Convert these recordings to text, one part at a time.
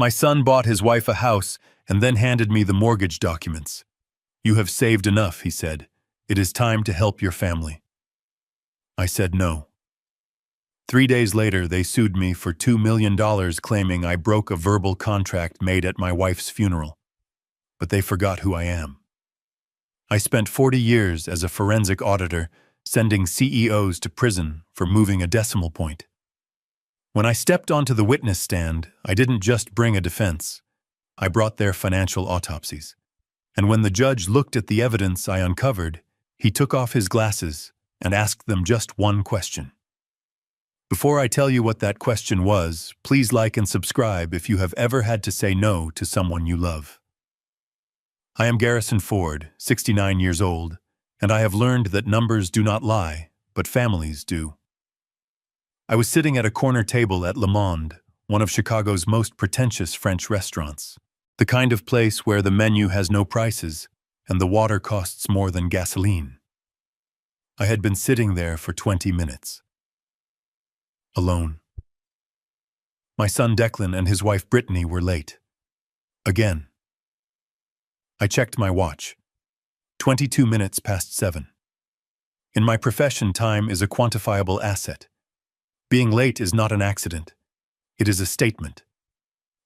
My son bought his wife a house and then handed me the mortgage documents. You have saved enough, he said. It is time to help your family. I said no. 3 days later, they sued me for $2 million, claiming I broke a verbal contract made at my wife's funeral. But they forgot who I am. I spent 40 years as a forensic auditor, sending CEOs to prison for moving a decimal point. When I stepped onto the witness stand, I didn't just bring a defense. I brought their financial autopsies. And when the judge looked at the evidence I uncovered, he took off his glasses and asked them just one question. Before I tell you what that question was, please like and subscribe if you have ever had to say no to someone you love. I am Garrison Ford, 69 years old, and I have learned that numbers do not lie, but families do. I was sitting at a corner table at Le Monde, one of Chicago's most pretentious French restaurants, the kind of place where the menu has no prices and the water costs more than gasoline. I had been sitting there for 20 minutes. Alone. My son Declan and his wife Brittany were late. Again. I checked my watch. 22 minutes past 7. In my profession, time is a quantifiable asset. Being late is not an accident. It is a statement.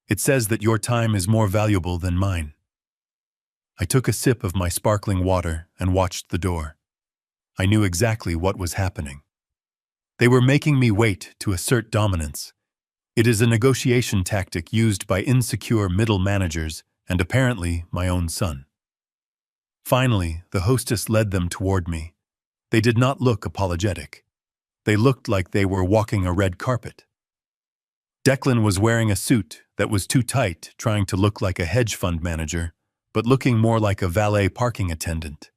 It says that your time is more valuable than mine. I took a sip of my sparkling water and watched the door. I knew exactly what was happening. They were making me wait to assert dominance. It is a negotiation tactic used by insecure middle managers and apparently my own son. Finally, the hostess led them toward me. They did not look apologetic. They looked like they were walking a red carpet. Declan was wearing a suit that was too tight, trying to look like a hedge fund manager, but looking more like a valet parking attendant.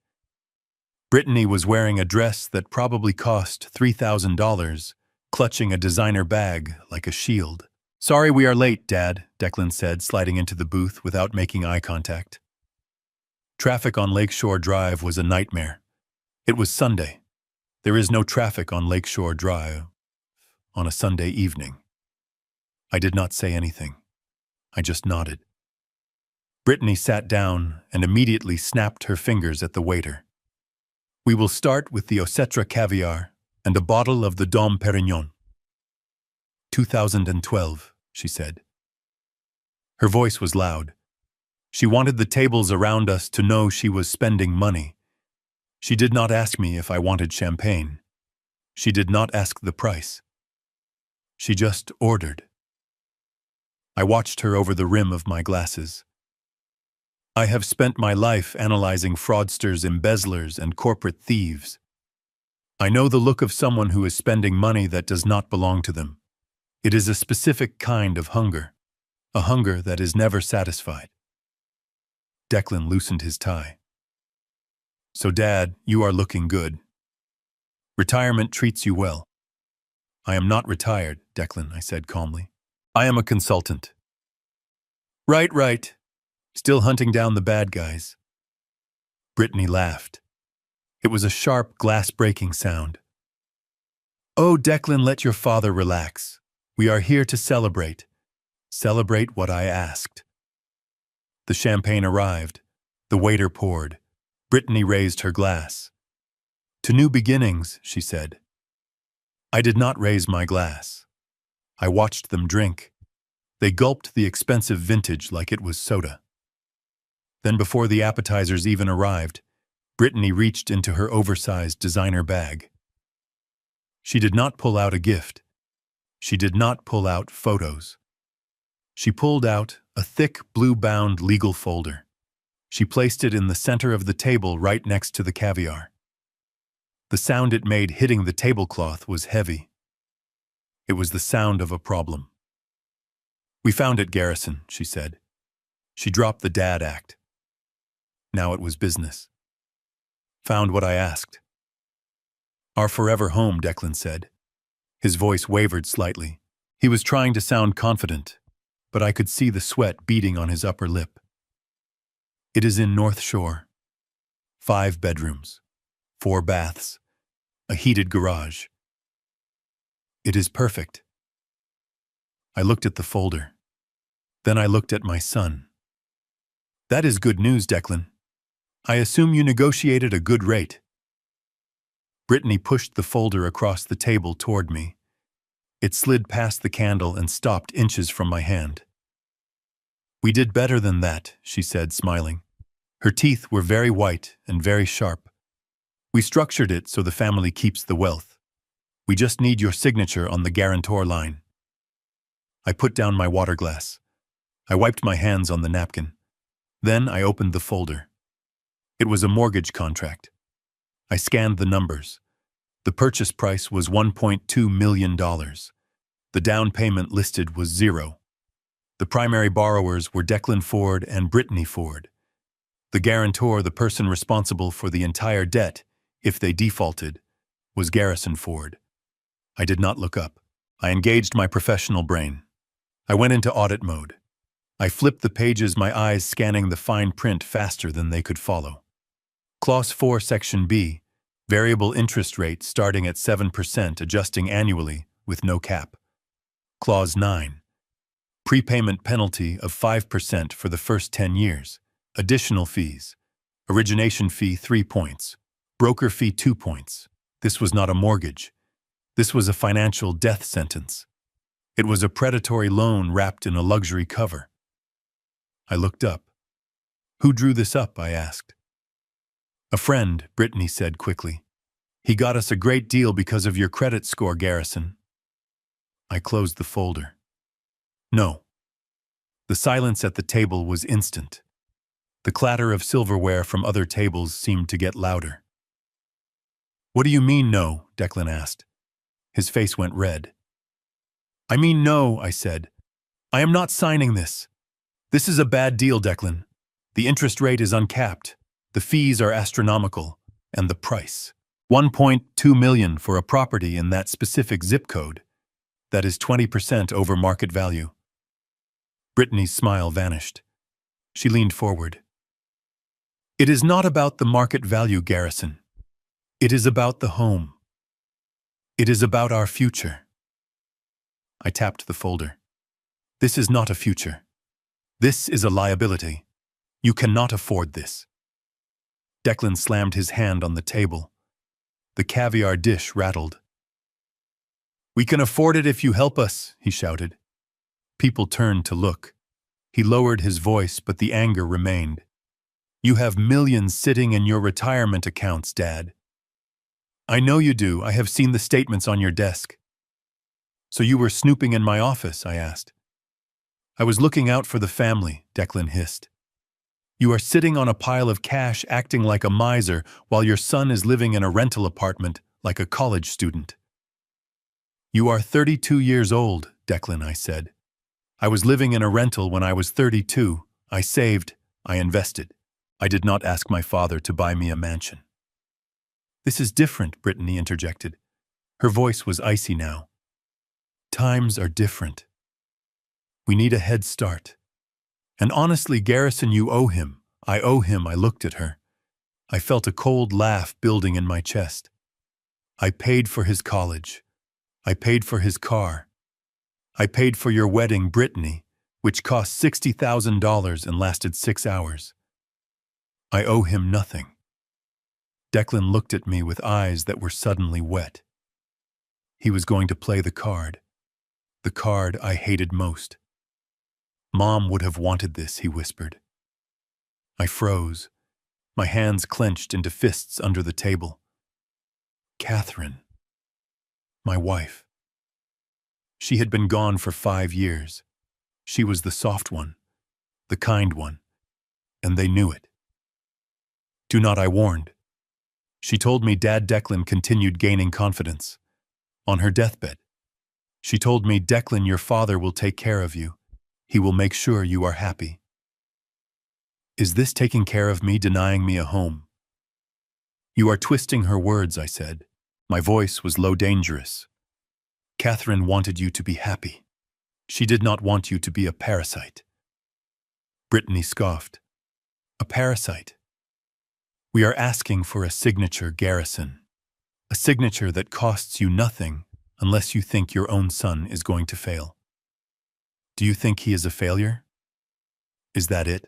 Brittany was wearing a dress that probably cost $3,000, clutching a designer bag like a shield. "Sorry we are late, Dad," Declan said, sliding into the booth without making eye contact. Traffic on Lakeshore Drive was a nightmare. It was Sunday. There is no traffic on Lakeshore Drive on a Sunday evening. I did not say anything. I just nodded. Brittany sat down and immediately snapped her fingers at the waiter. "We will start with the Ocetra caviar and a bottle of the Dom Perignon." 2012, she said. Her voice was loud. She wanted the tables around us to know she was spending money. She did not ask me if I wanted champagne. She did not ask the price. She just ordered. I watched her over the rim of my glasses. I have spent my life analyzing fraudsters, embezzlers, and corporate thieves. I know the look of someone who is spending money that does not belong to them. It is a specific kind of hunger, a hunger that is never satisfied. Declan loosened his tie. "So, Dad, you are looking good. Retirement treats you well." "I am not retired, Declan," I said calmly. "I am a consultant." Right. Still hunting down the bad guys." Brittany laughed. It was a sharp, glass-breaking sound. "Oh, Declan, let your father relax. We are here to celebrate. Celebrate what I asked." The champagne arrived. The waiter poured. Brittany raised her glass. "To new beginnings," she said. I did not raise my glass. I watched them drink. They gulped the expensive vintage like it was soda. Then, before the appetizers even arrived, Brittany reached into her oversized designer bag. She did not pull out a gift. She did not pull out photos. She pulled out a thick, blue-bound legal folder. She placed it in the center of the table right next to the caviar. The sound it made hitting the tablecloth was heavy. It was the sound of a problem. "We found it, Garrison," she said. She dropped the dad act. Now it was business. "Found what I asked." "Our forever home," Declan said. His voice wavered slightly. He was trying to sound confident, but I could see the sweat beading on his upper lip. "It is in North Shore. 5 bedrooms, 4 baths, a heated garage. It is perfect." I looked at the folder. Then I looked at my son. That is good news, Declan. I assume you negotiated a good rate. Brittany pushed the folder across the table toward me. It slid past the candle and stopped inches from my hand. We did better than that, she said, smiling. Her teeth were very white and very sharp. We structured it so the family keeps the wealth. We just need your signature on the guarantor line. I put down my water glass. I wiped my hands on the napkin. Then I opened the folder. It was a mortgage contract. I scanned the numbers. The purchase price was $1.2 million. The down payment listed was 0. The primary borrowers were Declan Ford and Brittany Ford. The guarantor, the person responsible for the entire debt, if they defaulted, was Garrison Ford. I did not look up. I engaged my professional brain. I went into audit mode. I flipped the pages, my eyes scanning the fine print faster than they could follow. Clause 4, Section B, variable interest rate starting at 7%, adjusting annually with no cap. Clause 9, prepayment penalty of 5% for the first 10 years. Additional fees. Origination fee 3 points. Broker fee 2 points. This was not a mortgage. This was a financial death sentence. It was a predatory loan wrapped in a luxury cover. I looked up. Who drew this up? I asked. A friend, Brittany said quickly. He got us a great deal because of your credit score, Garrison. I closed the folder. No. The silence at the table was instant. The clatter of silverware from other tables seemed to get louder. What do you mean, no? Declan asked. His face went red. I mean no, I said. I am not signing this. This is a bad deal, Declan. The interest rate is uncapped. The fees are astronomical. And the price. $1.2 million for a property in that specific zip code. That is 20% over market value. Brittany's smile vanished. She leaned forward. It is not about the market value, Garrison. It is about the home. It is about our future. I tapped the folder. This is not a future. This is a liability. You cannot afford this. Declan slammed his hand on the table. The caviar dish rattled. We can afford it if you help us, he shouted. People turned to look. He lowered his voice, but the anger remained. You have millions sitting in your retirement accounts, Dad. I know you do. I have seen the statements on your desk. So you were snooping in my office, I asked. I was looking out for the family, Declan hissed. You are sitting on a pile of cash acting like a miser while your son is living in a rental apartment like a college student. You are 32 years old, Declan, I said. I was living in a rental when I was 32. I saved. I invested. I did not ask my father to buy me a mansion. This is different, Brittany interjected. Her voice was icy now. Times are different. We need a head start. And honestly, Garrison, you owe him. I owe him. I looked at her. I felt a cold laugh building in my chest. I paid for his college. I paid for his car. I paid for your wedding, Brittany, which cost $60,000 and lasted 6 hours. I owe him nothing. Declan looked at me with eyes that were suddenly wet. He was going to play the card I hated most. Mom would have wanted this, he whispered. I froze. My hands clenched into fists under the table. Catherine. My wife. She had been gone for 5 years. She was the soft one, the kind one, and they knew it. Do not, I warned. She told me Dad. Declan continued gaining confidence. On her deathbed. She told me, Declan, your father will take care of you. He will make sure you are happy. Is this taking care of me, denying me a home? You are twisting her words, I said. My voice was low, dangerous. Catherine wanted you to be happy. She did not want you to be a parasite. Brittany scoffed. A parasite? We are asking for a signature, Garrison. A signature that costs you nothing unless you think your own son is going to fail. Do you think he is a failure? Is that it?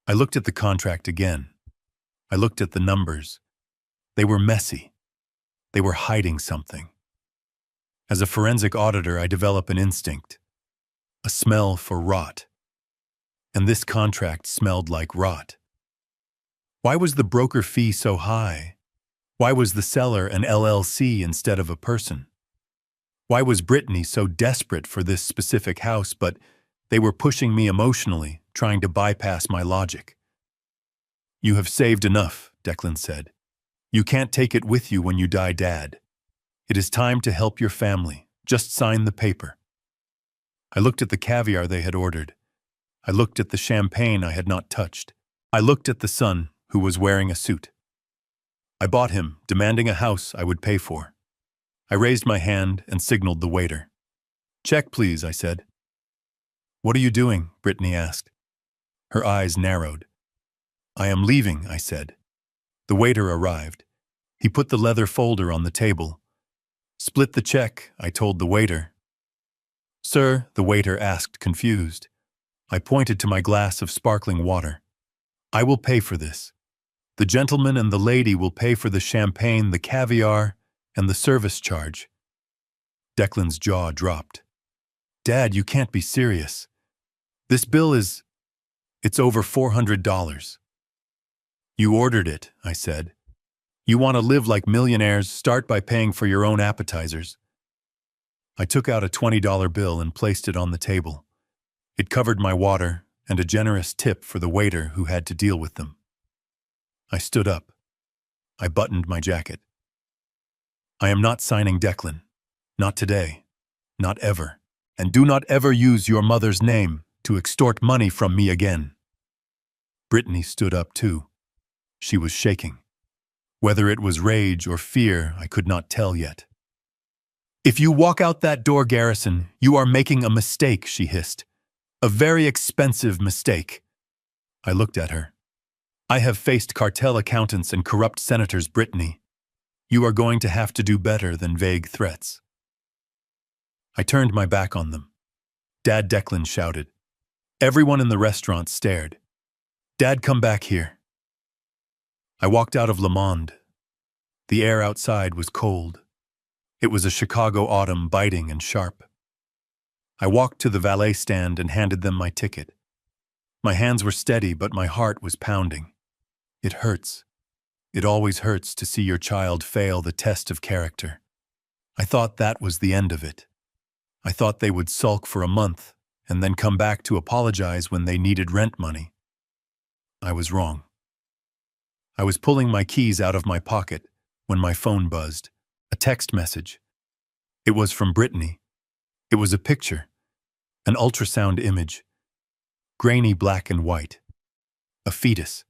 I looked at the contract again. I looked at the numbers. They were messy. They were hiding something. As a forensic auditor, I develop an instinct, a smell for rot. And this contract smelled like rot. Why was the broker fee so high? Why was the seller an LLC instead of a person? Why was Brittany so desperate for this specific house, but they were pushing me emotionally, trying to bypass my logic? You have saved enough, Declan said. You can't take it with you when you die, Dad. It is time to help your family. Just sign the paper. I looked at the caviar they had ordered. I looked at the champagne I had not touched. I looked at the son, who was wearing a suit. I bought him, demanding a house I would pay for. I raised my hand and signaled the waiter. Check, please, I said. What are you doing? Brittany asked. Her eyes narrowed. I am leaving, I said. The waiter arrived. He put the leather folder on the table. Split the check, I told the waiter. Sir, the waiter asked, confused. I pointed to my glass of sparkling water. I will pay for this. The gentleman and the lady will pay for the champagne, the caviar, and the service charge. Declan's jaw dropped. Dad, you can't be serious. This bill it's over $400. You ordered it, I said. You want to live like millionaires, start by paying for your own appetizers. I took out a $20 bill and placed it on the table. It covered my water and a generous tip for the waiter who had to deal with them. I stood up. I buttoned my jacket. I am not signing Declan. Not today. Not ever. And do not ever use your mother's name to extort money from me again. Brittany stood up too. She was shaking. Whether it was rage or fear, I could not tell yet. If you walk out that door, Garrison, you are making a mistake, she hissed. A very expensive mistake. I looked at her. I have faced cartel accountants and corrupt senators, Brittany. You are going to have to do better than vague threats. I turned my back on them. Dad, Declan shouted. Everyone in the restaurant stared. Dad, come back here. I walked out of Le Monde. The air outside was cold. It was a Chicago autumn, biting and sharp. I walked to the valet stand and handed them my ticket. My hands were steady, but my heart was pounding. It hurts. It always hurts to see your child fail the test of character. I thought that was the end of it. I thought they would sulk for a month and then come back to apologize when they needed rent money. I was wrong. I was pulling my keys out of my pocket when my phone buzzed. A text message. It was from Brittany. It was a picture, an ultrasound image, grainy black and white, a fetus,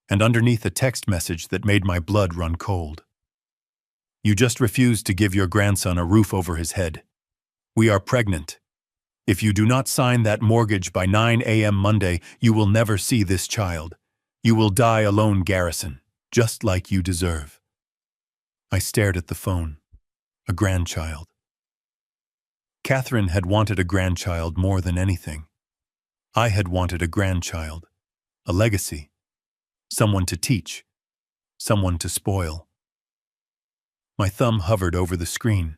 and underneath a text message that made my blood run cold. You just refused to give your grandson a roof over his head. We are pregnant. If you do not sign that mortgage by 9 a.m. Monday, you will never see this child. You will die alone, Garrison, just like you deserve. I stared at the phone. A grandchild. Catherine had wanted a grandchild more than anything. I had wanted a grandchild, a legacy, someone to teach, someone to spoil. My thumb hovered over the screen.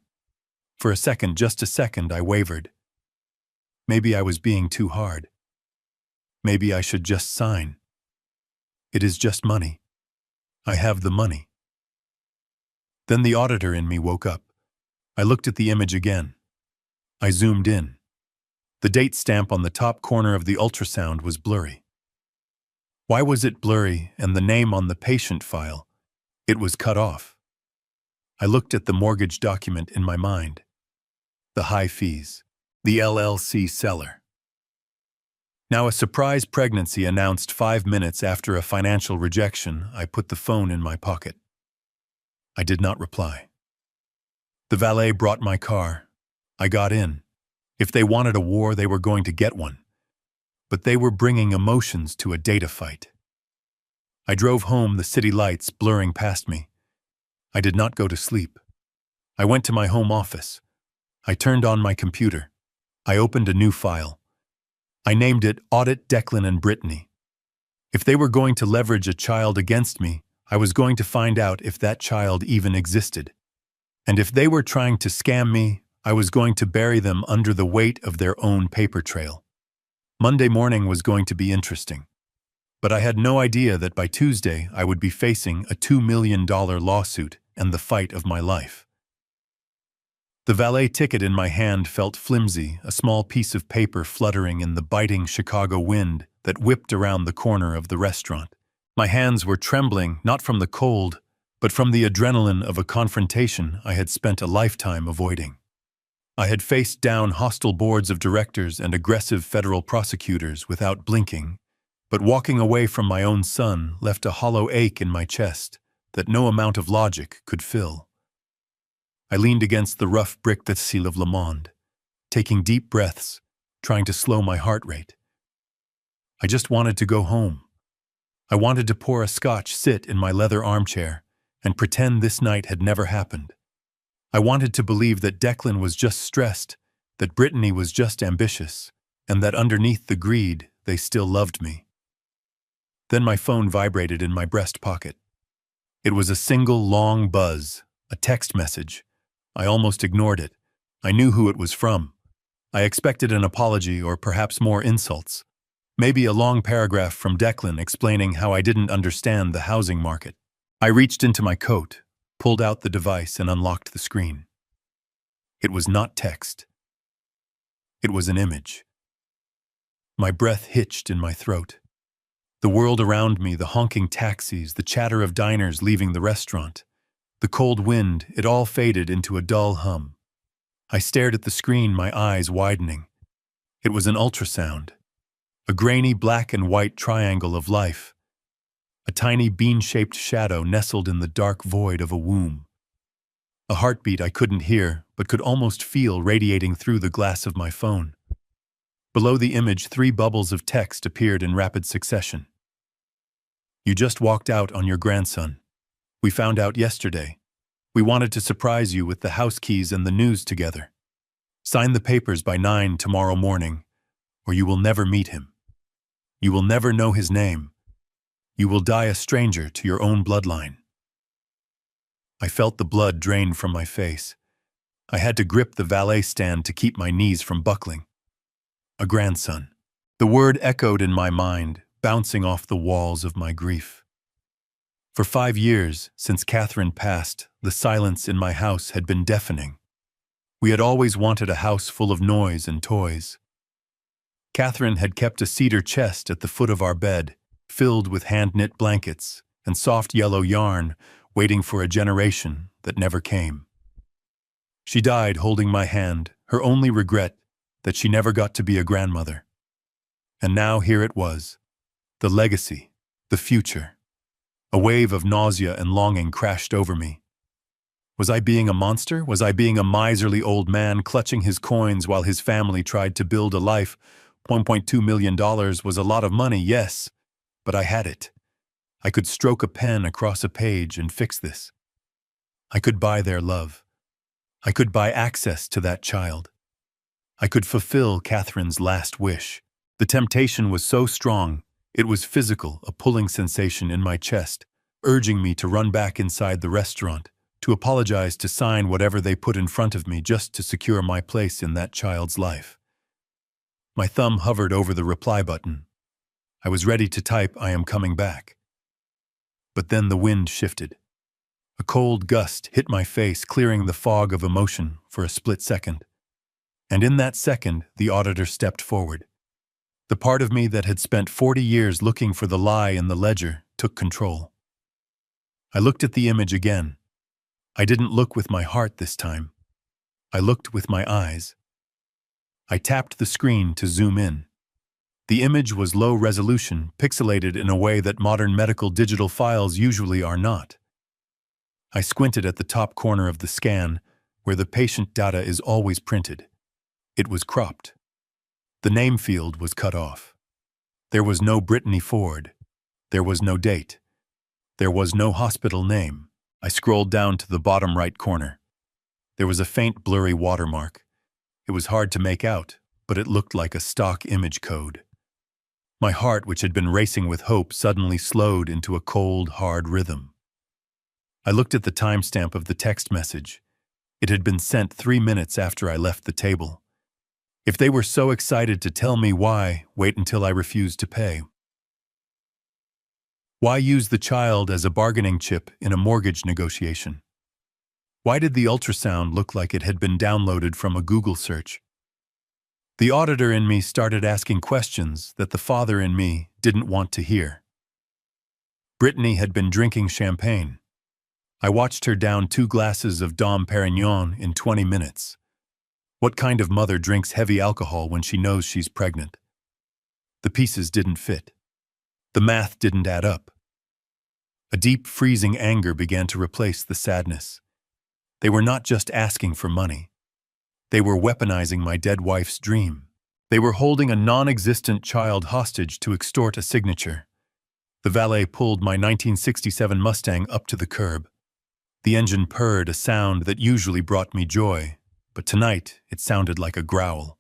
For a second, just a second, I wavered. Maybe I was being too hard. Maybe I should just sign. It is just money. I have the money. Then the auditor in me woke up. I looked at the image again. I zoomed in. The date stamp on the top corner of the ultrasound was blurry. Why was it blurry and the name on the patient file? It was cut off. I looked at the mortgage document in my mind. The high fees. The LLC seller. Now a surprise pregnancy announced 5 minutes after a financial rejection. I put the phone in my pocket. I did not reply. The valet brought my car. I got in. If they wanted a war, they were going to get one. But they were bringing emotions to a data fight. I drove home, the city lights blurring past me. I did not go to sleep. I went to my home office. I turned on my computer. I opened a new file. I named it Audit Declan and Brittany. If they were going to leverage a child against me, I was going to find out if that child even existed. And if they were trying to scam me, I was going to bury them under the weight of their own paper trail. Monday morning was going to be interesting. But I had no idea that by Tuesday I would be facing a $2 million lawsuit and the fight of my life. The valet ticket in my hand felt flimsy, a small piece of paper fluttering in the biting Chicago wind that whipped around the corner of the restaurant. My hands were trembling, not from the cold, but from the adrenaline of a confrontation I had spent a lifetime avoiding. I had faced down hostile boards of directors and aggressive federal prosecutors without blinking, but walking away from my own son left a hollow ache in my chest that no amount of logic could fill. I leaned against the rough brick that seal of Le Monde, taking deep breaths, trying to slow my heart rate. I just wanted to go home. I wanted to pour a scotch, sit in my leather armchair, and pretend this night had never happened. I wanted to believe that Declan was just stressed, that Brittany was just ambitious, and that underneath the greed, they still loved me. Then my phone vibrated in my breast pocket. It was a single long buzz, a text message. I almost ignored it. I knew who it was from. I expected an apology or perhaps more insults. Maybe a long paragraph from Declan explaining how I didn't understand the housing market. I reached into my coat, pulled out the device and unlocked the screen. It was not text. It was an image. My breath hitched in my throat. The world around me, the honking taxis, the chatter of diners leaving the restaurant, the cold wind, it all faded into a dull hum. I stared at the screen, my eyes widening. It was an ultrasound, a grainy black and white triangle of life, a tiny bean-shaped shadow nestled in the dark void of a womb. A heartbeat I couldn't hear, but could almost feel radiating through the glass of my phone. Below the image, 3 bubbles of text appeared in rapid succession. You just walked out on your grandson. We found out yesterday. We wanted to surprise you with the house keys and the news together. Sign the papers by 9 tomorrow morning, or you will never meet him. You will never know his name. You will die a stranger to your own bloodline. I felt the blood drain from my face. I had to grip the valet stand to keep my knees from buckling. A grandson. The word echoed in my mind, bouncing off the walls of my grief. For 5 years, since Catherine passed, the silence in my house had been deafening. We had always wanted a house full of noise and toys. Catherine had kept a cedar chest at the foot of our bed, filled with hand-knit blankets and soft yellow yarn, waiting for a generation that never came. She died holding my hand, her only regret that she never got to be a grandmother. And now here it was, the legacy, the future. A wave of nausea and longing crashed over me. Was I being a monster? Was I being a miserly old man clutching his coins while his family tried to build a life? $1.2 million was a lot of money, yes, but I had it. I could stroke a pen across a page and fix this. I could buy their love. I could buy access to that child. I could fulfill Catherine's last wish. The temptation was so strong, it was physical, a pulling sensation in my chest, urging me to run back inside the restaurant, to apologize, to sign whatever they put in front of me just to secure my place in that child's life. My thumb hovered over the reply button. I was ready to type, "I am coming back." But then the wind shifted. A cold gust hit my face, clearing the fog of emotion for a split second. And in that second, the auditor stepped forward. The part of me that had spent 40 years looking for the lie in the ledger took control. I looked at the image again. I didn't look with my heart this time. I looked with my eyes. I tapped the screen to zoom in. The image was low resolution, pixelated in a way that modern medical digital files usually are not. I squinted at the top corner of the scan, where the patient data is always printed. It was cropped. The name field was cut off. There was no Brittany Ford. There was no date. There was no hospital name. I scrolled down to the bottom right corner. There was a faint, blurry watermark. It was hard to make out, but it looked like a stock image code. My heart, which had been racing with hope, suddenly slowed into a cold, hard rhythm. I looked at the timestamp of the text message. It had been sent 3 minutes after I left the table. If they were so excited to tell me why, wait until I refused to pay? Why use the child as a bargaining chip in a mortgage negotiation? Why did the ultrasound look like it had been downloaded from a Google search? The auditor in me started asking questions that the father in me didn't want to hear. Brittany had been drinking champagne. I watched her down 2 glasses of Dom Perignon in 20 minutes. What kind of mother drinks heavy alcohol when she knows she's pregnant? The pieces didn't fit. The math didn't add up. A deep, freezing anger began to replace the sadness. They were not just asking for money. They were weaponizing my dead wife's dream. They were holding a non-existent child hostage to extort a signature. The valet pulled my 1967 Mustang up to the curb. The engine purred, a sound that usually brought me joy, but tonight it sounded like a growl.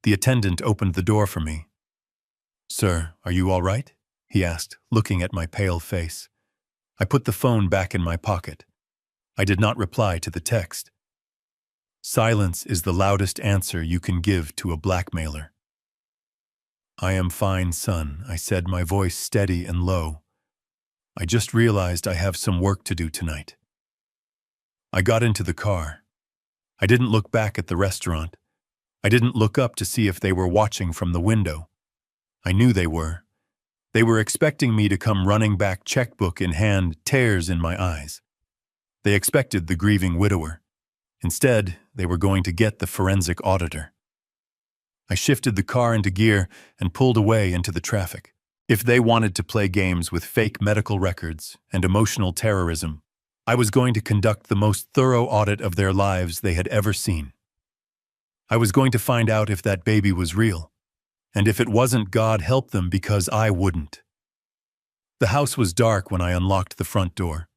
The attendant opened the door for me. "Sir, are you all right?" he asked, looking at my pale face. I put the phone back in my pocket. I did not reply to the text. Silence is the loudest answer you can give to a blackmailer. "I am fine, son," I said, my voice steady and low. "I just realized I have some work to do tonight." I got into the car. I didn't look back at the restaurant. I didn't look up to see if they were watching from the window. I knew they were. They were expecting me to come running back, checkbook in hand, tears in my eyes. They expected the grieving widower. Instead, they were going to get the forensic auditor. I shifted the car into gear and pulled away into the traffic. If they wanted to play games with fake medical records and emotional terrorism, I was going to conduct the most thorough audit of their lives they had ever seen. I was going to find out if that baby was real, and if it wasn't, God help them, because I wouldn't. The house was dark when I unlocked the front door.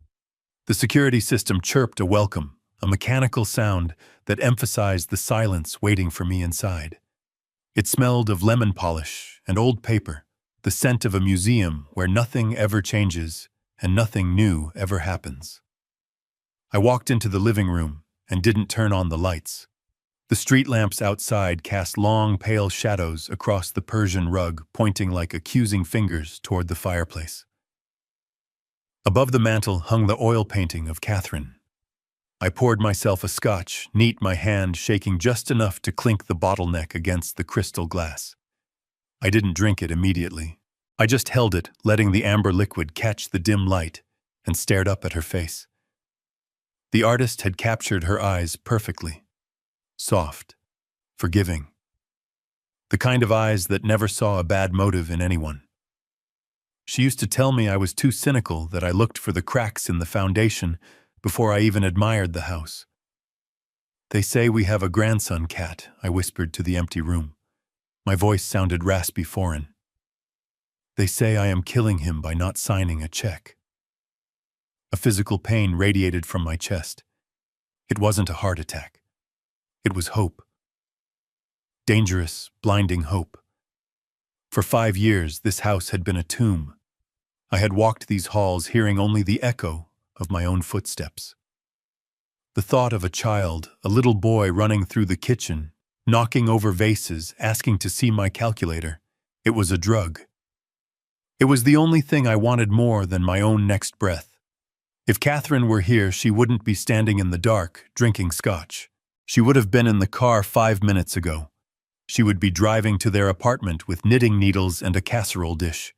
The security system chirped a welcome, a mechanical sound that emphasized the silence waiting for me inside. It smelled of lemon polish and old paper, the scent of a museum where nothing ever changes and nothing new ever happens. I walked into the living room and didn't turn on the lights. The street lamps outside cast long, pale shadows across the Persian rug, pointing like accusing fingers toward the fireplace. Above the mantel hung the oil painting of Catherine. I poured myself a scotch, neat, my hand shaking just enough to clink the bottleneck against the crystal glass. I didn't drink it immediately. I just held it, letting the amber liquid catch the dim light, and stared up at her face. The artist had captured her eyes perfectly. Soft, forgiving. The kind of eyes that never saw a bad motive in anyone. She used to tell me I was too cynical, that I looked for the cracks in the foundation before I even admired the house. "They say we have a grandson, Cat," I whispered to the empty room. My voice sounded raspy, foreign. "They say I am killing him by not signing a check." A physical pain radiated from my chest. It wasn't a heart attack. It was hope. Dangerous, blinding hope. For 5 years, this house had been a tomb. I had walked these halls hearing only the echo of my own footsteps. The thought of a child, a little boy running through the kitchen, knocking over vases, asking to see my calculator, it was a drug. It was the only thing I wanted more than my own next breath. If Catherine were here, she wouldn't be standing in the dark, drinking scotch. She would have been in the car 5 minutes ago. She would be driving to their apartment with knitting needles and a casserole dish.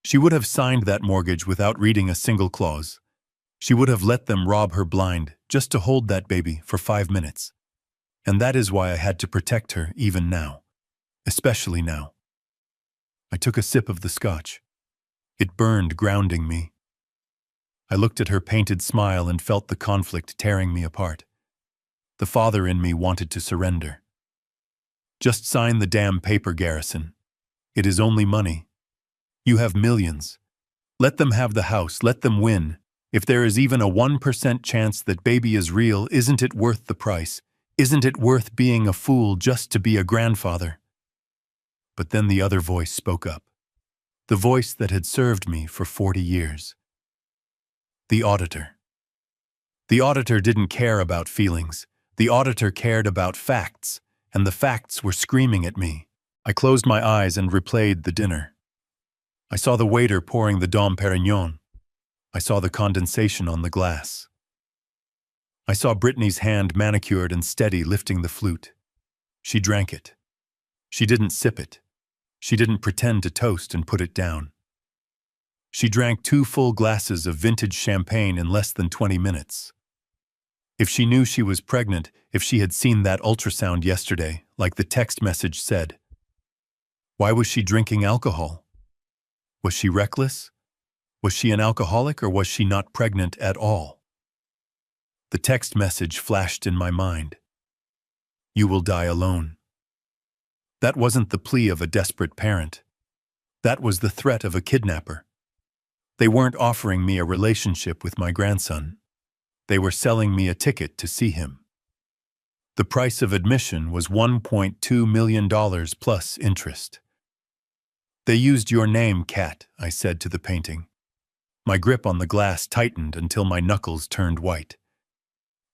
She would have signed that mortgage without reading a single clause. She would have let them rob her blind just to hold that baby for 5 minutes. And that is why I had to protect her even now. Especially now. I took a sip of the scotch. It burned, grounding me. I looked at her painted smile and felt the conflict tearing me apart. The father in me wanted to surrender. "Just sign the damn paper, Garrison. It is only money. You have millions. Let them have the house, let them win. If there is even a 1% chance that baby is real, isn't it worth the price? Isn't it worth being a fool just to be a grandfather? But then the other voice spoke up. The voice that had served me for 40 years. The auditor. The auditor didn't care about feelings. The auditor cared about facts, and the facts were screaming at me. I closed my eyes and replayed the dinner. I saw the waiter pouring the Dom Perignon. I saw the condensation on the glass. I saw Brittany's hand manicured and steady lifting the flute. She drank it. She didn't sip it. She didn't pretend to toast and put it down. She drank 2 full glasses of vintage champagne in less than 20 minutes. If she knew she was pregnant, if she had seen that ultrasound yesterday, like the text message said, why was she drinking alcohol? Was she reckless? Was she an alcoholic, or was she not pregnant at all? The text message flashed in my mind. You will die alone. That wasn't the plea of a desperate parent. That was the threat of a kidnapper. They weren't offering me a relationship with my grandson. They were selling me a ticket to see him. The price of admission was $1.2 million plus interest. They used your name, Cat, I said to the painting. My grip on the glass tightened until my knuckles turned white.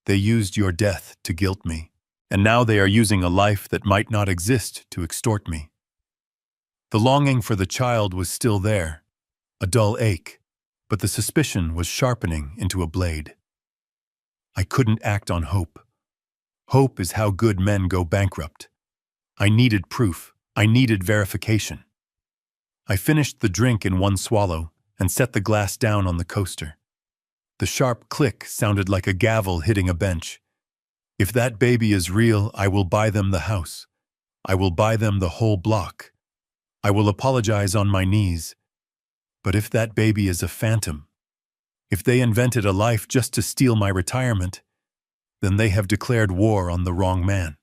They used your death to guilt me, and now they are using a life that might not exist to extort me. The longing for the child was still there, a dull ache, but the suspicion was sharpening into a blade. I couldn't act on hope. Hope is how good men go bankrupt. I needed proof. I needed verification. I finished the drink in one swallow and set the glass down on the coaster. The sharp click sounded like a gavel hitting a bench. If that baby is real, I will buy them the house. I will buy them the whole block. I will apologize on my knees. But if that baby is a phantom, if they invented a life just to steal my retirement, then they have declared war on the wrong man.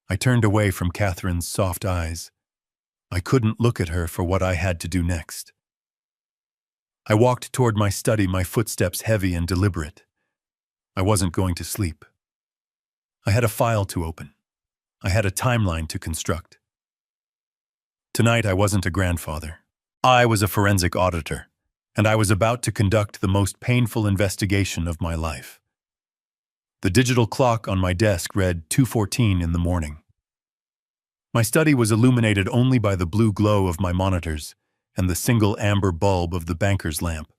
I turned away from Catherine's soft eyes. I couldn't look at her for what I had to do next. I walked toward my study, my footsteps heavy and deliberate. I wasn't going to sleep. I had a file to open. I had a timeline to construct. Tonight I wasn't a grandfather. I was a forensic auditor, and I was about to conduct the most painful investigation of my life. The digital clock on my desk read 2:14 in the morning. My study was illuminated only by the blue glow of my monitors and the single amber bulb of the banker's lamp.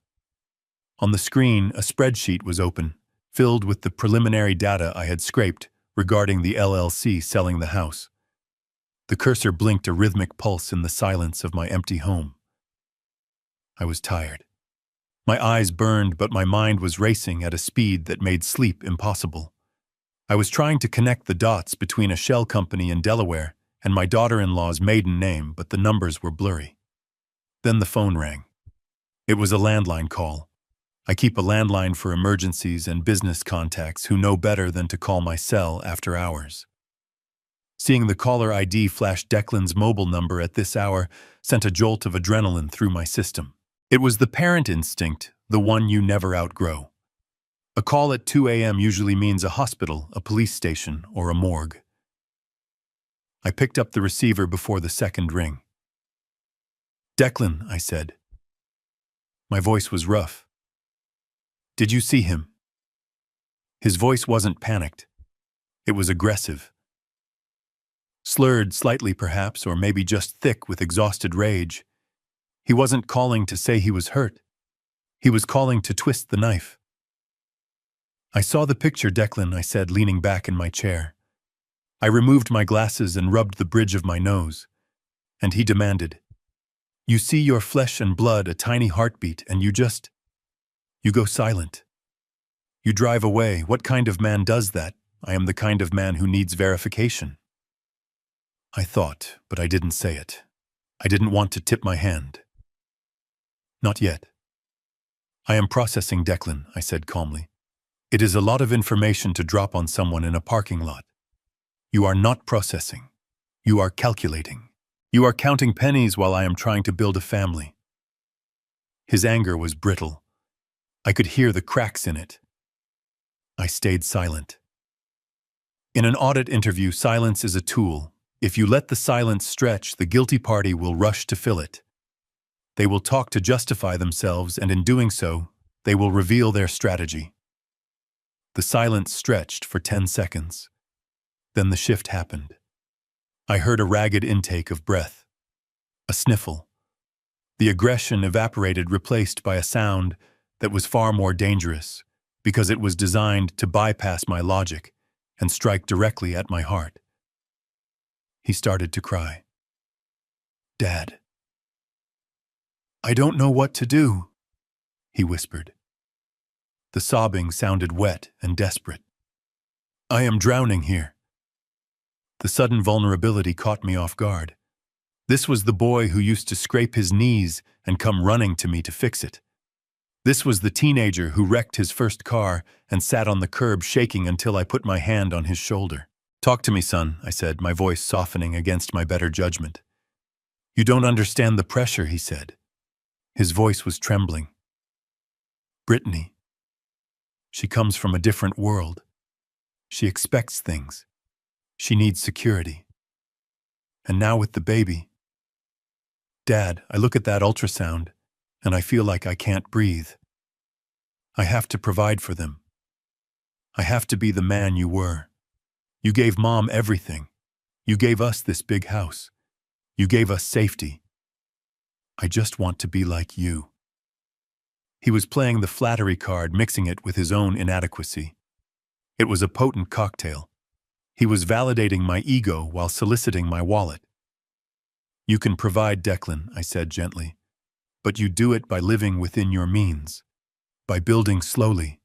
On the screen, a spreadsheet was open, filled with the preliminary data I had scraped regarding the LLC selling the house. The cursor blinked a rhythmic pulse in the silence of my empty home. I was tired. My eyes burned, but my mind was racing at a speed that made sleep impossible. I was trying to connect the dots between a shell company in Delaware and my daughter-in-law's maiden name, but the numbers were blurry. Then the phone rang. It was a landline call. I keep a landline for emergencies and business contacts who know better than to call my cell after hours. Seeing the caller ID flash Declan's mobile number at this hour sent a jolt of adrenaline through my system. It was the parent instinct, the one you never outgrow. A call at 2 a.m. usually means a hospital, a police station, or a morgue. I picked up the receiver before the second ring. Declan, I said. My voice was rough. Did you see him? His voice wasn't panicked. It was aggressive. Slurred slightly perhaps, or maybe just thick with exhausted rage. He wasn't calling to say he was hurt. He was calling to twist the knife. I saw the picture, Declan, I said, leaning back in my chair. I removed my glasses and rubbed the bridge of my nose. And he demanded, You see your flesh and blood, a tiny heartbeat, and you go silent. You drive away. What kind of man does that? I am the kind of man who needs verification. I thought, but I didn't say it. I didn't want to tip my hand. Not yet. I am processing, Declan, I said calmly. It is a lot of information to drop on someone in a parking lot. You are not processing. You are calculating. You are counting pennies while I am trying to build a family. His anger was brittle. I could hear the cracks in it. I stayed silent. In an audit interview, silence is a tool. If you let the silence stretch, the guilty party will rush to fill it. They will talk to justify themselves, and in doing so, they will reveal their strategy. The silence stretched for 10 seconds. Then the shift happened. I heard a ragged intake of breath. A sniffle. The aggression evaporated, replaced by a sound that was far more dangerous, because it was designed to bypass my logic and strike directly at my heart. He started to cry. "Dad, I don't know what to do," he whispered. The sobbing sounded wet and desperate. "I am drowning here." The sudden vulnerability caught me off guard. This was the boy who used to scrape his knees and come running to me to fix it. This was the teenager who wrecked his first car and sat on the curb shaking until I put my hand on his shoulder. "Talk to me, son," I said, my voice softening against my better judgment. "You don't understand the pressure," he said. His voice was trembling. "Brittany. She comes from a different world. She expects things. She needs security. And now with the baby. Dad, I look at that ultrasound, and I feel like I can't breathe. I have to provide for them. I have to be the man you were. You gave Mom everything. You gave us this big house. You gave us safety. I just want to be like you." He was playing the flattery card, mixing it with his own inadequacy. It was a potent cocktail. He was validating my ego while soliciting my wallet. "You can provide, Declan," I said gently, "but you do it by living within your means, by building slowly."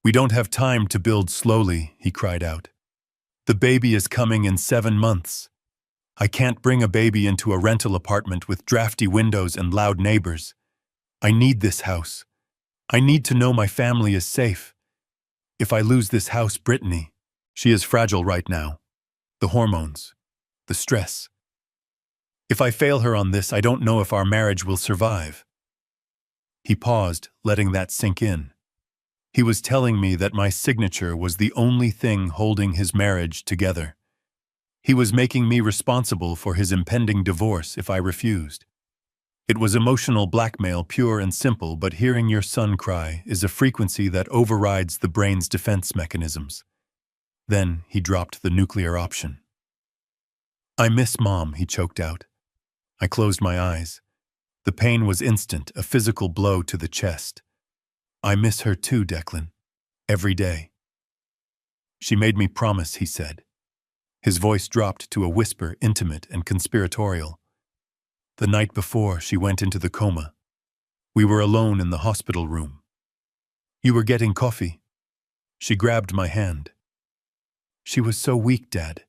"We don't have time to build slowly," he cried out. "The baby is coming in 7 months. I can't bring a baby into a rental apartment with drafty windows and loud neighbors. I need this house. I need to know my family is safe. If I lose this house, Brittany, she is fragile right now. The hormones, the stress. If I fail her on this, I don't know if our marriage will survive." He paused, letting that sink in. He was telling me that my signature was the only thing holding his marriage together. He was making me responsible for his impending divorce if I refused. It was emotional blackmail, pure and simple, but hearing your son cry is a frequency that overrides the brain's defense mechanisms. Then he dropped the nuclear option. "I miss Mom," he choked out. I closed my eyes. The pain was instant, a physical blow to the chest. "I miss her too, Declan. Every day." "She made me promise," he said. His voice dropped to a whisper, intimate and conspiratorial. "The night before she went into the coma. We were alone in the hospital room. You were getting coffee. She grabbed my hand. She was so weak, Dad.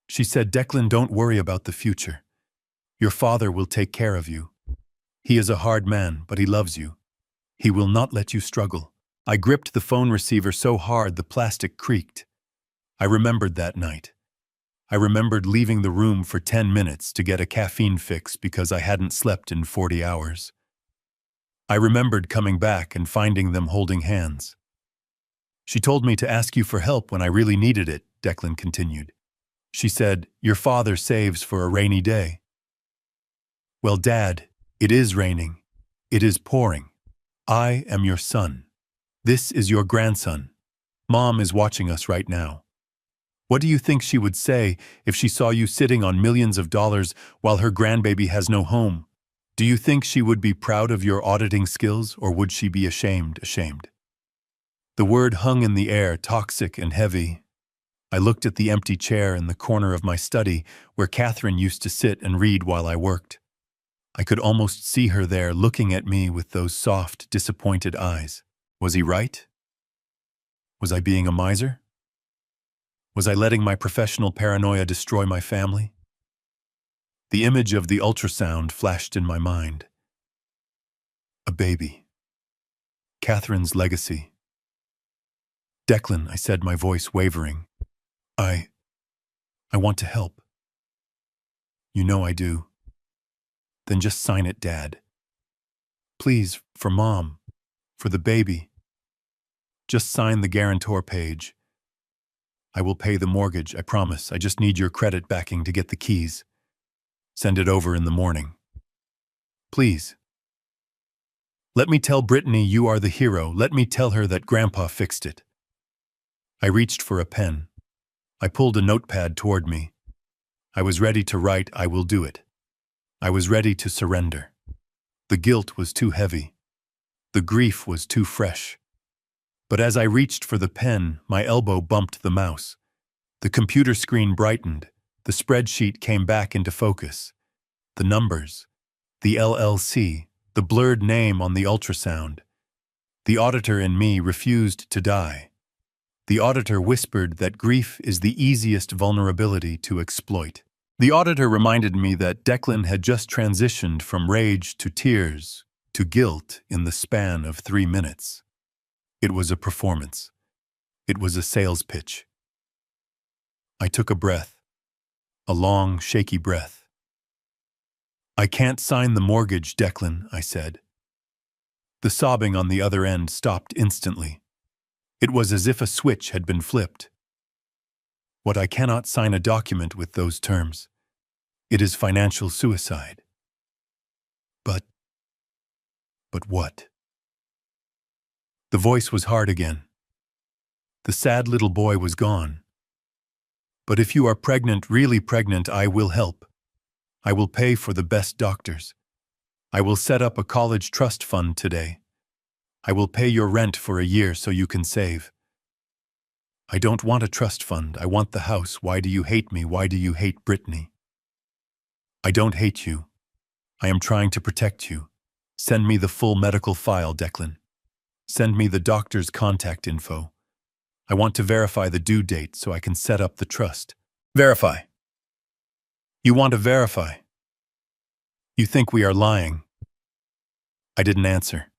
She said, 'Declan, don't worry about the future. Your father will take care of you. He is a hard man, but he loves you. He will not let you struggle.'" I gripped the phone receiver so hard the plastic creaked. I remembered that night. I remembered leaving the room for 10 minutes to get a caffeine fix because I hadn't slept in 40 hours. I remembered coming back and finding them holding hands. "She told me to ask you for help when I really needed it," Declan continued. "She said, 'Your father saves for a rainy day.'" "Well, Dad, it is raining. It is pouring. I am your son. This is your grandson. Mom is watching us right now. What do you think she would say if she saw you sitting on millions of dollars while her grandbaby has no home? Do you think she would be proud of your auditing skills, or would she be ashamed? The word hung in the air, toxic and heavy. I looked at the empty chair in the corner of my study where Catherine used to sit and read while I worked. I could almost see her there looking at me with those soft, disappointed eyes. Was he right? Was I being a miser? Was I letting my professional paranoia destroy my family? The image of the ultrasound flashed in my mind. A baby. Catherine's legacy. "Declan," I said, my voice wavering. I want to help." "You know I do." "Then just sign it, Dad. Please, for Mom, for the baby. Just sign the guarantor page." I will pay the mortgage, I promise. I just need your credit backing to get the keys. Send it over in the morning. Please. Let me tell Brittany you are the hero. Let me tell her that Grandpa fixed it. I reached for a pen. I pulled a notepad toward me. I was ready to write, I will do it. I was ready to surrender. The guilt was too heavy. The grief was too fresh. But as I reached for the pen, my elbow bumped the mouse. The computer screen brightened. The spreadsheet came back into focus. The numbers, the LLC, the blurred name on the ultrasound. The auditor in me refused to die. The auditor whispered that grief is the easiest vulnerability to exploit. The auditor reminded me that Declan had just transitioned from rage to tears to guilt in the span of 3 minutes. It was a performance. It was a sales pitch. I took a breath, a long, shaky breath. I can't sign the mortgage, Declan, I said. The sobbing on the other end stopped instantly. It was as if a switch had been flipped. What I cannot sign a document with those terms. It is financial suicide. But what? The voice was hard again. The sad little boy was gone. But if you are pregnant, really pregnant, I will help. I will pay for the best doctors. I will set up a college trust fund today. I will pay your rent for a year so you can save. I don't want a trust fund. I want the house. Why do you hate me? Why do you hate Brittany? I don't hate you. I am trying to protect you. Send me the full medical file, Declan. Send me the doctor's contact info. I want to verify the due date so I can set up the trust. Verify. You want to verify. You think we are lying. I didn't answer.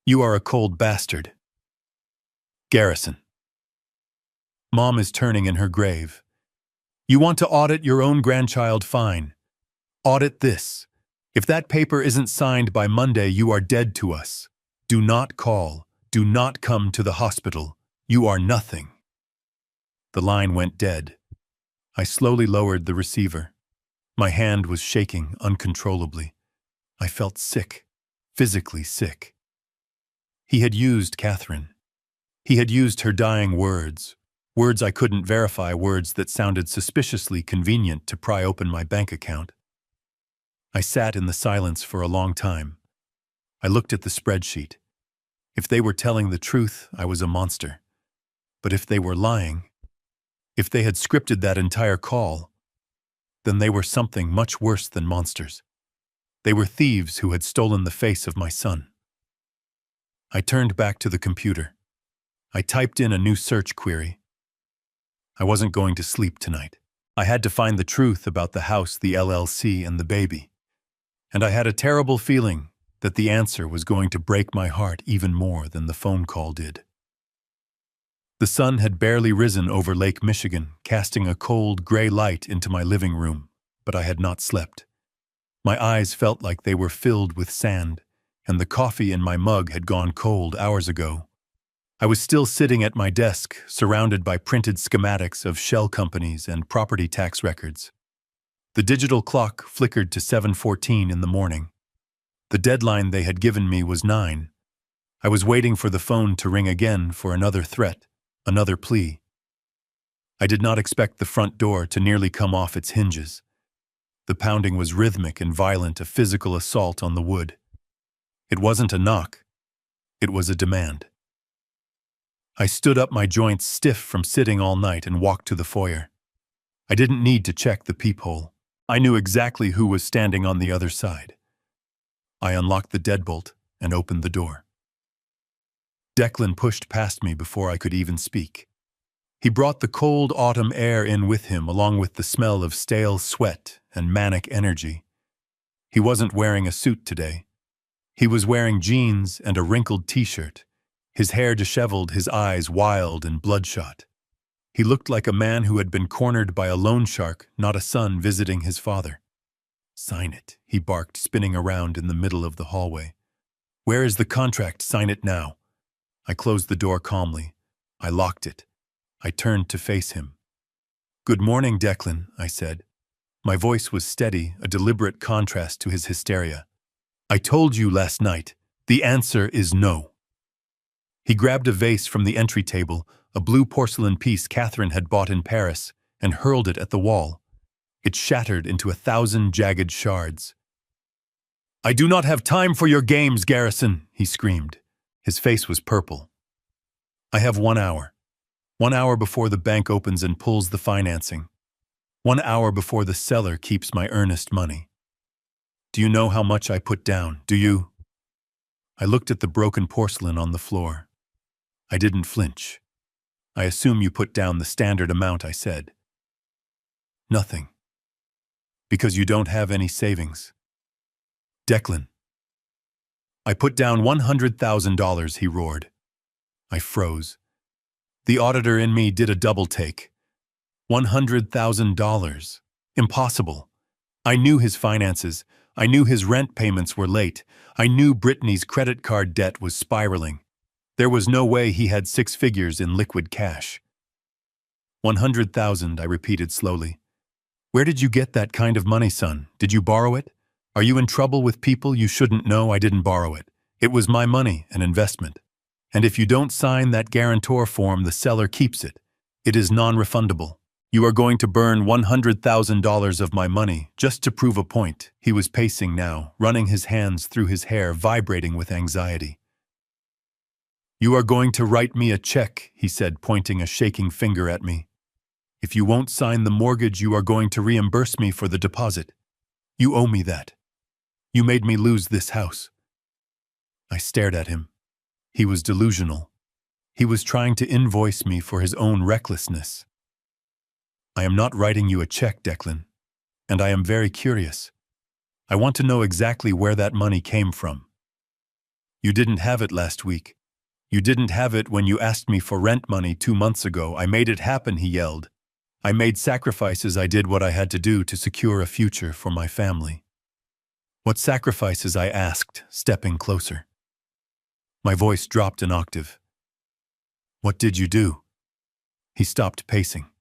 You are a cold bastard. Garrison. Mom is turning in her grave. You want to audit your own grandchild? Fine. Audit this. If that paper isn't signed by Monday, you are dead to us. Do not call. Do not come to the hospital. You are nothing. The line went dead. I slowly lowered the receiver. My hand was shaking uncontrollably. I felt sick, physically sick. He had used Catherine. He had used her dying words. Words I couldn't verify, words that sounded suspiciously convenient to pry open my bank account. I sat in the silence for a long time. I looked at the spreadsheet. If they were telling the truth, I was a monster. But if they were lying, if they had scripted that entire call, then they were something much worse than monsters. They were thieves who had stolen the face of my son. I turned back to the computer. I typed in a new search query. I wasn't going to sleep tonight. I had to find the truth about the house, the LLC, and the baby. And I had a terrible feeling that the answer was going to break my heart even more than the phone call did. The sun had barely risen over Lake Michigan, casting a cold, gray light into my living room, but I had not slept. My eyes felt like they were filled with sand, and the coffee in my mug had gone cold hours ago. I was still sitting at my desk, surrounded by printed schematics of shell companies and property tax records. The digital clock flickered to 7:14 in the morning. The deadline they had given me was 9. I was waiting for the phone to ring again for another threat, another plea. I did not expect the front door to nearly come off its hinges. The pounding was rhythmic and violent, a physical assault on the wood. It wasn't a knock. It was a demand. I stood up, my joints stiff from sitting all night, and walked to the foyer. I didn't need to check the peephole. I knew exactly who was standing on the other side. I unlocked the deadbolt and opened the door. Declan pushed past me before I could even speak. He brought the cold autumn air in with him, along with the smell of stale sweat and manic energy. He wasn't wearing a suit today. He was wearing jeans and a wrinkled t-shirt, his hair disheveled, his eyes wild and bloodshot. He looked like a man who had been cornered by a loan shark, not a son visiting his father. "Sign it," he barked, spinning around in the middle of the hallway. "Where is the contract? Sign it now." I closed the door calmly. I locked it. I turned to face him. "Good morning, Declan," I said. My voice was steady, a deliberate contrast to his hysteria. "I told you last night. The answer is no." He grabbed a vase from the entry table, a blue porcelain piece Catherine had bought in Paris, and hurled it at the wall. It shattered into 1,000 jagged shards. "I do not have time for your games, Garrison," he screamed. His face was purple. "I have 1 hour. 1 hour before the bank opens and pulls the financing. 1 hour before the seller keeps my earnest money. Do you know how much I put down, do you?" I looked at the broken porcelain on the floor. I didn't flinch. "I assume you put down the standard amount," I said. "Nothing. Because you don't have any savings." "Declan." "I put down $100,000, he roared. I froze. The auditor in me did a double take. $100,000. Impossible. I knew his finances. I knew his rent payments were late. I knew Brittany's credit card debt was spiraling. There was no way he had 6 figures in liquid cash. 100,000, I repeated slowly. "Where did you get that kind of money, son? Did you borrow it? Are you in trouble with people you shouldn't know? I didn't borrow it. It was my money, an investment. And if you don't sign that guarantor form, the seller keeps it. It is non-refundable. You are going to burn $100,000 of my money just to prove a point." He was pacing now, running his hands through his hair, vibrating with anxiety. "You are going to write me a check," he said, pointing a shaking finger at me. "If you won't sign the mortgage, you are going to reimburse me for the deposit. You owe me that. You made me lose this house." I stared at him. He was delusional. He was trying to invoice me for his own recklessness. "I am not writing you a check, Declan. And I am very curious. I want to know exactly where that money came from. You didn't have it last week. You didn't have it when you asked me for rent money 2 months ago. I made it happen," he yelled. "I made sacrifices. I did what I had to do to secure a future for my family." "What sacrifices?" I asked, stepping closer. My voice dropped an octave. "What did you do?" He stopped pacing.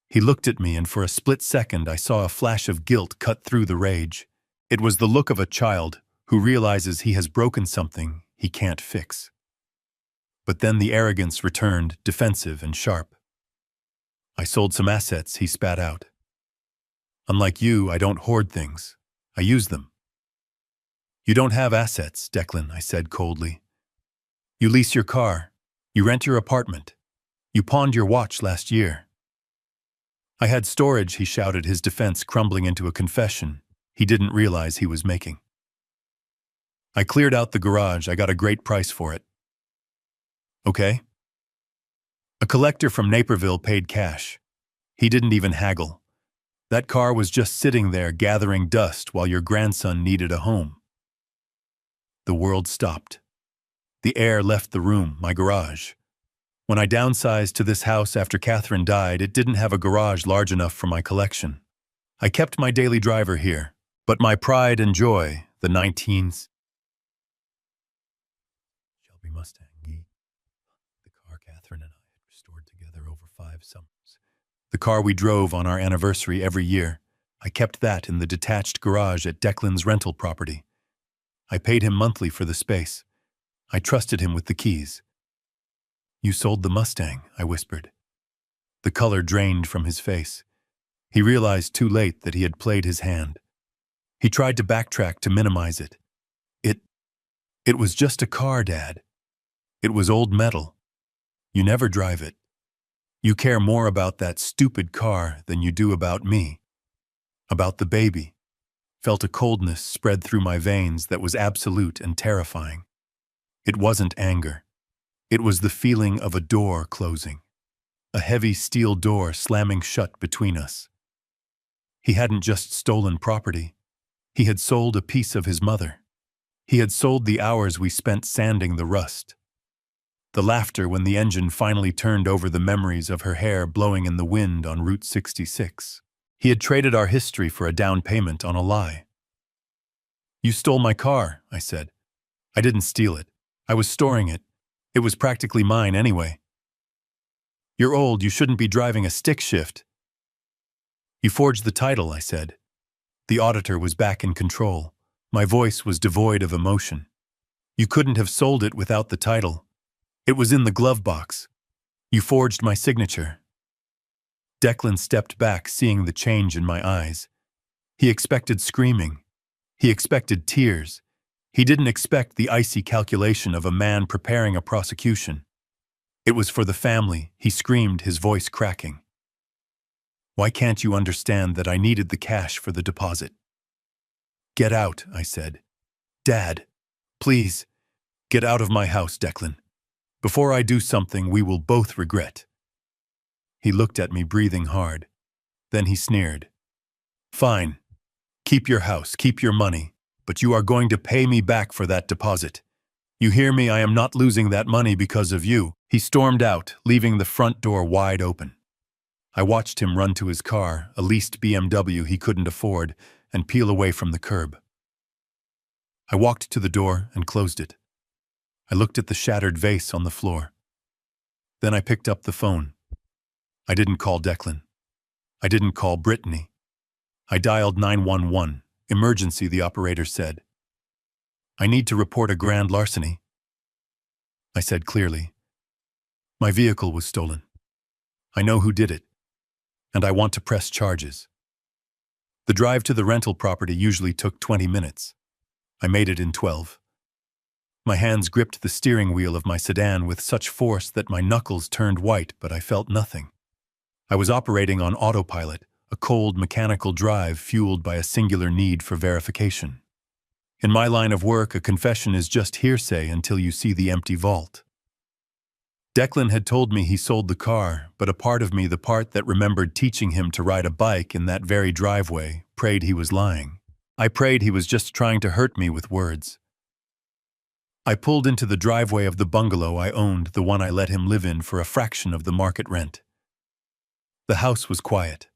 He looked at me, and for a split second I saw a flash of guilt cut through the rage. It was the look of a child who realizes he has broken something he can't fix. But then the arrogance returned, defensive and sharp. "I sold some assets," he spat out. "Unlike you, I don't hoard things. I use them." "You don't have assets, Declan," I said coldly. "You lease your car. You rent your apartment. You pawned your watch last year." "I had storage," he shouted, his defense crumbling into a confession he didn't realize he was making. "I cleared out the garage. I got a great price for it." "Okay." "A collector from Naperville paid cash. He didn't even haggle. That car was just sitting there gathering dust while your grandson needed a home." The world stopped. The air left the room, my garage. When I downsized to this house after Catherine died, it didn't have a garage large enough for my collection. I kept my daily driver here, but my pride and joy, the 19th Shelby Mustang, the car Catherine and I had restored together over 5 summers. The car we drove on our anniversary every year. I kept that in the detached garage at Declan's rental property. I paid him monthly for the space. I trusted him with the keys. "You sold the Mustang," I whispered. The color drained from his face. He realized too late that he had played his hand. He tried to backtrack to minimize it. It was just a car, Dad. It was old metal. You never drive it. You care more about that stupid car than you do about me. About the baby." Felt a coldness spread through my veins that was absolute and terrifying. It wasn't anger. It was the feeling of a door closing. A heavy steel door slamming shut between us. He hadn't just stolen property. He had sold a piece of his mother. He had sold the hours we spent sanding the rust. The laughter when the engine finally turned over, the memories of her hair blowing in the wind on Route 66. He had traded our history for a down payment on a lie. "You stole my car," I said. "I didn't steal it. I was storing it. It was practically mine anyway." You're old, you shouldn't be driving a stick shift. You forged the title, I said. The auditor was back in control. My voice was devoid of emotion. You couldn't have sold it without the title. It was in the glove box. You forged my signature. Declan stepped back, seeing the change in my eyes. He expected screaming. He expected tears. He didn't expect the icy calculation of a man preparing a prosecution. It was for the family, he screamed, his voice cracking. Why can't you understand that I needed the cash for the deposit? Get out, I said. Dad, please, get out of my house, Declan. Before I do something we will both regret. He looked at me, breathing hard. Then he sneered. Fine. Keep your house, keep your money, but you are going to pay me back for that deposit. You hear me? I am not losing that money because of you. He stormed out, leaving the front door wide open. I watched him run to his car, a leased BMW he couldn't afford, and peel away from the curb. I walked to the door and closed it. I looked at the shattered vase on the floor. Then I picked up the phone. I didn't call Declan. I didn't call Brittany. I dialed 911. Emergency, the operator said. I need to report a grand larceny. I said clearly. My vehicle was stolen. I know who did it, and I want to press charges. The drive to the rental property usually took 20 minutes. I made it in 12. My hands gripped the steering wheel of my sedan with such force that my knuckles turned white, but I felt nothing. I was operating on autopilot, a cold mechanical drive fueled by a singular need for verification. In my line of work, a confession is just hearsay until you see the empty vault. Declan had told me he sold the car, but a part of me, the part that remembered teaching him to ride a bike in that very driveway, prayed he was lying. I prayed he was just trying to hurt me with words. I pulled into the driveway of the bungalow I owned, the one I let him live in for a fraction of the market rent. The house was quiet.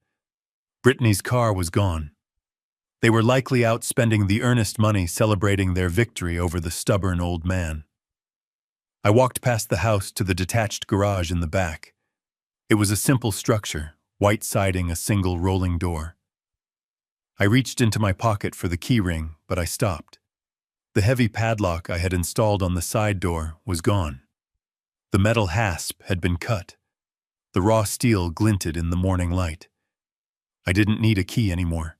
Brittany's car was gone. They were likely out spending the earnest money celebrating their victory over the stubborn old man. I walked past the house to the detached garage in the back. It was a simple structure, white siding, a single rolling door. I reached into my pocket for the key ring, but I stopped. The heavy padlock I had installed on the side door was gone. The metal hasp had been cut. The raw steel glinted in the morning light. I didn't need a key anymore.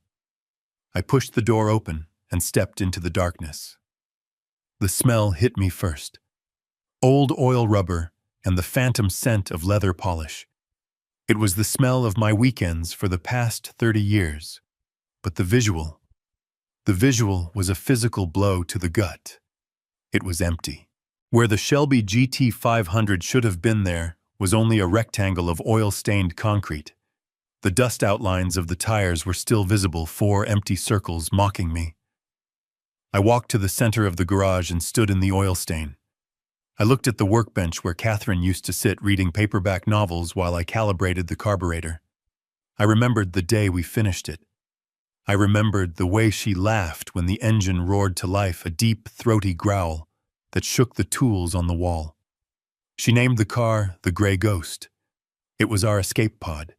I pushed the door open and stepped into the darkness. The smell hit me first. Old oil rubber and the phantom scent of leather polish. It was the smell of my weekends for the past 30 years. But the visual was a physical blow to the gut. It was empty. Where the Shelby GT500 should have been, there was only a rectangle of oil-stained concrete. The dust outlines of the tires were still visible, 4 empty circles mocking me. I walked to the center of the garage and stood in the oil stain. I looked at the workbench where Catherine used to sit reading paperback novels while I calibrated the carburetor. I remembered the day we finished it. I remembered the way she laughed when the engine roared to life, a deep, throaty growl that shook the tools on the wall. She named the car the Gray Ghost. It was our escape pod.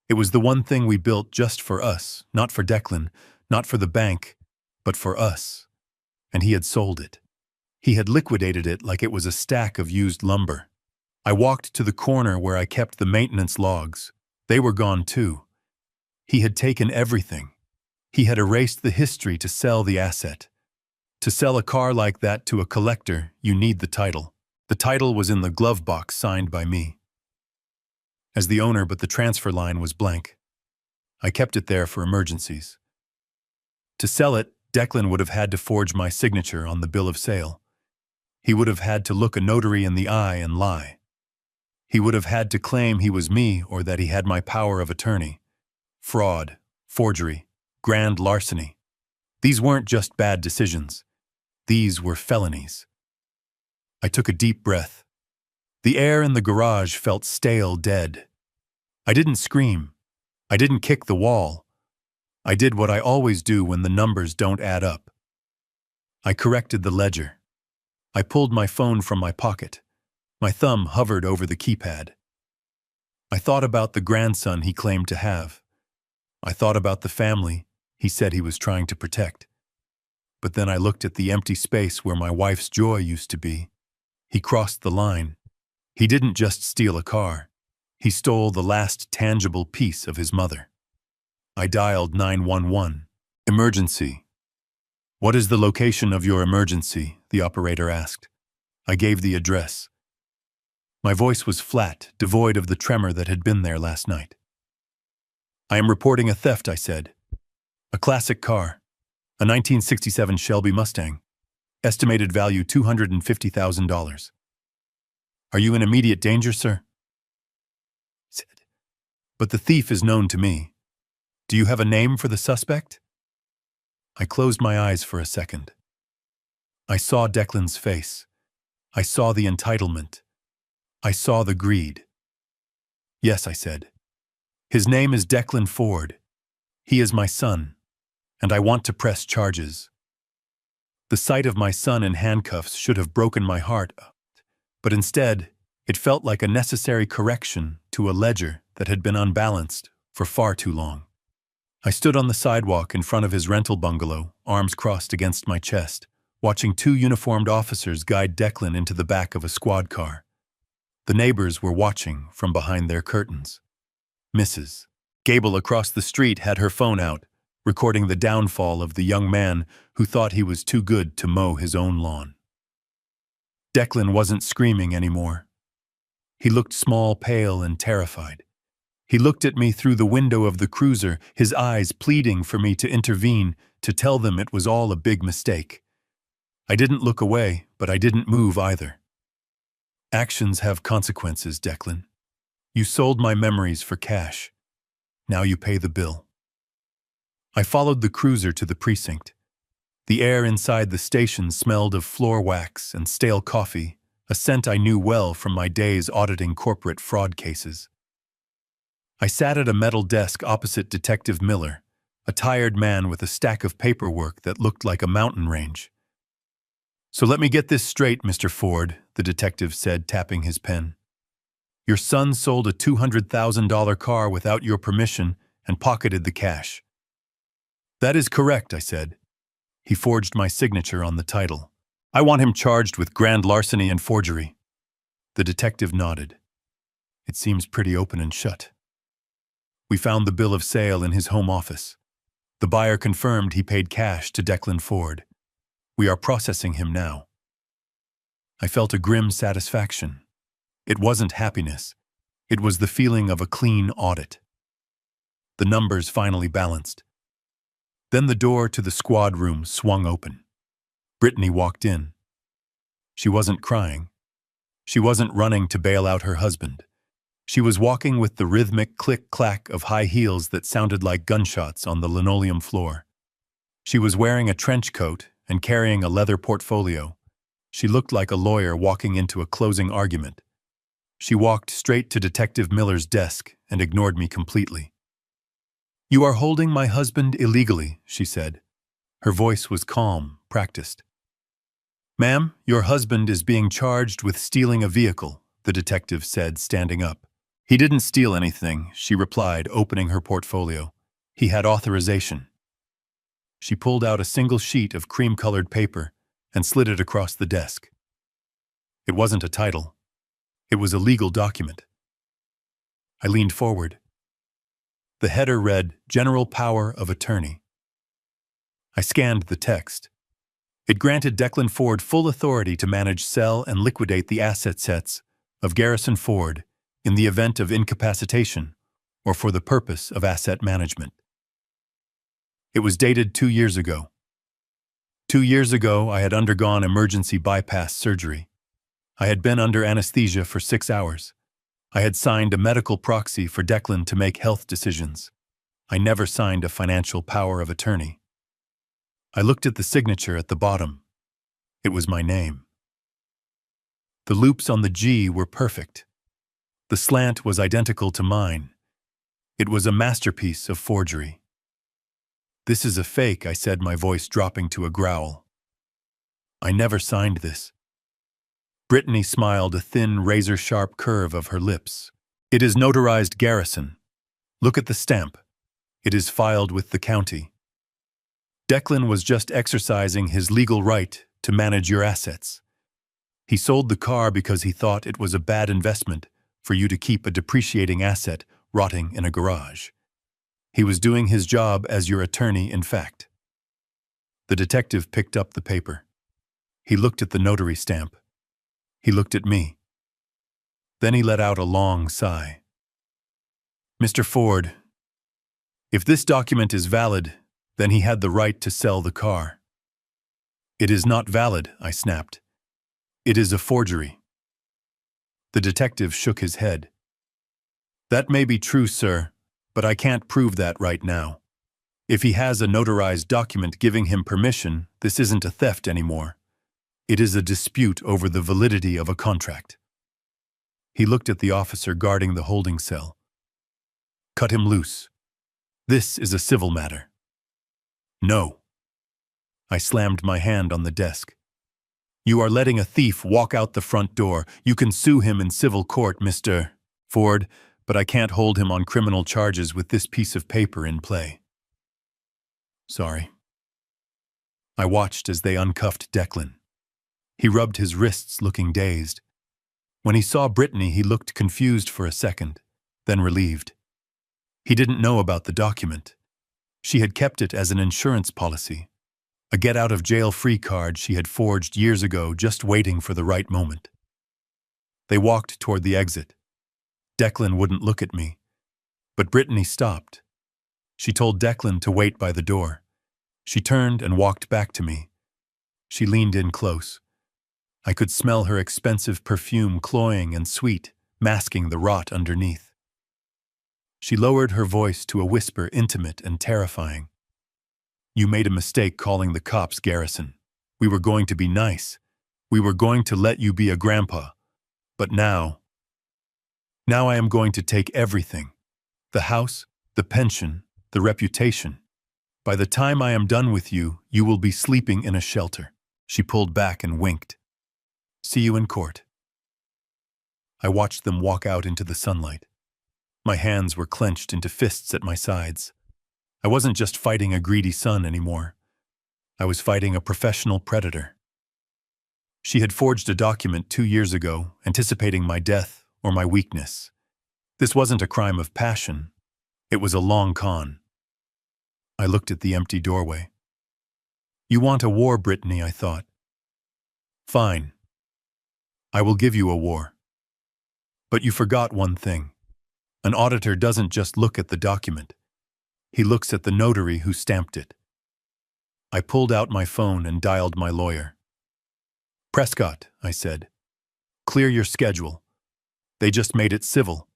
It was the one thing we built just for us, not for Declan, not for the bank, but for us. And he had sold it. He had liquidated it like it was a stack of used lumber. I walked to the corner where I kept the maintenance logs. They were gone too. He had taken everything. He had erased the history to sell the asset. To sell a car like that to a collector, you need the title. The title was in the glove box signed by me. As the owner, but the transfer line was blank. I kept it there for emergencies. To sell it, Declan would have had to forge my signature on the bill of sale. He would have had to look a notary in the eye and lie. He would have had to claim he was me or that he had my power of attorney. Fraud, forgery, grand larceny. These weren't just bad decisions. These were felonies. I took a deep breath. The air in the garage felt stale, dead. I didn't scream. I didn't kick the wall. I did what I always do when the numbers don't add up. I corrected the ledger. I pulled my phone from my pocket. My thumb hovered over the keypad. I thought about the grandson he claimed to have. I thought about the family he said he was trying to protect. But then I looked at the empty space where my wife's joy used to be. He crossed the line. He didn't just steal a car. He stole the last tangible piece of his mother. I dialed 911. Emergency. What is the location of your emergency? The operator asked. I gave the address. My voice was flat, devoid of the tremor that had been there last night. I am reporting a theft, I said. A classic car. A 1967 Shelby Mustang. Estimated value $250,000. Are you in immediate danger, sir? He said. But the thief is known to me. Do you have a name for the suspect? I closed my eyes for a second. I saw Declan's face. I saw the entitlement. I saw the greed. Yes, I said. His name is Declan Ford. He is my son, and I want to press charges. The sight of my son in handcuffs should have broken my heart, but instead, it felt like a necessary correction to a ledger that had been unbalanced for far too long. I stood on the sidewalk in front of his rental bungalow, arms crossed against my chest, watching two uniformed officers guide Declan into the back of a squad car. The neighbors were watching from behind their curtains. Mrs. Gable across the street had her phone out, recording the downfall of the young man who thought he was too good to mow his own lawn. Declan wasn't screaming anymore. He looked small, pale, and terrified. He looked at me through the window of the cruiser, his eyes pleading for me to intervene, to tell them it was all a big mistake. I didn't look away, but I didn't move either. Actions have consequences, Declan. You sold my memories for cash. Now you pay the bill. I followed the cruiser to the precinct. The air inside the station smelled of floor wax and stale coffee, a scent I knew well from my days auditing corporate fraud cases. I sat at a metal desk opposite Detective Miller, a tired man with a stack of paperwork that looked like a mountain range. So let me get this straight, Mr. Ford, the detective said, tapping his pen. Your son sold a $200,000 car without your permission and pocketed the cash. That is correct, I said. He forged my signature on the title. I want him charged with grand larceny and forgery. The detective nodded. It seems pretty open and shut. We found the bill of sale in his home office. The buyer confirmed he paid cash to Declan Ford. We are processing him now. I felt a grim satisfaction. It wasn't happiness. It was the feeling of a clean audit. The numbers finally balanced. Then the door to the squad room swung open. Brittany walked in. She wasn't crying. She wasn't running to bail out her husband. She was walking with the rhythmic click-clack of high heels that sounded like gunshots on the linoleum floor. She was wearing a trench coat and carrying a leather portfolio. She looked like a lawyer walking into a closing argument. She walked straight to Detective Miller's desk and ignored me completely. You are holding my husband illegally, she said. Her voice was calm, practiced. Ma'am, your husband is being charged with stealing a vehicle, the detective said, standing up. He didn't steal anything, she replied, opening her portfolio. He had authorization. She pulled out a single sheet of cream-colored paper and slid it across the desk. It wasn't a title. It was a legal document. I leaned forward. The header read, General Power of Attorney. I scanned the text. It granted Declan Ford full authority to manage, sell, and liquidate the asset sets of Garrison Ford in the event of incapacitation or for the purpose of asset management. It was dated 2 years ago. 2 years ago, I had undergone emergency bypass surgery. I had been under anesthesia for 6 hours. I had signed a medical proxy for Declan to make health decisions. I never signed a financial power of attorney. I looked at the signature at the bottom. It was my name. The loops on the G were perfect. The slant was identical to mine. It was a masterpiece of forgery. This is a fake, I said, my voice dropping to a growl. I never signed this. Brittany smiled, a thin, razor-sharp curve of her lips. It is notarized Garrison. Look at the stamp. It is filed with the county. Declan was just exercising his legal right to manage your assets. He sold the car because he thought it was a bad investment for you to keep a depreciating asset rotting in a garage. He was doing his job as your attorney, in fact. The detective picked up the paper. He looked at the notary stamp. He looked at me. Then he let out a long sigh. Mr. Ford, if this document is valid, then he had the right to sell the car. It is not valid, I snapped. It is a forgery. The detective shook his head. That may be true, sir, but I can't prove that right now. If he has a notarized document giving him permission, this isn't a theft anymore. It is a dispute over the validity of a contract. He looked at the officer guarding the holding cell. Cut him loose. This is a civil matter. No. I slammed my hand on the desk. You are letting a thief walk out the front door. You can sue him in civil court, Mr. Ford, but I can't hold him on criminal charges with this piece of paper in play. Sorry. I watched as they uncuffed Declan. He rubbed his wrists, looking dazed. When he saw Brittany, he looked confused for a second, then relieved. He didn't know about the document. She had kept it as an insurance policy, a get-out-of-jail-free card she had forged years ago, just waiting for the right moment. They walked toward the exit. Declan wouldn't look at me, but Brittany stopped. She told Declan to wait by the door. She turned and walked back to me. She leaned in close. I could smell her expensive perfume, cloying and sweet, masking the rot underneath. She lowered her voice to a whisper, intimate and terrifying. You made a mistake calling the cops, Garrison. We were going to be nice. We were going to let you be a grandpa. But now I am going to take everything. The house, the pension, the reputation. By the time I am done with you, you will be sleeping in a shelter. She pulled back and winked. See you in court. I watched them walk out into the sunlight. My hands were clenched into fists at my sides. I wasn't just fighting a greedy son anymore. I was fighting a professional predator. She had forged a document 2 years ago, anticipating my death or my weakness. This wasn't a crime of passion. It was a long con. I looked at the empty doorway. You want a war, Brittany, I thought. Fine. I will give you a war. But you forgot one thing. An auditor doesn't just look at the document. He looks at the notary who stamped it. I pulled out my phone and dialed my lawyer. Prescott, I said. Clear your schedule. They just made it civil,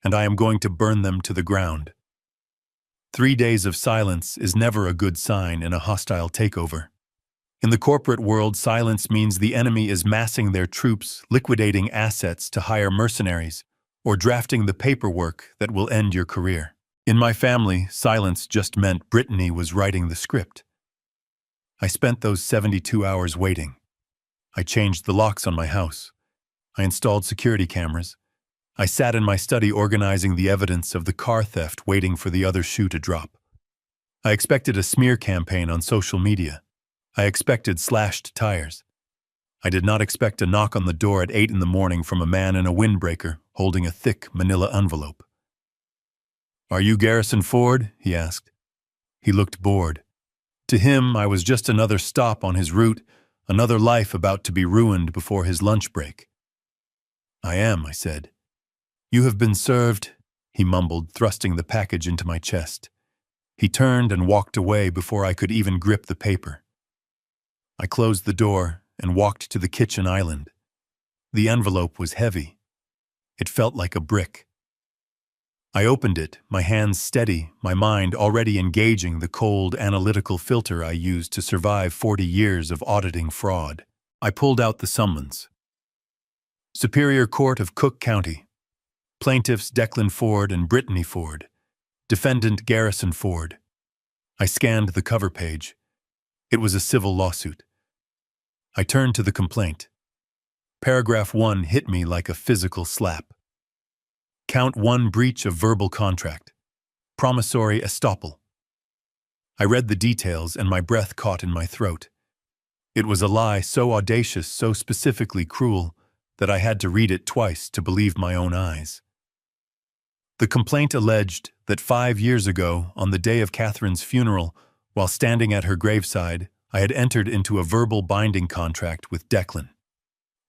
and I am going to burn them to the ground. 3 days of silence is never a good sign in a hostile takeover. In the corporate world, silence means the enemy is massing their troops, liquidating assets to hire mercenaries, or drafting the paperwork that will end your career. In my family, silence just meant Brittany was writing the script. I spent those 72 hours waiting. I changed the locks on my house. I installed security cameras. I sat in my study organizing the evidence of the car theft, waiting for the other shoe to drop. I expected a smear campaign on social media. I expected slashed tires. I did not expect a knock on the door at 8 in the morning from a man in a windbreaker holding a thick manila envelope. Are you Garrison Ford? He asked. He looked bored. To him, I was just another stop on his route, another life about to be ruined before his lunch break. I am, I said. You have been served, he mumbled, thrusting the package into my chest. He turned and walked away before I could even grip the paper. I closed the door and walked to the kitchen island. The envelope was heavy. It felt like a brick. I opened it, my hands steady, my mind already engaging the cold, analytical filter I used to survive 40 years of auditing fraud. I pulled out the summons. Superior Court of Cook County. Plaintiffs Declan Ford and Brittany Ford. Defendant Garrison Ford. I scanned the cover page. It was a civil lawsuit. I turned to the complaint. Paragraph 1 hit me like a physical slap. Count 1, breach of verbal contract. Promissory estoppel. I read the details and my breath caught in my throat. It was a lie so audacious, so specifically cruel, that I had to read it twice to believe my own eyes. The complaint alleged that 5 years ago, on the day of Catherine's funeral, while standing at her graveside, I had entered into a verbal binding contract with Declan.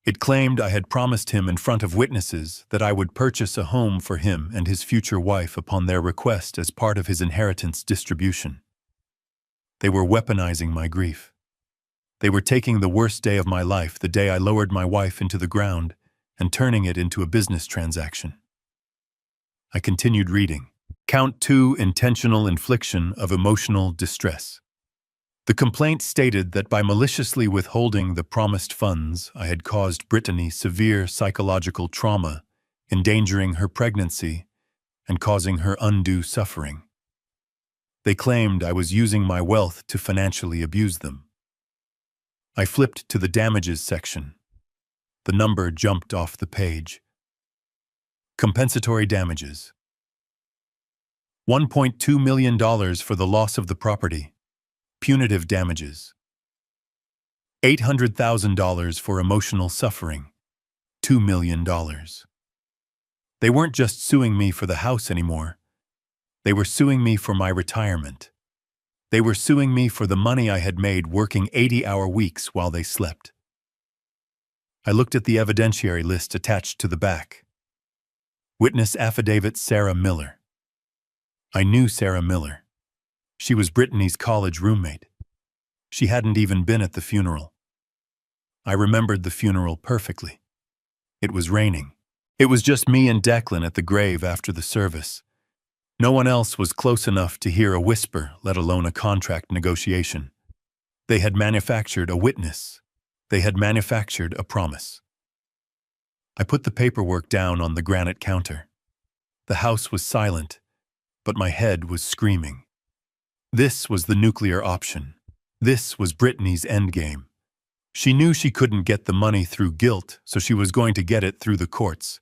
It claimed I had promised him in front of witnesses that I would purchase a home for him and his future wife upon their request as part of his inheritance distribution. They were weaponizing my grief. They were taking the worst day of my life, the day I lowered my wife into the ground, and turning it into a business transaction. I continued reading. Count 2, intentional infliction of emotional distress. The complaint stated that by maliciously withholding the promised funds, I had caused Brittany severe psychological trauma, endangering her pregnancy and causing her undue suffering. They claimed I was using my wealth to financially abuse them. I flipped to the damages section. The number jumped off the page. Compensatory damages. $1.2 million for the loss of the property. Punitive damages. $800,000 for emotional suffering. $2 million. They weren't just suing me for the house anymore. They were suing me for my retirement. They were suing me for the money I had made working 80-hour weeks while they slept. I looked at the evidentiary list attached to the back. Witness affidavit Sarah Miller. I knew Sarah Miller. She was Brittany's college roommate. She hadn't even been at the funeral. I remembered the funeral perfectly. It was raining. It was just me and Declan at the grave after the service. No one else was close enough to hear a whisper, let alone a contract negotiation. They had manufactured a witness. They had manufactured a promise. I put the paperwork down on the granite counter. The house was silent, but my head was screaming. This was the nuclear option. This was Brittany's endgame. She knew she couldn't get the money through guilt, so she was going to get it through the courts.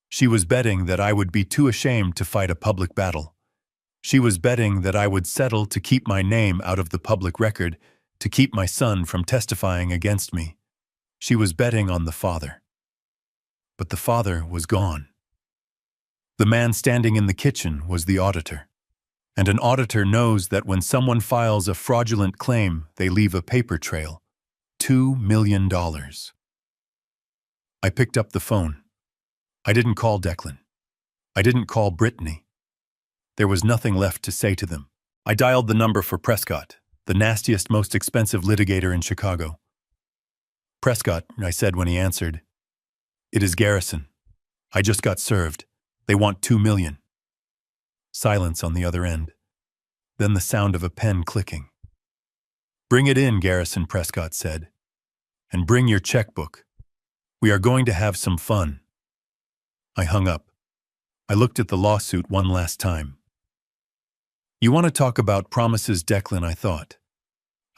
She was betting that I would be too ashamed to fight a public battle. She was betting that I would settle to keep my name out of the public record, to keep my son from testifying against me. She was betting on the father. But the father was gone. The man standing in the kitchen was the auditor. And an auditor knows that when someone files a fraudulent claim, they leave a paper trail. $2 million. I picked up the phone. I didn't call Declan. I didn't call Brittany. There was nothing left to say to them. I dialed the number for Prescott, the nastiest, most expensive litigator in Chicago. Prescott, I said when he answered. It is Garrison. I just got served. They want $2 million. Silence on the other end. Then the sound of a pen clicking. Bring it in, Garrison, Prescott said. And bring your checkbook. We are going to have some fun. I hung up. I looked at the lawsuit one last time. You want to talk about promises, Declan, I thought.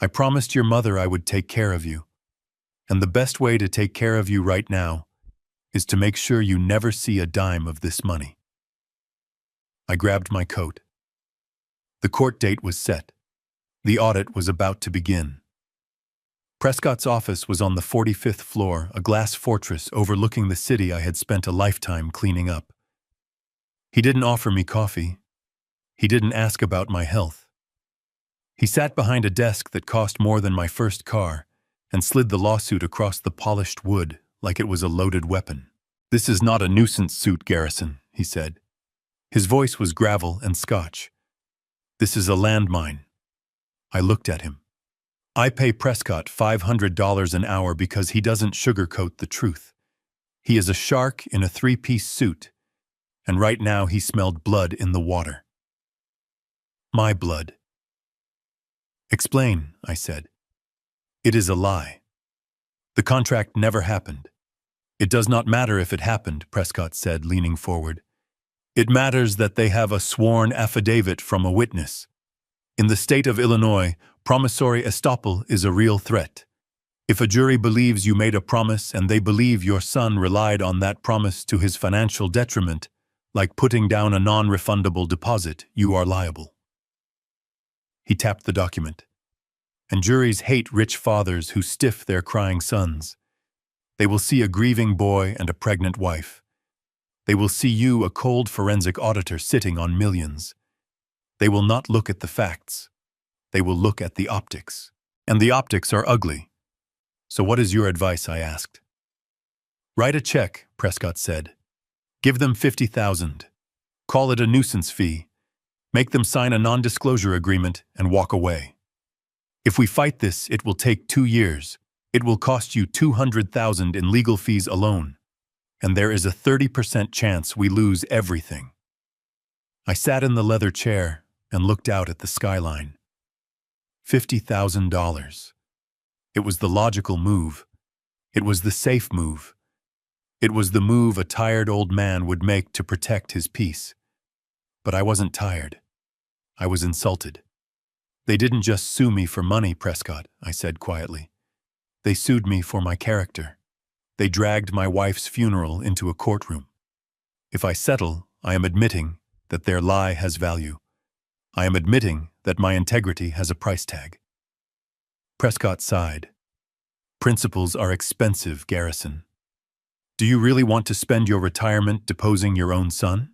I promised your mother I would take care of you. And the best way to take care of you right now is to make sure you never see a dime of this money. I grabbed my coat. The court date was set. The audit was about to begin. Prescott's office was on the 45th floor, a glass fortress overlooking the city I had spent a lifetime cleaning up. He didn't offer me coffee. He didn't ask about my health. He sat behind a desk that cost more than my first car and slid the lawsuit across the polished wood like it was a loaded weapon. This is not a nuisance suit, Garrison, he said. His voice was gravel and scotch. This is a landmine. I looked at him. I pay Prescott $500 an hour because he doesn't sugarcoat the truth. He is a shark in a three-piece suit, and right now he smelled blood in the water. My blood. Explain, I said. It is a lie. The contract never happened. It does not matter if it happened, Prescott said, leaning forward. It matters that they have a sworn affidavit from a witness. In the state of Illinois, promissory estoppel is a real threat. If a jury believes you made a promise and they believe your son relied on that promise to his financial detriment, Like putting down a non-refundable deposit, you are liable. He tapped the document. And juries hate rich fathers who stiff their crying sons. They will see a grieving boy and a pregnant wife. They will see you, a cold forensic auditor, sitting on millions. They will not look at the facts. They will look at the optics. And the optics are ugly. So what is your advice? I asked. Write a check, Prescott said. Give them $50,000. Call it a nuisance fee. Make them sign a non-disclosure agreement and walk away. If we fight this, it will take 2 years. It will cost you $200,000 in legal fees alone. And there is a 30% chance we lose everything. I sat in the leather chair and looked out at the skyline. $50,000. It was the logical move. It was the safe move. It was the move a tired old man would make to protect his peace. But I wasn't tired. I was insulted. They didn't just sue me for money, Prescott, I said quietly. They sued me for my character. They dragged my wife's funeral into a courtroom. If I settle, I am admitting that their lie has value. I am admitting that my integrity has a price tag. Prescott sighed. Principles are expensive, Garrison. Do you really want to spend your retirement deposing your own son?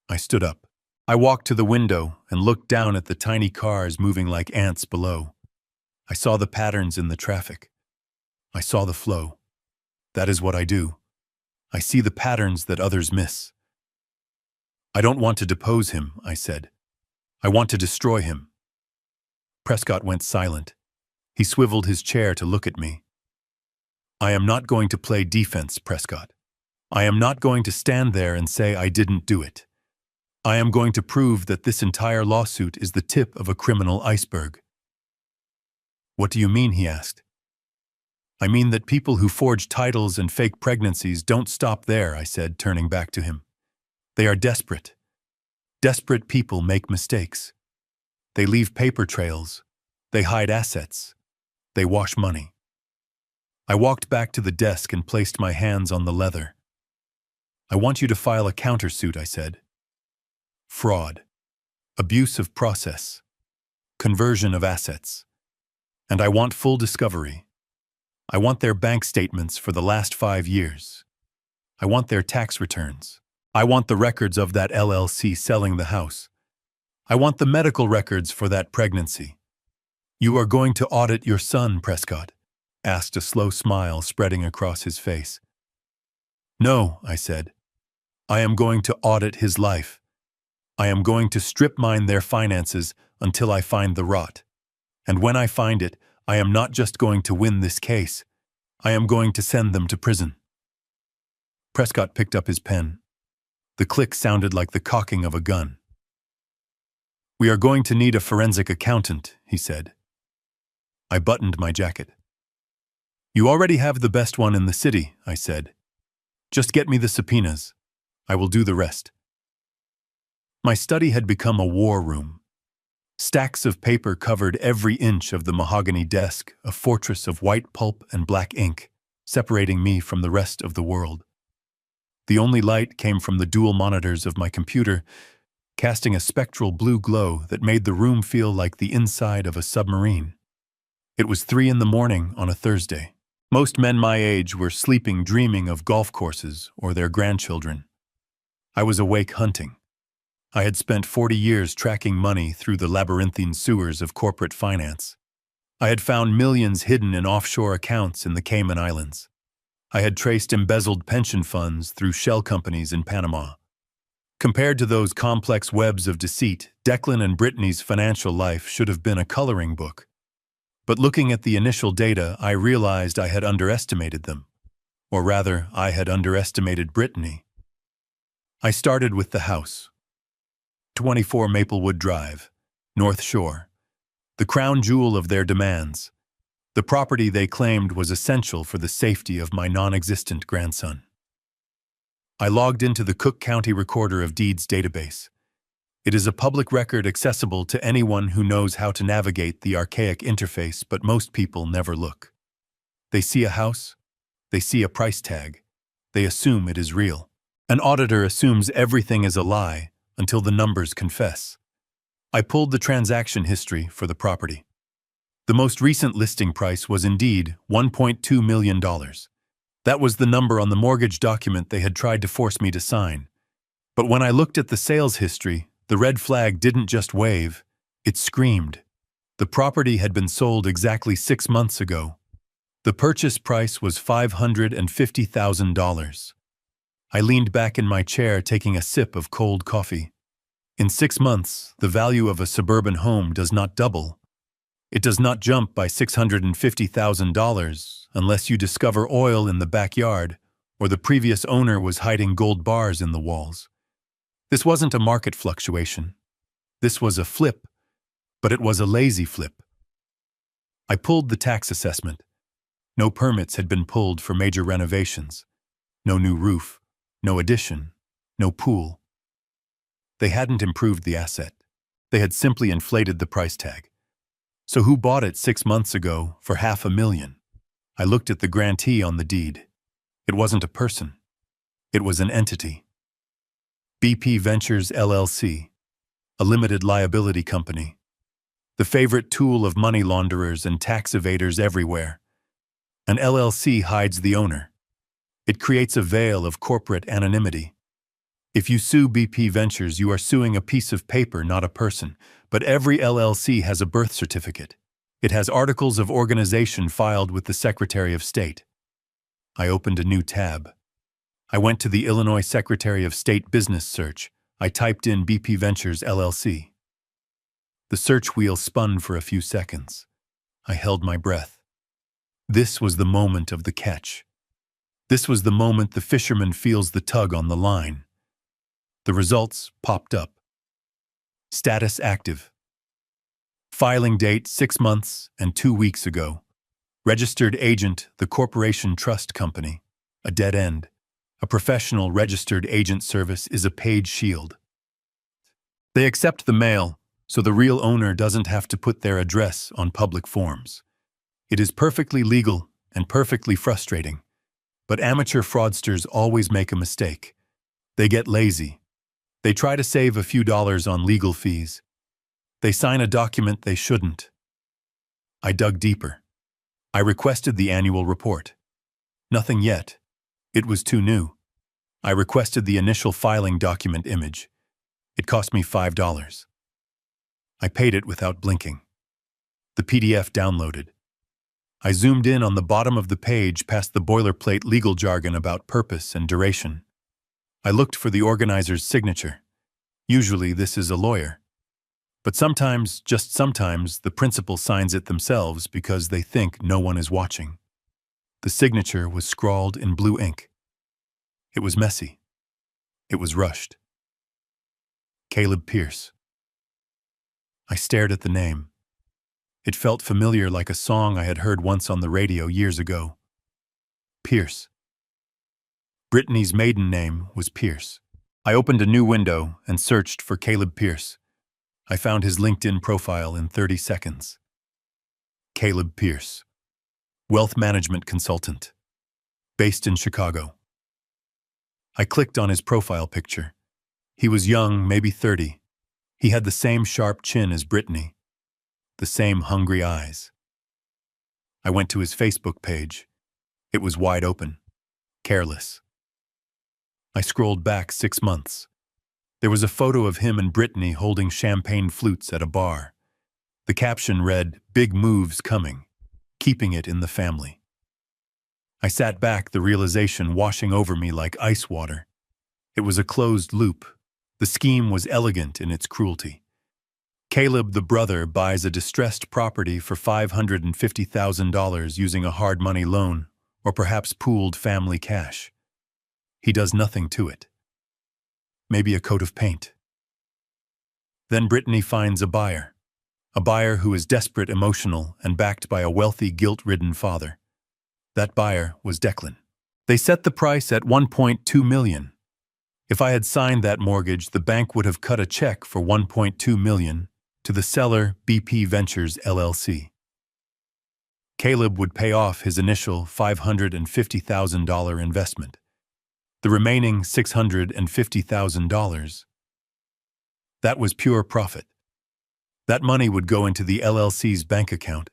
I stood up. I walked to the window and looked down at the tiny cars moving like ants below. I saw the patterns in the traffic. I saw the flow. That is what I do. I see the patterns that others miss. I don't want to depose him, I said. I want to destroy him. Prescott went silent. He swiveled his chair to look at me. I am not going to play defense, Prescott. I am not going to stand there and say I didn't do it. I am going to prove that this entire lawsuit is the tip of a criminal iceberg. What do you mean? He asked. I mean that people who forge titles and fake pregnancies don't stop there, I said, turning back to him. They are desperate. Desperate people make mistakes. They leave paper trails. They hide assets. They wash money. I walked back to the desk and placed my hands on the leather. I want you to file a countersuit, I said. Fraud, abuse of process, conversion of assets. And I want full discovery. I want their bank statements for the last 5 years. I want their tax returns. I want the records of that LLC selling the house. I want the medical records for that pregnancy. You are going to audit your son, Prescott? Asked, a slow smile spreading across his face. No, I said. I am going to audit his life. I am going to strip mine their finances until I find the rot. And when I find it, I am not just going to win this case. I am going to send them to prison. Prescott picked up his pen. The click sounded like the cocking of a gun. We are going to need a forensic accountant, he said. I buttoned my jacket. You already have the best one in the city, I said. Just get me the subpoenas. I will do the rest. My study had become a war room. Stacks of paper covered every inch of the mahogany desk, a fortress of white pulp and black ink, separating me from the rest of the world. The only light came from the dual monitors of my computer, casting a spectral blue glow that made the room feel like the inside of a submarine. It was 3 a.m. on a Thursday. Most men my age were sleeping, dreaming of golf courses or their grandchildren. I was awake hunting. I had spent 40 years tracking money through the labyrinthine sewers of corporate finance. I had found millions hidden in offshore accounts in the Cayman Islands. I had traced embezzled pension funds through shell companies in Panama. Compared to those complex webs of deceit, Declan and Brittany's financial life should have been a coloring book. But looking at the initial data, I realized I had underestimated them. Or rather, I had underestimated Brittany. I started with the house. 24 Maplewood Drive, North Shore, the crown jewel of their demands. The property they claimed was essential for the safety of my non-existent grandson. I logged into the Cook County Recorder of Deeds database. It is a public record accessible to anyone who knows how to navigate the archaic interface, but most people never look. They see a house, they see a price tag, they assume it is real. An auditor assumes everything is a lie until the numbers confess. I pulled the transaction history for the property. The most recent listing price was indeed $1.2 million. That was the number on the mortgage document they had tried to force me to sign. But when I looked at the sales history, the red flag didn't just wave, it screamed. The property had been sold exactly 6 months ago. The purchase price was $550,000. I leaned back in my chair taking a sip of cold coffee. In 6 months, the value of a suburban home does not double. It does not jump by $650,000 unless you discover oil in the backyard or the previous owner was hiding gold bars in the walls. This wasn't a market fluctuation. This was a flip, but it was a lazy flip. I pulled the tax assessment. No permits had been pulled for major renovations. No new roof, no addition, no pool. They hadn't improved the asset. They had simply inflated the price tag. So who bought it 6 months ago for $500,000? I looked at the grantee on the deed. It wasn't a person. It was an entity. BP Ventures LLC, a limited liability company. The favorite tool of money launderers and tax evaders everywhere. An LLC hides the owner. It creates a veil of corporate anonymity. If you sue BP Ventures, you are suing a piece of paper, not a person. But every LLC has a birth certificate. It has articles of organization filed with the Secretary of State. I opened a new tab. I went to the Illinois Secretary of State business search. I typed in BP Ventures LLC. The search wheel spun for a few seconds. I held my breath. This was the moment of the catch. This was the moment the fisherman feels the tug on the line. The results popped up. Status active. Filing date 6 months and 2 weeks ago. Registered agent, the Corporation Trust Company. A dead end. A professional registered agent service is a paid shield. They accept the mail, so the real owner doesn't have to put their address on public forms. It is perfectly legal and perfectly frustrating. But amateur fraudsters always make a mistake. They get lazy. They try to save a few dollars on legal fees. They sign a document they shouldn't. I dug deeper. I requested the annual report. Nothing yet. It was too new. I requested the initial filing document image. It cost me $5. I paid it without blinking. The PDF downloaded. I zoomed in on the bottom of the page past the boilerplate legal jargon about purpose and duration. I looked for the organizer's signature. Usually this is a lawyer. But sometimes, just sometimes, the principal signs it themselves because they think no one is watching. The signature was scrawled in blue ink. It was messy. It was rushed. Caleb Pierce. I stared at the name. It felt familiar, like a song I had heard once on the radio years ago. Pierce. Brittany's maiden name was Pierce. I opened a new window and searched for Caleb Pierce. I found his LinkedIn profile in 30 seconds. Caleb Pierce. Wealth management consultant. Based in Chicago. I clicked on his profile picture. He was young, maybe 30. He had the same sharp chin as Brittany. The same hungry eyes. I went to his Facebook page. It was wide open. Careless. I scrolled back 6 months. There was a photo of him and Brittany holding champagne flutes at a bar. The caption read, "Big moves coming, keeping it in the family." I sat back, the realization washing over me like ice water. It was a closed loop. The scheme was elegant in its cruelty. Caleb, the brother, buys a distressed property for $550,000 using a hard money loan, or perhaps pooled family cash. He does nothing to it. Maybe a coat of paint. Then Brittany finds a buyer who is desperate, emotional, and backed by a wealthy, guilt-ridden father. That buyer was Declan. They set the price at $1.2 million. If I had signed that mortgage, the bank would have cut a check for $1.2 million to the seller, BP Ventures LLC. Caleb would pay off his initial $550,000 investment. The remaining $650,000, that was pure profit. That money would go into the LLC's bank account,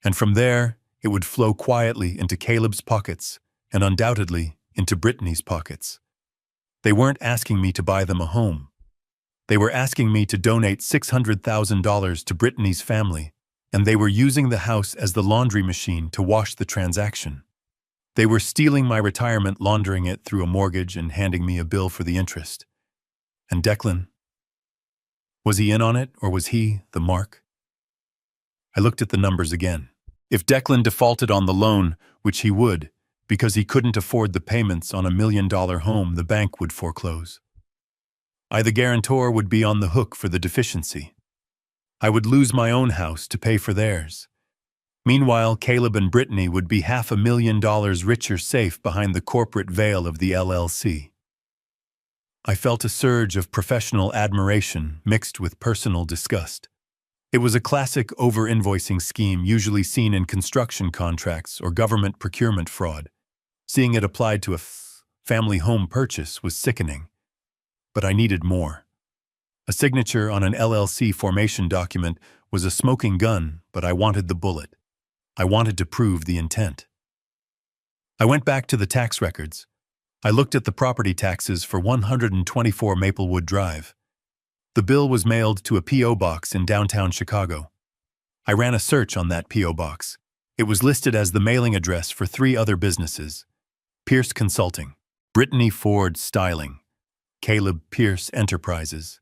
and from there, it would flow quietly into Caleb's pockets and undoubtedly into Brittany's pockets. They weren't asking me to buy them a home. They were asking me to donate $600,000 to Brittany's family, and they were using the house as the laundry machine to wash the transaction. They were stealing my retirement, laundering it through a mortgage and handing me a bill for the interest. And Declan? Was he in on it, or was he the mark? I looked at the numbers again. If Declan defaulted on the loan, which he would, because he couldn't afford the payments on $1 million home, the bank would foreclose. I, the guarantor, would be on the hook for the deficiency. I would lose my own house to pay for theirs. Meanwhile, Caleb and Brittany would be $500,000 richer, safe behind the corporate veil of the LLC. I felt a surge of professional admiration mixed with personal disgust. It was a classic over-invoicing scheme usually seen in construction contracts or government procurement fraud. Seeing it applied to a family home purchase was sickening. But I needed more. A signature on an LLC formation document was a smoking gun, but I wanted the bullet. I wanted to prove the intent. I went back to the tax records. I looked at the property taxes for 124 Maplewood Drive. The bill was mailed to a P.O. box in downtown Chicago. I ran a search on that P.O. box. It was listed as the mailing address for 3 other businesses: Pierce Consulting, Brittany Ford Styling, Caleb Pierce Enterprises.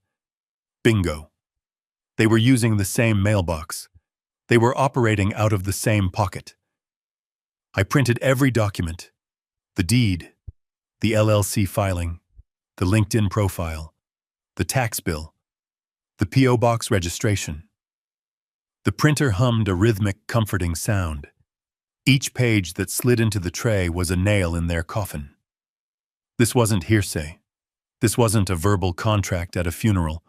Bingo. They were using the same mailbox. They were operating out of the same pocket. I printed every document: the deed, the LLC filing, the LinkedIn profile, the tax bill, the P.O. box registration. The printer hummed a rhythmic, comforting sound. Each page that slid into the tray was a nail in their coffin. This wasn't hearsay. This wasn't a verbal contract at a funeral.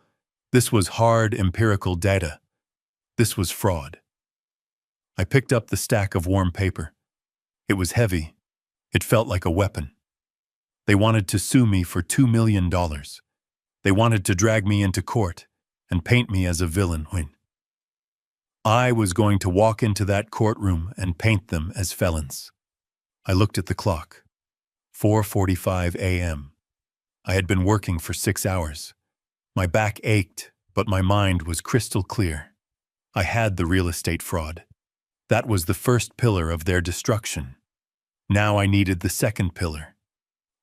This was hard, empirical data. This was fraud. I picked up the stack of warm paper. It was heavy. It felt like a weapon. They wanted to sue me for $2 million. They wanted to drag me into court and paint me as a villain. I was going to walk into that courtroom and paint them as felons. I looked at the clock. 4:45 a.m. I had been working for 6 hours. My back ached, but my mind was crystal clear. I had the real estate fraud. That was the first pillar of their destruction. Now I needed the second pillar.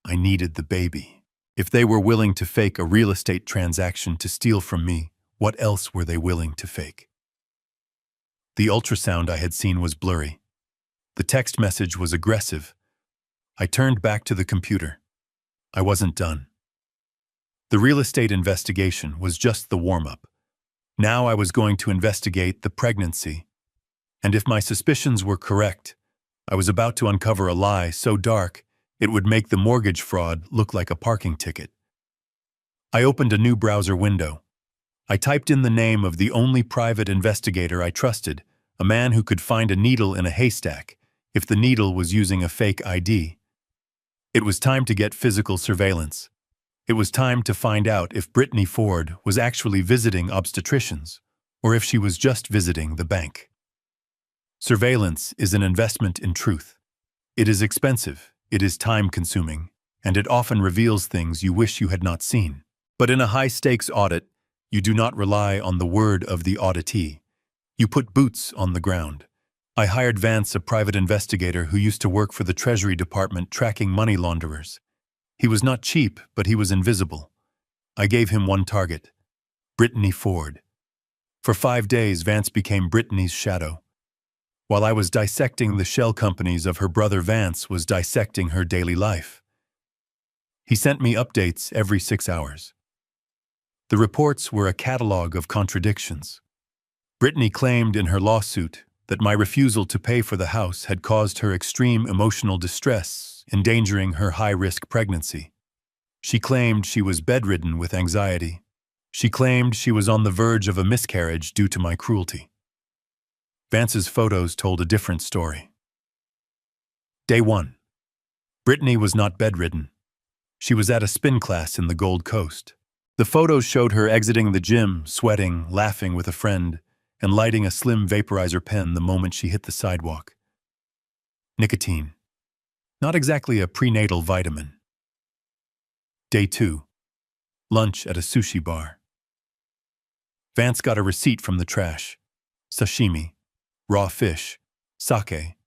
I needed the baby. If they were willing to fake a real estate transaction to steal from me, what else were they willing to fake? The ultrasound I had seen was blurry. The text message was aggressive. I turned back to the computer. I wasn't done. The real estate investigation was just the warm-up. Now I was going to investigate the pregnancy. And if my suspicions were correct, I was about to uncover a lie so dark it would make the mortgage fraud look like a parking ticket. I opened a new browser window. I typed in the name of the only private investigator I trusted, a man who could find a needle in a haystack if the needle was using a fake ID. It was time to get physical surveillance. It was time to find out if Brittany Ford was actually visiting obstetricians or if she was just visiting the bank. Surveillance is an investment in truth. It is expensive, it is time-consuming, and it often reveals things you wish you had not seen. But in a high-stakes audit, you do not rely on the word of the auditee. You put boots on the ground. I hired Vance, a private investigator who used to work for the Treasury Department tracking money launderers. He was not cheap, but he was invisible. I gave him one target: Brittany Ford. For 5 days, Vance became Brittany's shadow. While I was dissecting the shell companies of her brother, Vance was dissecting her daily life. He sent me updates every 6 hours. The reports were a catalog of contradictions. Brittany claimed in her lawsuit that my refusal to pay for the house had caused her extreme emotional distress, endangering her high-risk pregnancy. She claimed she was bedridden with anxiety. She claimed she was on the verge of a miscarriage due to my cruelty. Vance's photos told a different story. Day 1. Brittany was not bedridden. She was at a spin class in the Gold Coast. The photos showed her exiting the gym, sweating, laughing with a friend, and lighting a slim vaporizer pen the moment she hit the sidewalk. Nicotine. Not exactly a prenatal vitamin. Day 2. Lunch at a sushi bar. Vance got a receipt from the trash. Sashimi, raw fish, sake.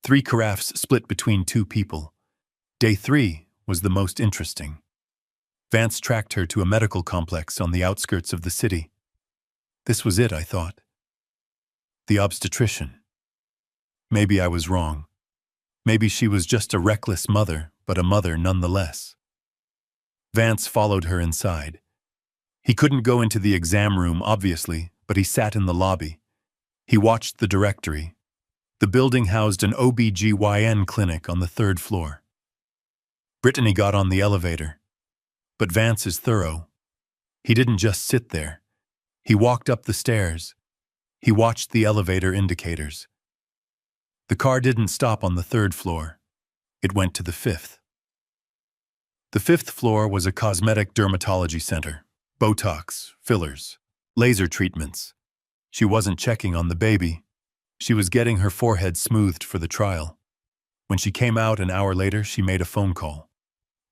3 carafes split between 2 people. Day 3 was the most interesting. Vance tracked her to a medical complex on the outskirts of the city. This was it, I thought. The obstetrician. Maybe I was wrong. Maybe she was just a reckless mother, but a mother nonetheless. Vance followed her inside. He couldn't go into the exam room, obviously, but he sat in the lobby. He watched the directory. The building housed an OB/GYN clinic on the 3rd floor. Brittany got on the elevator. But Vance is thorough. He didn't just sit there. He walked up the stairs. He watched the elevator indicators. The car didn't stop on the 3rd floor. It went to the 5th. The 5th floor was a cosmetic dermatology center. Botox, fillers, laser treatments. She wasn't checking on the baby. She was getting her forehead smoothed for the trial. When she came out an hour later, she made a phone call.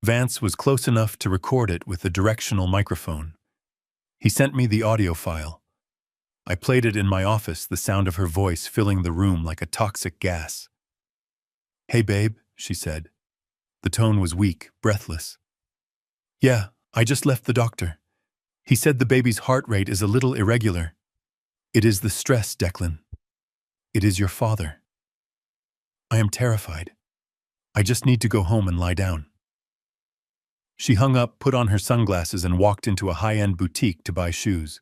Vance was close enough to record it with a directional microphone. He sent me the audio file. I played it in my office, the sound of her voice filling the room like a toxic gas. "Hey, babe," she said. The tone was weak, breathless. "Yeah, I just left the doctor. He said the baby's heart rate is a little irregular. It is the stress, Declan. It is your father. I am terrified. I just need to go home and lie down." She hung up, put on her sunglasses, and walked into a high-end boutique to buy shoes.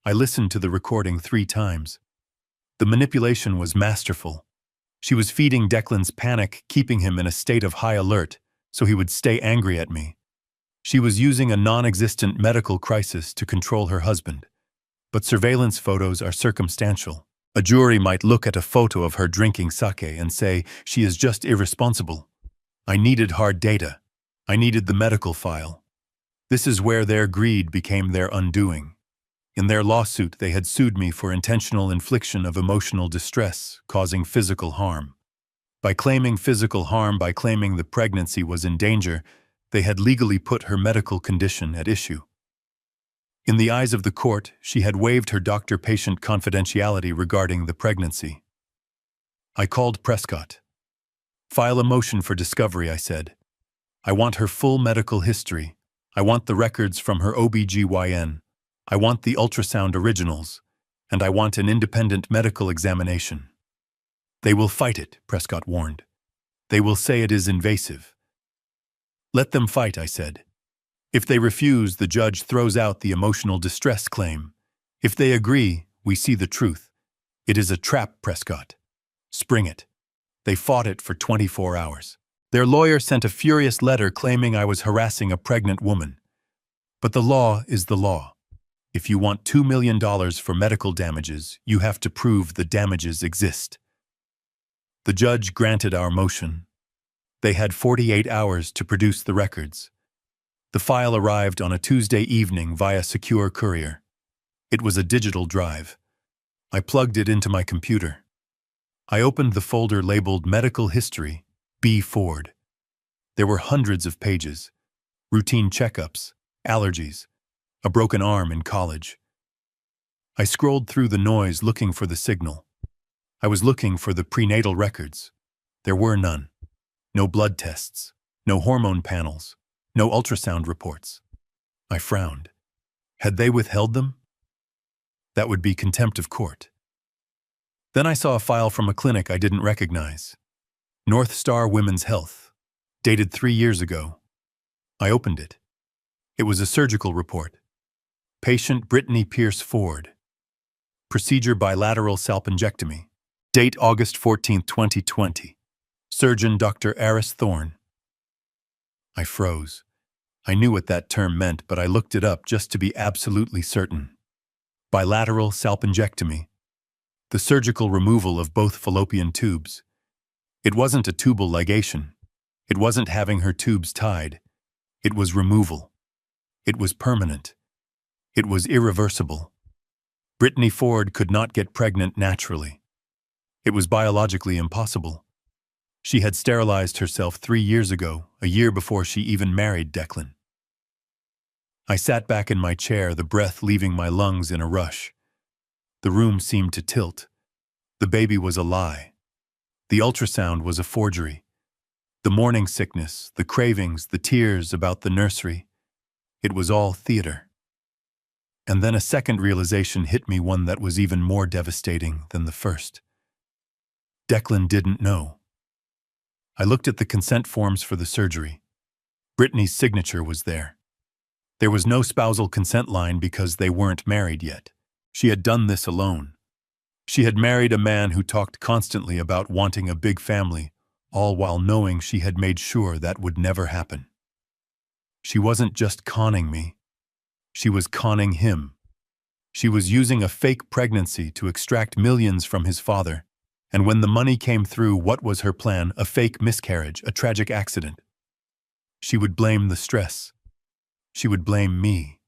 I listened to the recording 3 times. The manipulation was masterful. She was feeding Declan's panic, keeping him in a state of high alert, so he would stay angry at me. She was using a non-existent medical crisis to control her husband. But surveillance photos are circumstantial. A jury might look at a photo of her drinking sake and say she is just irresponsible. I needed hard data. I needed the medical file. This is where their greed became their undoing. In their lawsuit, they had sued me for intentional infliction of emotional distress, causing physical harm. By claiming physical harm, by claiming the pregnancy was in danger, they had legally put her medical condition at issue. In the eyes of the court, she had waived her doctor-patient confidentiality regarding the pregnancy. I called Prescott. "File a motion for discovery," I said. "I want her full medical history. I want the records from her OB/GYN. I want the ultrasound originals. And I want an independent medical examination." "They will fight it," Prescott warned. "They will say it is invasive." "Let them fight," I said. "If they refuse, the judge throws out the emotional distress claim. If they agree, we see the truth. It is a trap, Prescott. Spring it." They fought it for 24 hours. Their lawyer sent a furious letter claiming I was harassing a pregnant woman. But the law is the law. If you want $2 million for medical damages, you have to prove the damages exist. The judge granted our motion. They had 48 hours to produce the records. The file arrived on a Tuesday evening via secure courier. It was a digital drive. I plugged it into my computer. I opened the folder labeled Medical History, B. Ford. There were hundreds of pages. Routine checkups, allergies, a broken arm in college. I scrolled through the noise looking for the signal. I was looking for the prenatal records. There were none. No blood tests, no hormone panels, no ultrasound reports. I frowned. Had they withheld them? That would be contempt of court. Then I saw a file from a clinic I didn't recognize. North Star Women's Health, dated 3 years ago. I opened it. It was a surgical report. Patient Brittany Pierce Ford. Procedure bilateral salpingectomy. Date August 14, 2020. Surgeon Dr. Aris Thorne. I froze. I knew what that term meant, but I looked it up just to be absolutely certain. Bilateral salpingectomy. The surgical removal of both fallopian tubes. It wasn't a tubal ligation. It wasn't having her tubes tied. It was removal. It was permanent. It was irreversible. Brittany Ford could not get pregnant naturally. It was biologically impossible. She had sterilized herself 3 years ago, a year before she even married Declan. I sat back in my chair, the breath leaving my lungs in a rush. The room seemed to tilt. The baby was a lie. The ultrasound was a forgery. The morning sickness, the cravings, the tears about the nursery. It was all theater. And then a second realization hit me, one that was even more devastating than the first. Declan didn't know. I looked at the consent forms for the surgery. Brittany's signature was there. There was no spousal consent line because they weren't married yet. She had done this alone. She had married a man who talked constantly about wanting a big family, all while knowing she had made sure that would never happen. She wasn't just conning me. She was conning him. She was using a fake pregnancy to extract millions from his father. And when the money came through, what was her plan? A fake miscarriage, a tragic accident. She would blame the stress. She would blame me.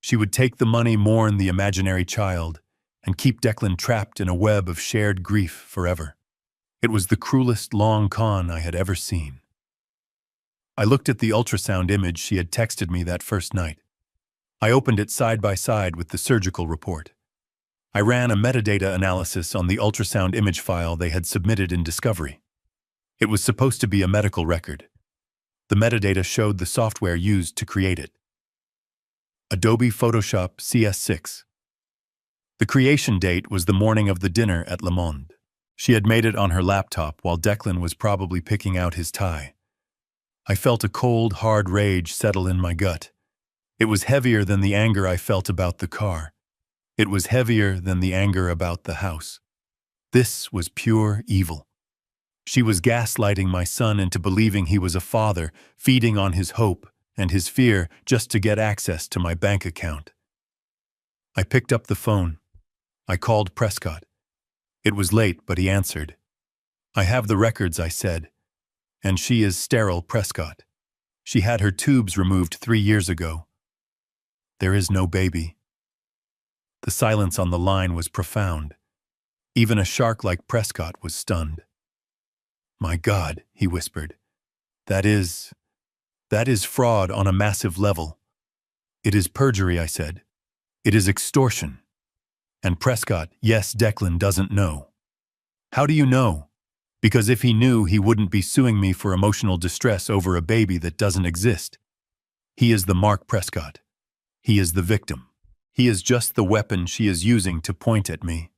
She would take the money, mourn the imaginary child, and keep Declan trapped in a web of shared grief forever. It was the cruelest long con I had ever seen. I looked at the ultrasound image she had texted me that first night. I opened it side by side with the surgical report. I ran a metadata analysis on the ultrasound image file they had submitted in Discovery. It was supposed to be a medical record. The metadata showed the software used to create it. Adobe Photoshop CS6. The creation date was the morning of the dinner at Le Monde. She had made it on her laptop while Declan was probably picking out his tie. I felt a cold, hard rage settle in my gut. It was heavier than the anger I felt about the car. It was heavier than the anger about the house. This was pure evil. She was gaslighting my son into believing he was a father, feeding on his hope and his fear just to get access to my bank account. I picked up the phone. I called Prescott. It was late, but he answered. "I have the records," I said. "And she is sterile, Prescott. She had her tubes removed 3 years ago. There is no baby." The silence on the line was profound. Even a shark like Prescott was stunned. "My God," he whispered. That is fraud on a massive level." "It is perjury," I said. "It is extortion." And Prescott, "Yes, Declan doesn't know." "How do you know?" "Because if he knew, he wouldn't be suing me for emotional distress over a baby that doesn't exist. He is the Mark Prescott. He is the victim. He is just the weapon she is using to point at me."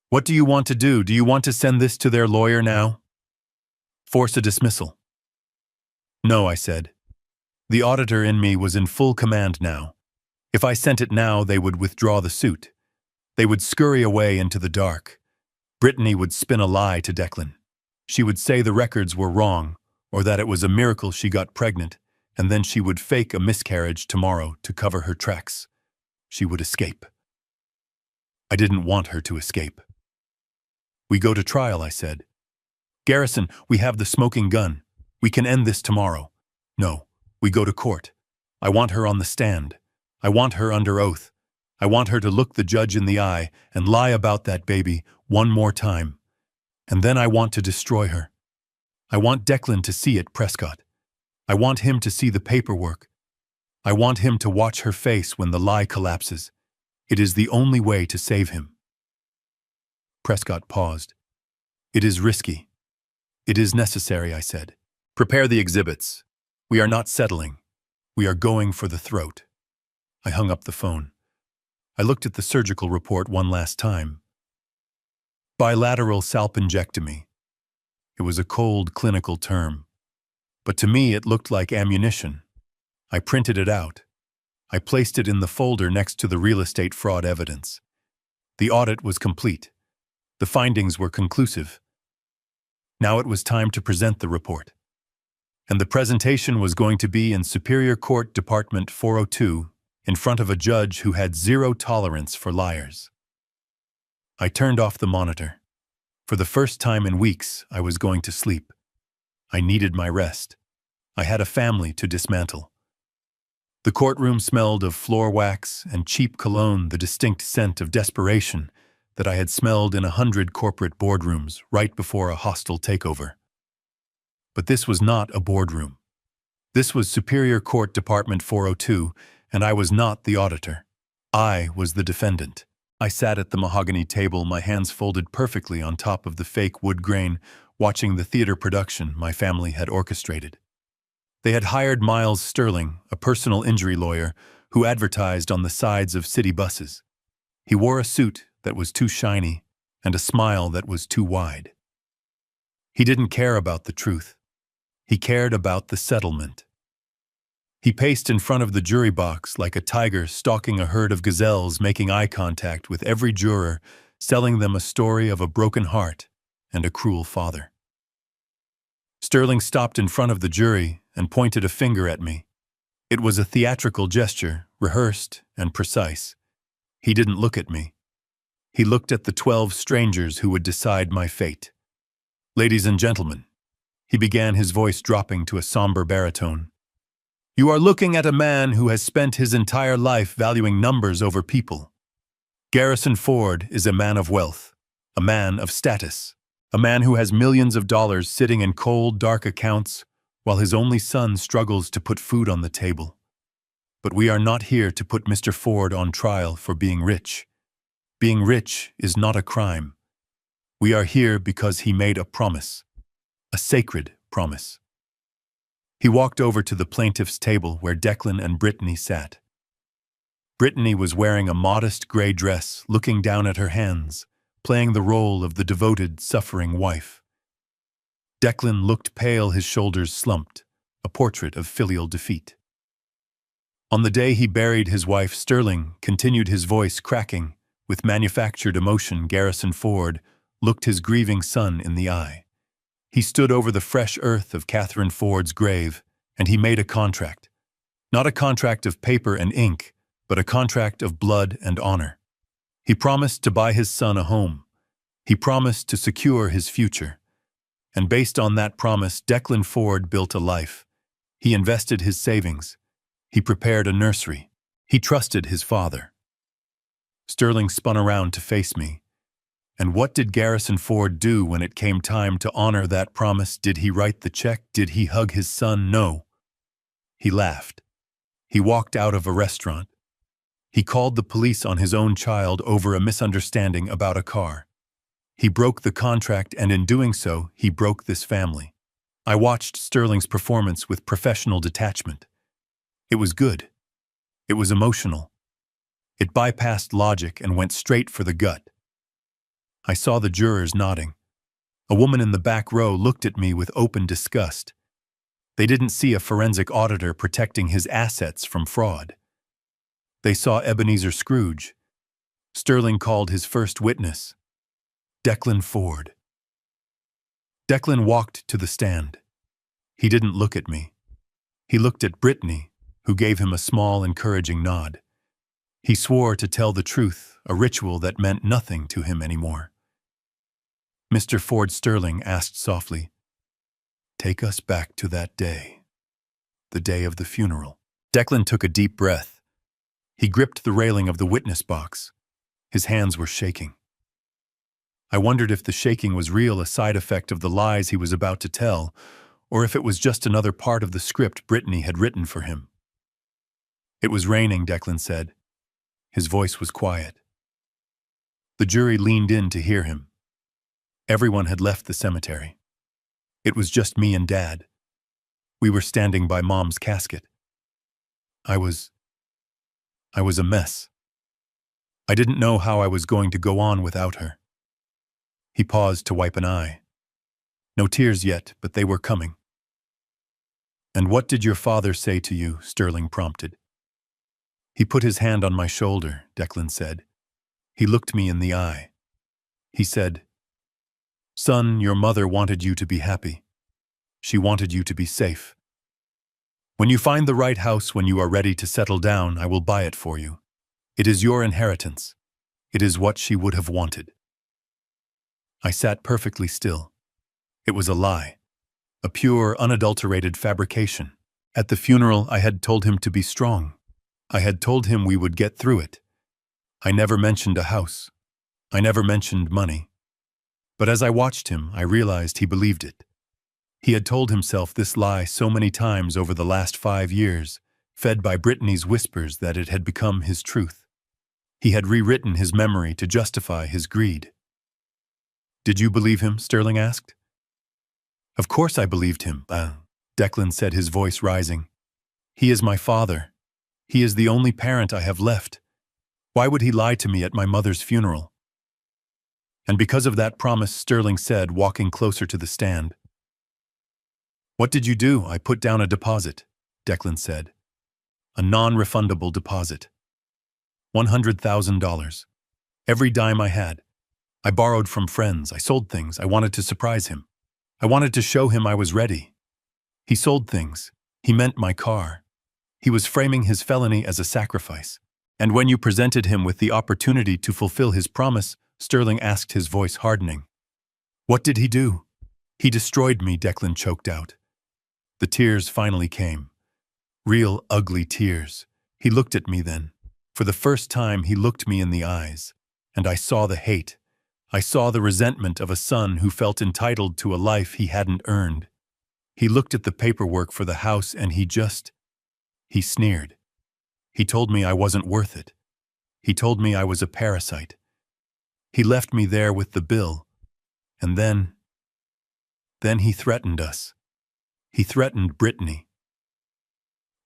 "What do you want to do? Do you want to send this to their lawyer now?" "Force a dismissal." "No," I said. The auditor in me was in full command now. If I sent it now, they would withdraw the suit. They would scurry away into the dark. Brittany would spin a lie to Declan. She would say the records were wrong, or that it was a miracle she got pregnant, and then she would fake a miscarriage tomorrow to cover her tracks. She would escape. I didn't want her to escape. "We go to trial," I said. "Garrison, we have the smoking gun. We can end this tomorrow." "No, we go to court. I want her on the stand. I want her under oath. I want her to look the judge in the eye and lie about that baby one more time. And then I want to destroy her. I want Declan to see it, Prescott. I want him to see the paperwork. I want him to watch her face when the lie collapses. It is the only way to save him." Prescott paused. "It is risky." "It is necessary," I said. "Prepare the exhibits. We are not settling. We are going for the throat." I hung up the phone. I looked at the surgical report one last time. Bilateral salpingectomy. It was a cold clinical term, but to me it looked like ammunition. I printed it out. I placed it in the folder next to the real estate fraud evidence. The audit was complete. The findings were conclusive. Now it was time to present the report. And the presentation was going to be in Superior Court Department 402, in front of a judge who had zero tolerance for liars. I turned off the monitor. For the first time in weeks, I was going to sleep. I needed my rest. I had a family to dismantle. The courtroom smelled of floor wax and cheap cologne, the distinct scent of desperation that I had smelled in 100 corporate boardrooms right before a hostile takeover. But this was not a boardroom. This was Superior Court Department 402, and I was not the auditor. I was the defendant. I sat at the mahogany table, my hands folded perfectly on top of the fake wood grain, watching the theater production my family had orchestrated. They had hired Miles Sterling, a personal injury lawyer, who advertised on the sides of city buses. He wore a suit that was too shiny and a smile that was too wide. He didn't care about the truth. He cared about the settlement. He paced in front of the jury box like a tiger stalking a herd of gazelles, making eye contact with every juror, selling them a story of a broken heart and a cruel father. Sterling stopped in front of the jury and pointed a finger at me. It was a theatrical gesture, rehearsed and precise. He didn't look at me. He looked at the 12 strangers who would decide my fate. Ladies and gentlemen, he began, his voice dropping to a somber baritone. You are looking at a man who has spent his entire life valuing numbers over people. Garrison Ford is a man of wealth, a man of status, a man who has millions of dollars sitting in cold, dark accounts while his only son struggles to put food on the table. But we are not here to put Mr. Ford on trial for being rich. Being rich is not a crime. We are here because he made a promise, a sacred promise. He walked over to the plaintiff's table where Declan and Brittany sat. Brittany was wearing a modest gray dress, looking down at her hands, playing the role of the devoted, suffering wife. Declan looked pale, his shoulders slumped, a portrait of filial defeat. On the day he buried his wife, Sterling continued, his voice cracking. With manufactured emotion, Garrison Ford looked his grieving son in the eye. He stood over the fresh earth of Catherine Ford's grave, and he made a contract. Not a contract of paper and ink, but a contract of blood and honor. He promised to buy his son a home. He promised to secure his future. And based on that promise, Declan Ford built a life. He invested his savings. He prepared a nursery. He trusted his father. Sterling spun around to face me. And what did Garrison Ford do when it came time to honor that promise? Did he write the check? Did he hug his son? No. He laughed. He walked out of a restaurant. He called the police on his own child over a misunderstanding about a car. He broke the contract, and in doing so, he broke this family. I watched Sterling's performance with professional detachment. It was good. It was emotional. It bypassed logic and went straight for the gut. I saw the jurors nodding. A woman in the back row looked at me with open disgust. They didn't see a forensic auditor protecting his assets from fraud. They saw Ebenezer Scrooge. Sterling called his first witness, Declan Ford. Declan walked to the stand. He didn't look at me. He looked at Brittany, who gave him a small, encouraging nod. He swore to tell the truth, a ritual that meant nothing to him anymore. Mr. Ford, Sterling asked softly, "Take us back to that day, the day of the funeral." Declan took a deep breath. He gripped the railing of the witness box. His hands were shaking. I wondered if the shaking was real, a side effect of the lies he was about to tell, or if it was just another part of the script Brittany had written for him. "It was raining," Declan said. His voice was quiet. The jury leaned in to hear him. Everyone had left the cemetery. It was just me and Dad. We were standing by Mom's casket. I was a mess. I didn't know how I was going to go on without her. He paused to wipe an eye. No tears yet, but they were coming. "And what did your father say to you?" Sterling prompted. "He put his hand on my shoulder," Declan said. He looked me in the eye. He said, "Son, your mother wanted you to be happy. She wanted you to be safe. When you find the right house, when you are ready to settle down, I will buy it for you. It is your inheritance. It is what she would have wanted." I sat perfectly still. It was a lie. a pure, unadulterated fabrication. At the funeral, I had told him to be strong. I had told him we would get through it. I never mentioned a house. I never mentioned money. But as I watched him, I realized he believed it. He had told himself this lie so many times over the last 5 years, fed by Brittany's whispers, that it had become his truth. He had rewritten his memory to justify his greed. "Did you believe him?" Sterling asked. "Of course I believed him," Declan said, his voice rising. "He is my father. He is the only parent I have left. Why would he lie to me at my mother's funeral?" "And because of that promise," Sterling said, walking closer to the stand. "What did you do?" "I put down a deposit," Declan said. "A non-refundable deposit. $100,000. Every dime I had. I borrowed from friends. I sold things. I wanted to surprise him. I wanted to show him I was ready. He sold things. He meant my car. He was framing his felony as a sacrifice. And when you presented him with the opportunity to fulfill his promise," Sterling asked, his voice hardening, "what did he do?" "He destroyed me," Declan choked out. The tears finally came. Real, ugly tears. He looked at me then. For the first time, he looked me in the eyes. And I saw the hate. I saw the resentment of a son who felt entitled to a life he hadn't earned. He looked at the paperwork for the house and he sneered. He told me I wasn't worth it. He told me I was a parasite. He left me there with the bill. And then he threatened us. He threatened Brittany.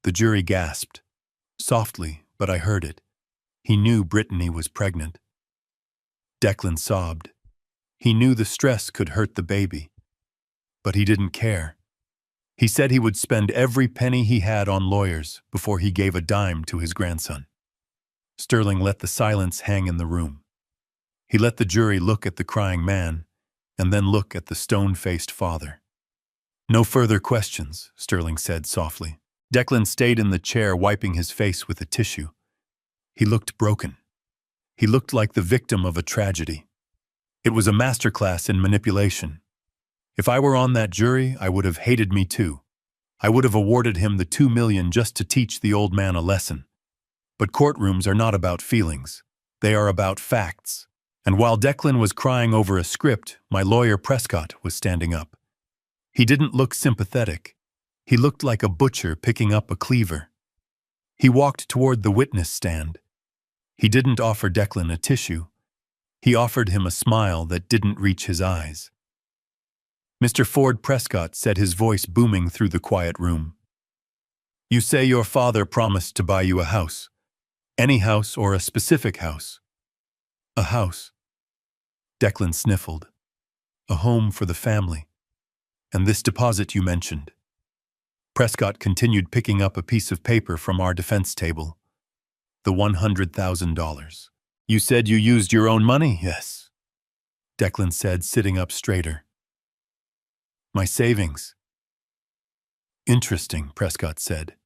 The jury gasped. Softly, but I heard it. He knew Brittany was pregnant. Declan sobbed. He knew the stress could hurt the baby. But he didn't care. He said he would spend every penny he had on lawyers before he gave a dime to his grandson. Sterling let the silence hang in the room. He let the jury look at the crying man, and then look at the stone-faced father. "No further questions," Sterling said softly. Declan stayed in the chair, wiping his face with a tissue. He looked broken. He looked like the victim of a tragedy. It was a masterclass in manipulation. If I were on that jury, I would have hated me too. I would have awarded him the $2 million just to teach the old man a lesson. But courtrooms are not about feelings. They are about facts. And while Declan was crying over a script, my lawyer Prescott was standing up. He didn't look sympathetic. He looked like a butcher picking up a cleaver. He walked toward the witness stand. He didn't offer Declan a tissue. He offered him a smile that didn't reach his eyes. "Mr. Ford," Prescott said, his voice booming through the quiet room. "You say your father promised to buy you a house. Any house or a specific house?" "A house." Declan sniffled. "A home for the family. And this deposit you mentioned." Prescott continued, picking up a piece of paper from our defense table. "The $100,000. You said you used your own money?" "Yes," Declan said, sitting up straighter. "My savings." "Interesting," Prescott said.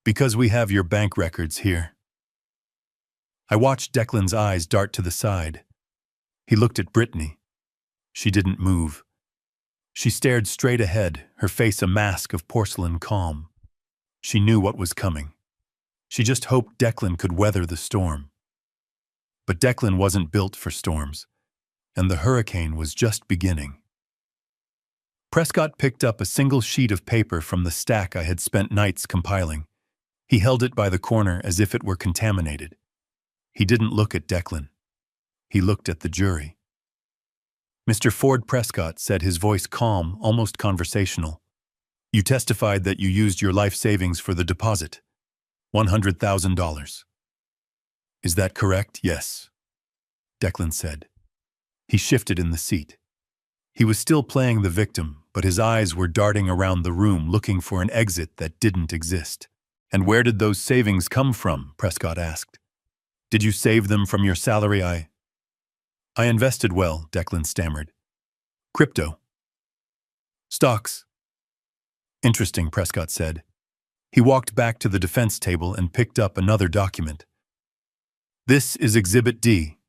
"Because we have your bank records here." I watched Declan's eyes dart to the side. He looked at Brittany. She didn't move. She stared straight ahead, her face a mask of porcelain calm. She knew what was coming. She just hoped Declan could weather the storm. But Declan wasn't built for storms, and the hurricane was just beginning. Prescott picked up a single sheet of paper from the stack I had spent nights compiling. He held it by the corner as if it were contaminated. He didn't look at Declan. He looked at the jury. "Mr. Ford," Prescott said, his voice calm, almost conversational. "You testified that you used your life savings for the deposit. $100,000. Is that correct?" "Yes," Declan said. He shifted in the seat. He was still playing the victim, but his eyes were darting around the room looking for an exit that didn't exist. "And where did those savings come from?" Prescott asked. "Did you save them from your salary?" I invested well," Declan stammered. "Crypto. Stocks." "Interesting," Prescott said. He walked back to the defense table and picked up another document. "This is Exhibit D.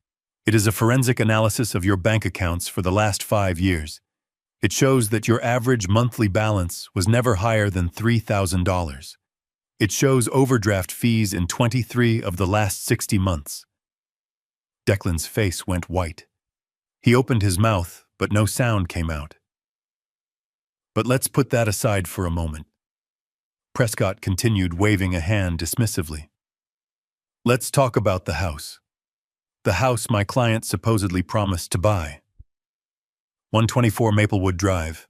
It is a forensic analysis of your bank accounts for the last 5 years. It shows that your average monthly balance was never higher than $3,000. It shows overdraft fees in 23 of the last 60 months. Declan's face went white. He opened his mouth, but no sound came out. But let's put that aside for a moment. Prescott continued, waving a hand dismissively. Let's talk about the house. The house my client supposedly promised to buy. 124 Maplewood Drive.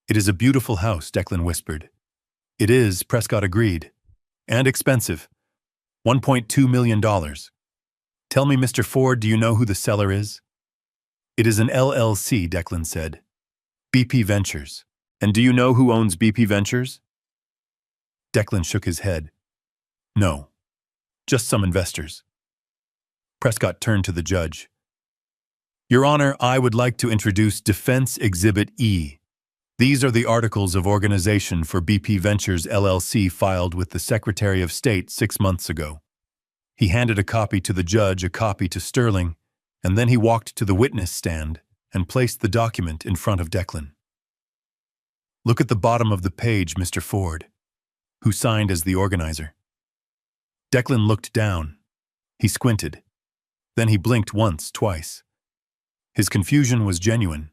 It is a beautiful house, Declan whispered. It is, Prescott agreed. And expensive. $1.2 million. Tell me, Mr. Ford, do you know who the seller is? It is an LLC, Declan said. BP Ventures. And do you know who owns BP Ventures? Declan shook his head. No. Just some investors. Prescott turned to the judge. Your Honor, I would like to introduce Defense Exhibit E. These are the articles of organization for BP Ventures LLC filed with the Secretary of State 6 months ago. He handed a copy to the judge, a copy to Sterling, and then he walked to the witness stand and placed the document in front of Declan. Look at the bottom of the page, Mr. Ford, who signed as the organizer. Declan looked down. He squinted. Then he blinked once, twice. His confusion was genuine.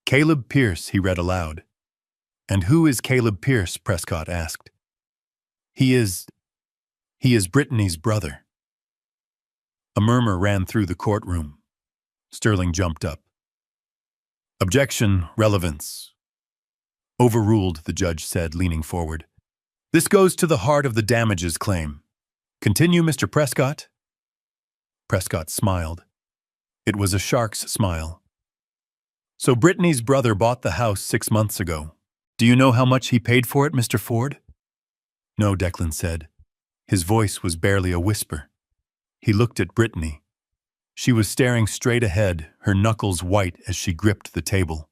Caleb Pierce, he read aloud. And who is Caleb Pierce? Prescott asked. He is Brittany's brother. A murmur ran through the courtroom. Sterling jumped up. Objection, relevance. Overruled, the judge said, leaning forward. This goes to the heart of the damages claim. Continue, Mr. Prescott. Prescott smiled. It was a shark's smile. So Brittany's brother bought the house 6 months ago. Do you know how much he paid for it, Mr. Ford? No, Declan said. His voice was barely a whisper. He looked at Brittany. She was staring straight ahead, her knuckles white as she gripped the table.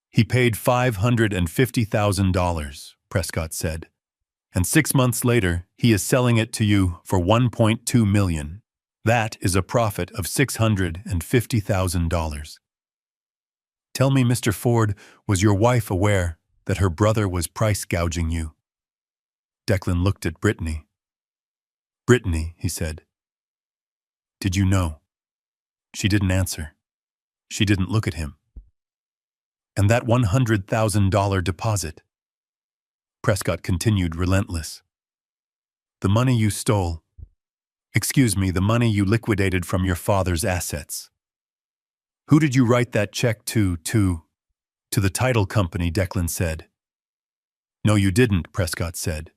He paid $550,000, Prescott said. And 6 months later, he is selling it to you for $1.2 million. That is a profit of $650,000. Tell me, Mr. Ford, was your wife aware that her brother was price gouging you? Declan looked at Brittany. Brittany, he said. Did you know? She didn't answer. She didn't look at him. And that $100,000 deposit? Prescott continued, relentless. The money you stole. Excuse me, the money you liquidated from your father's assets. Who did you write that check to? To the title company, Declan said. No, you didn't, Prescott said.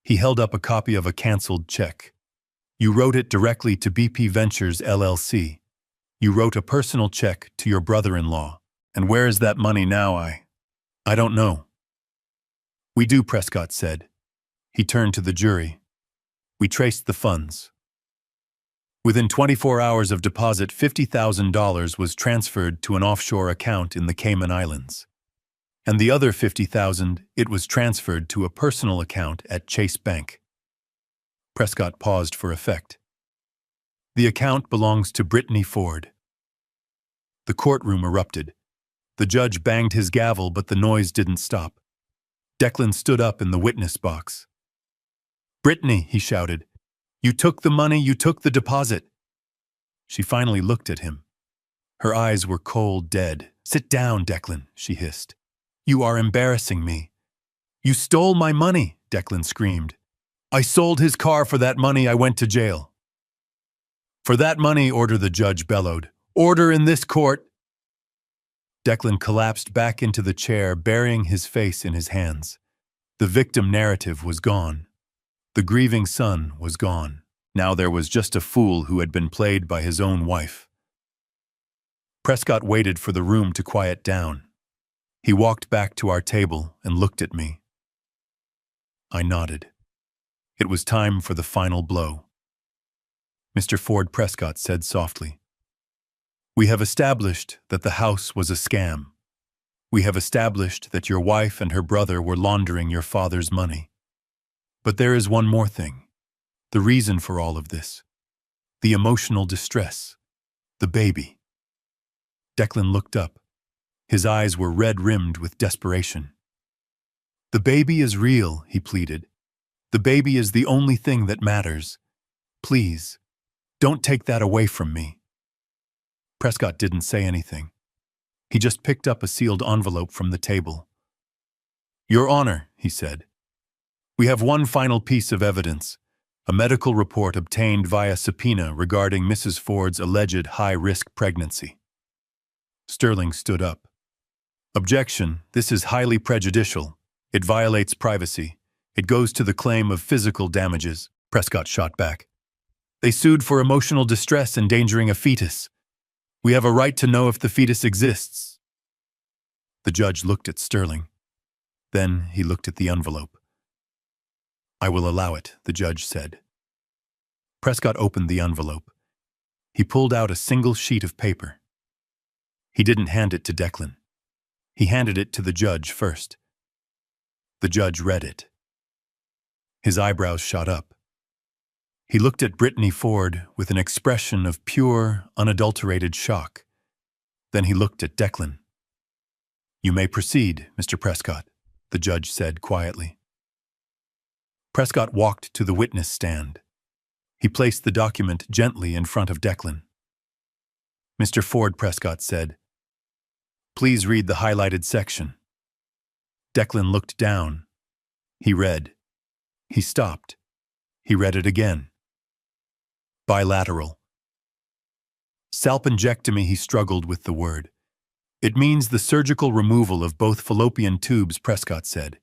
He held up a copy of a canceled check. You wrote it directly to BP Ventures LLC. You wrote a personal check to your brother-in-law. And where is that money now? I don't know. We do, Prescott said. He turned to the jury. We traced the funds. Within 24 hours of deposit, $50,000 was transferred to an offshore account in the Cayman Islands. And the other $50,000, it was transferred to a personal account at Chase Bank. Prescott paused for effect. The account belongs to Brittany Ford. The courtroom erupted. The judge banged his gavel, but the noise didn't stop. Declan stood up in the witness box. Brittany, he shouted. You took the money, you took the deposit. She finally looked at him. Her eyes were cold, dead. Sit down, Declan, she hissed. You are embarrassing me. You stole my money, Declan screamed. I sold his car for that money. I went to jail. For that money, order, the judge bellowed. Order in this court. Declan collapsed back into the chair, burying his face in his hands. The victim narrative was gone. The grieving son was gone. Now there was just a fool who had been played by his own wife. Prescott waited for the room to quiet down. He walked back to our table and looked at me. I nodded. It was time for the final blow. Mr. Ford, Prescott said softly. We have established that the house was a scam. We have established that your wife and her brother were laundering your father's money. But there is one more thing. The reason for all of this. The emotional distress. The baby. Declan looked up. His eyes were red-rimmed with desperation. "The baby is real," he pleaded. "The baby is the only thing that matters. Please, don't take that away from me." Prescott didn't say anything. He just picked up a sealed envelope from the table. "Your Honor," he said, "we have one final piece of evidence, a medical report obtained via subpoena regarding Mrs. Ford's alleged high-risk pregnancy." Sterling stood up. "Objection, this is highly prejudicial. It violates privacy. It goes to the claim of physical damages," Prescott shot back. "They sued for emotional distress endangering a fetus. We have a right to know if the fetus exists." The judge looked at Sterling. Then he looked at the envelope. "I will allow it," the judge said. Prescott opened the envelope. He pulled out a single sheet of paper. He didn't hand it to Declan. He handed it to the judge first. The judge read it. His eyebrows shot up. He looked at Brittany Ford with an expression of pure, unadulterated shock. Then he looked at Declan. "You may proceed, Mr. Prescott," the judge said quietly. Prescott walked to the witness stand. He placed the document gently in front of Declan. "Mr. Ford," Prescott said, "please read the highlighted section." Declan looked down. He read. He stopped. He read it again. Bilateral. Salpingectomy, he struggled with the word. "It means the surgical removal of both fallopian tubes," Prescott said.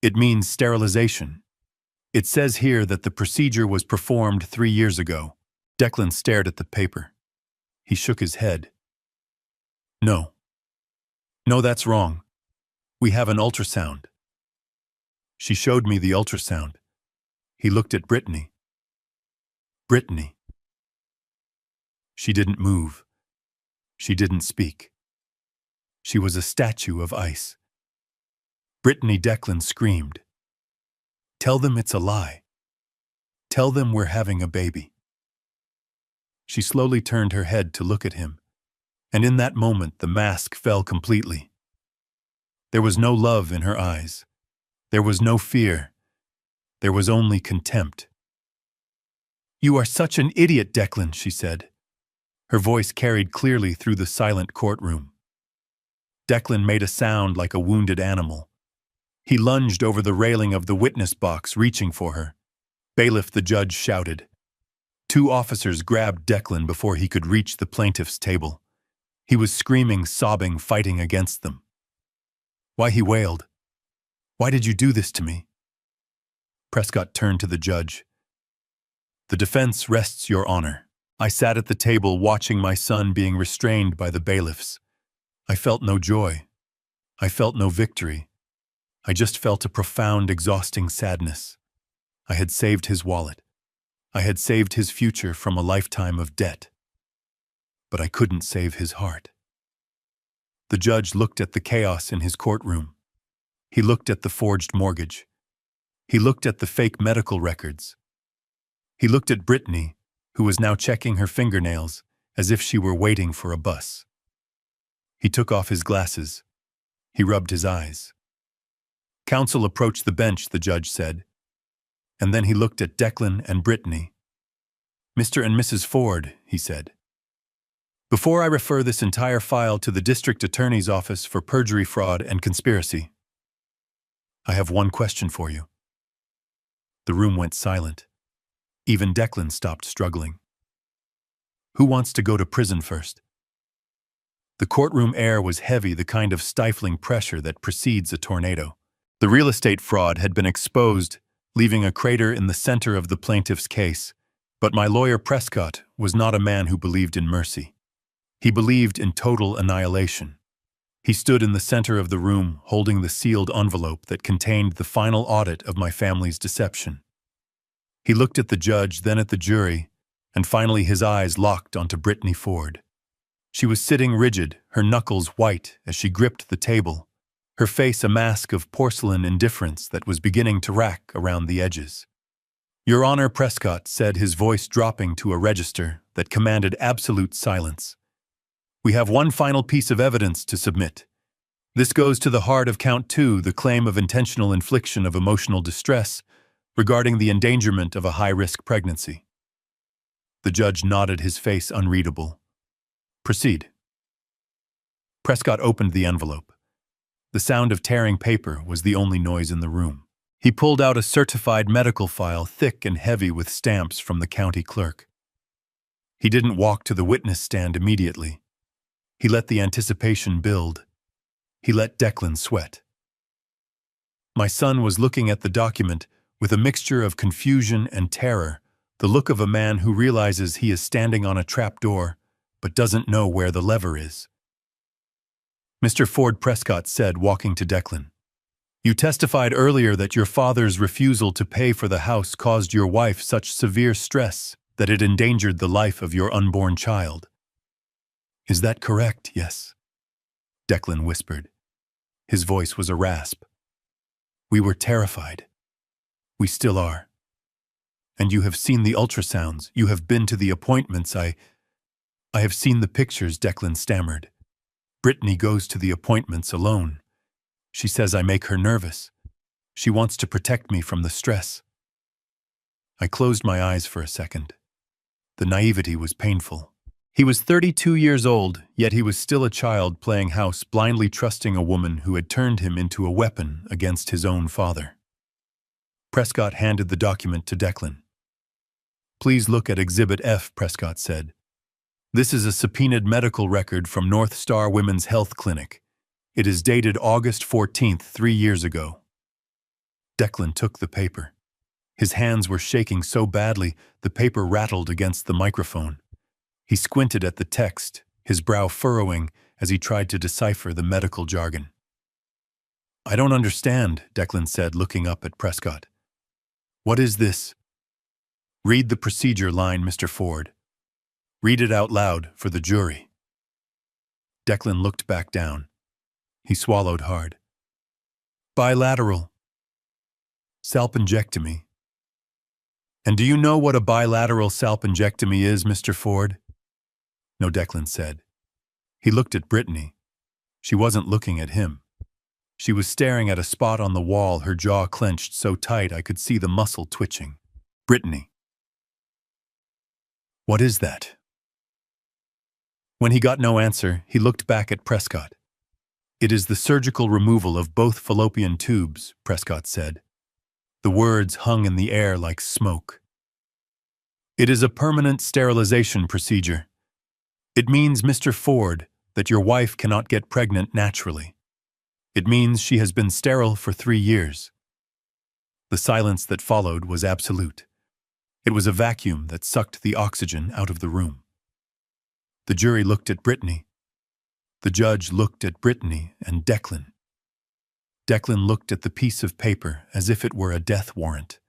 "It means sterilization. It says here that the procedure was performed 3 years ago." Declan stared at the paper. He shook his head. "No. No, that's wrong. We have an ultrasound." She showed me the ultrasound. He looked at Brittany. "Brittany." She didn't move. She didn't speak. She was a statue of ice. "Brittany," Declan screamed. "Tell them it's a lie. Tell them we're having a baby." She slowly turned her head to look at him, and in that moment the mask fell completely. There was no love in her eyes. There was no fear. There was only contempt. "You are such an idiot, Declan," she said. Her voice carried clearly through the silent courtroom. Declan made a sound like a wounded animal. He lunged over the railing of the witness box, reaching for her. "Bailiff," the judge shouted. 2 officers grabbed Declan before he could reach the plaintiff's table. He was screaming, sobbing, fighting against them. "Why," he wailed. "Why did you do this to me?" Prescott turned to the judge. "The defense rests, Your Honor. I sat at the table watching my son being restrained by the bailiffs. I felt no joy. I felt no victory. I just felt a profound, exhausting sadness. I had saved his wallet. I had saved his future from a lifetime of debt. But I couldn't save his heart." The judge looked at the chaos in his courtroom. He looked at the forged mortgage. He looked at the fake medical records. He looked at Brittany, who was now checking her fingernails as if she were waiting for a bus. He took off his glasses. He rubbed his eyes. "Counsel, approach the bench," the judge said. And then he looked at Declan and Brittany. "Mr. and Mrs. Ford," he said, "before I refer this entire file to the district attorney's office for perjury, fraud, and conspiracy, I have one question for you." The room went silent. Even Declan stopped struggling. "Who wants to go to prison first?" The courtroom air was heavy, the kind of stifling pressure that precedes a tornado. The real estate fraud had been exposed, leaving a crater in the center of the plaintiff's case. But my lawyer Prescott was not a man who believed in mercy. He believed in total annihilation. He stood in the center of the room, holding the sealed envelope that contained the final audit of my family's deception. He looked at the judge, then at the jury, and finally his eyes locked onto Brittany Ford. She was sitting rigid, her knuckles white as she gripped the table, her face a mask of porcelain indifference that was beginning to rack around the edges. "Your Honor," Prescott said, his voice dropping to a register that commanded absolute silence. "We have one final piece of evidence to submit. This goes to the heart of Count 2, the claim of intentional infliction of emotional distress regarding the endangerment of a high-risk pregnancy. The judge nodded, his face unreadable. Proceed. Prescott opened the envelope. The sound of tearing paper was the only noise in the room. He pulled out a certified medical file, thick and heavy with stamps from the county clerk. He didn't walk to the witness stand immediately. He let the anticipation build. He let Declan sweat. My son was looking at the document with a mixture of confusion and terror, the look of a man who realizes he is standing on a trapdoor but doesn't know where the lever is. Mr. Ford, Prescott said, walking to Declan. You testified earlier that your father's refusal to pay for the house caused your wife such severe stress that it endangered the life of your unborn child. Is that correct? Yes, Declan whispered. His voice was a rasp. We were terrified. We still are. And you have seen the ultrasounds. You have been to the appointments. I have seen the pictures, Declan stammered. Brittany goes to the appointments alone. She says I make her nervous. She wants to protect me from the stress. I closed my eyes for a second. The naivety was painful. He was 32 years old, yet he was still a child playing house, blindly trusting a woman who had turned him into a weapon against his own father. Prescott handed the document to Declan. Please look at Exhibit F, Prescott said. This is a subpoenaed medical record from North Star Women's Health Clinic. It is dated August 14th, 3 years ago. Declan took the paper. His hands were shaking so badly the paper rattled against the microphone. He squinted at the text, his brow furrowing as he tried to decipher the medical jargon. I don't understand, Declan said, looking up at Prescott. What is this? Read the procedure line, Mr. Ford. Read it out loud for the jury. Declan looked back down. He swallowed hard. Bilateral. Salpingectomy. And do you know what a bilateral salpingectomy is, Mr. Ford? No, Declan said. He looked at Brittany. She wasn't looking at him. She was staring at a spot on the wall, her jaw clenched so tight I could see the muscle twitching. Brittany. What is that? When he got no answer, he looked back at Prescott. It is the surgical removal of both fallopian tubes, Prescott said. The words hung in the air like smoke. It is a permanent sterilization procedure. It means, Mr. Ford, that your wife cannot get pregnant naturally. It means she has been sterile for 3 years. The silence that followed was absolute. It was a vacuum that sucked the oxygen out of the room. The jury looked at Brittany. The judge looked at Brittany and Declan. Declan looked at the piece of paper as if it were a death warrant.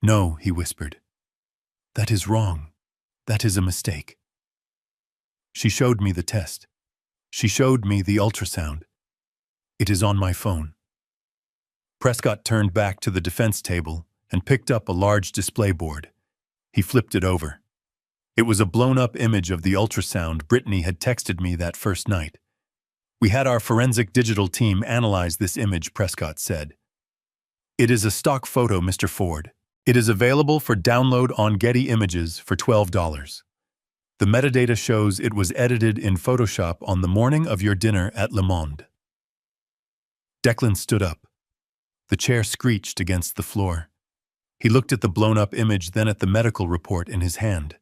No, he whispered. That is wrong. That is a mistake. She showed me the test. She showed me the ultrasound. It is on my phone. Prescott turned back to the defense table and picked up a large display board. He flipped it over. It was a blown-up image of the ultrasound Brittany had texted me that first night. We had our forensic digital team analyze this image, Prescott said. It is a stock photo, Mr. Ford. It is available for download on Getty Images for $12. The metadata shows it was edited in Photoshop on the morning of your dinner at Le Monde. Declan stood up. The chair screeched against the floor. He looked at the blown-up image, then at the medical report in his hand.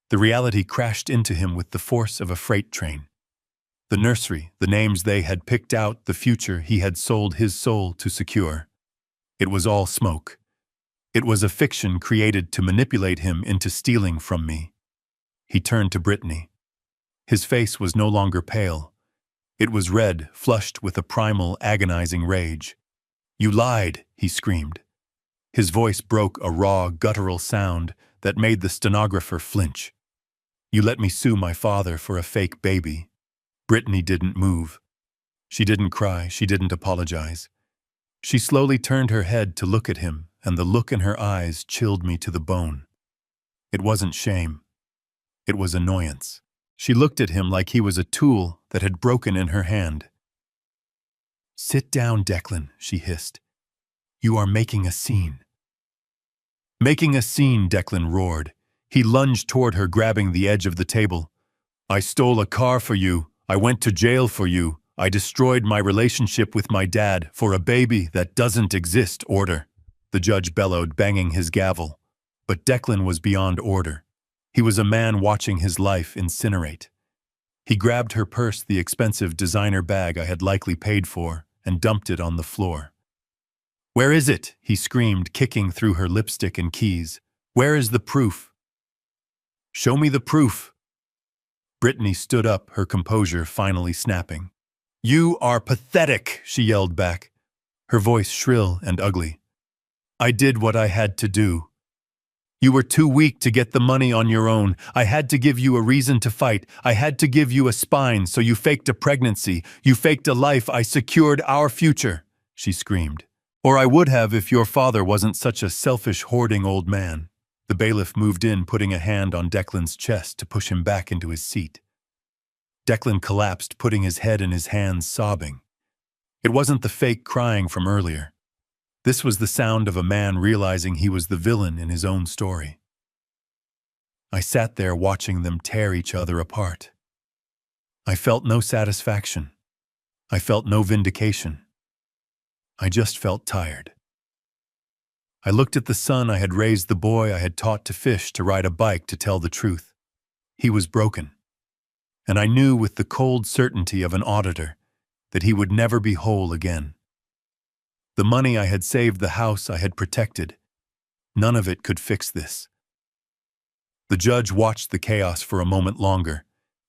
The reality crashed into him with the force of a freight train. The nursery, the names they had picked out, the future he had sold his soul to secure. It was all smoke. It was a fiction created to manipulate him into stealing from me. He turned to Brittany. His face was no longer pale. It was red, flushed with a primal, agonizing rage. You lied, he screamed. His voice broke a raw, guttural sound that made the stenographer flinch. You let me sue my father for a fake baby. Brittany didn't move. She didn't cry, she didn't apologize. She slowly turned her head to look at him, and the look in her eyes chilled me to the bone. It wasn't shame. It was annoyance. She looked at him like he was a tool that had broken in her hand. "Sit down, Declan," she hissed. "You are making a scene." "Making a scene," Declan roared. He lunged toward her, grabbing the edge of the table. "I stole a car for you. I went to jail for you. I destroyed my relationship with my dad for a baby that doesn't exist. Order," the judge bellowed, banging his gavel. But Declan was beyond order. He was a man watching his life incinerate. He grabbed her purse, the expensive designer bag I had likely paid for, and dumped it on the floor. "Where is it?" he screamed, kicking through her lipstick and keys. "Where is the proof?" "Show me the proof." Brittany stood up, her composure finally snapping. "You are pathetic," she yelled back, her voice shrill and ugly. "I did what I had to do. You were too weak to get the money on your own. I had to give you a reason to fight. I had to give you a spine, so you faked a pregnancy. You faked a life. I secured our future," she screamed. "Or I would have if your father wasn't such a selfish, hoarding old man." The bailiff moved in, putting a hand on Declan's chest to push him back into his seat. Declan collapsed, putting his head in his hands, sobbing. It wasn't the fake crying from earlier. This was the sound of a man realizing he was the villain in his own story. I sat there watching them tear each other apart. I felt no satisfaction. I felt no vindication. I just felt tired. I looked at the son I had raised, the boy I had taught to fish, to ride a bike, to tell the truth. He was broken. And I knew with the cold certainty of an auditor that he would never be whole again. The money I had saved, the house I had protected, none of it could fix this. The judge watched the chaos for a moment longer,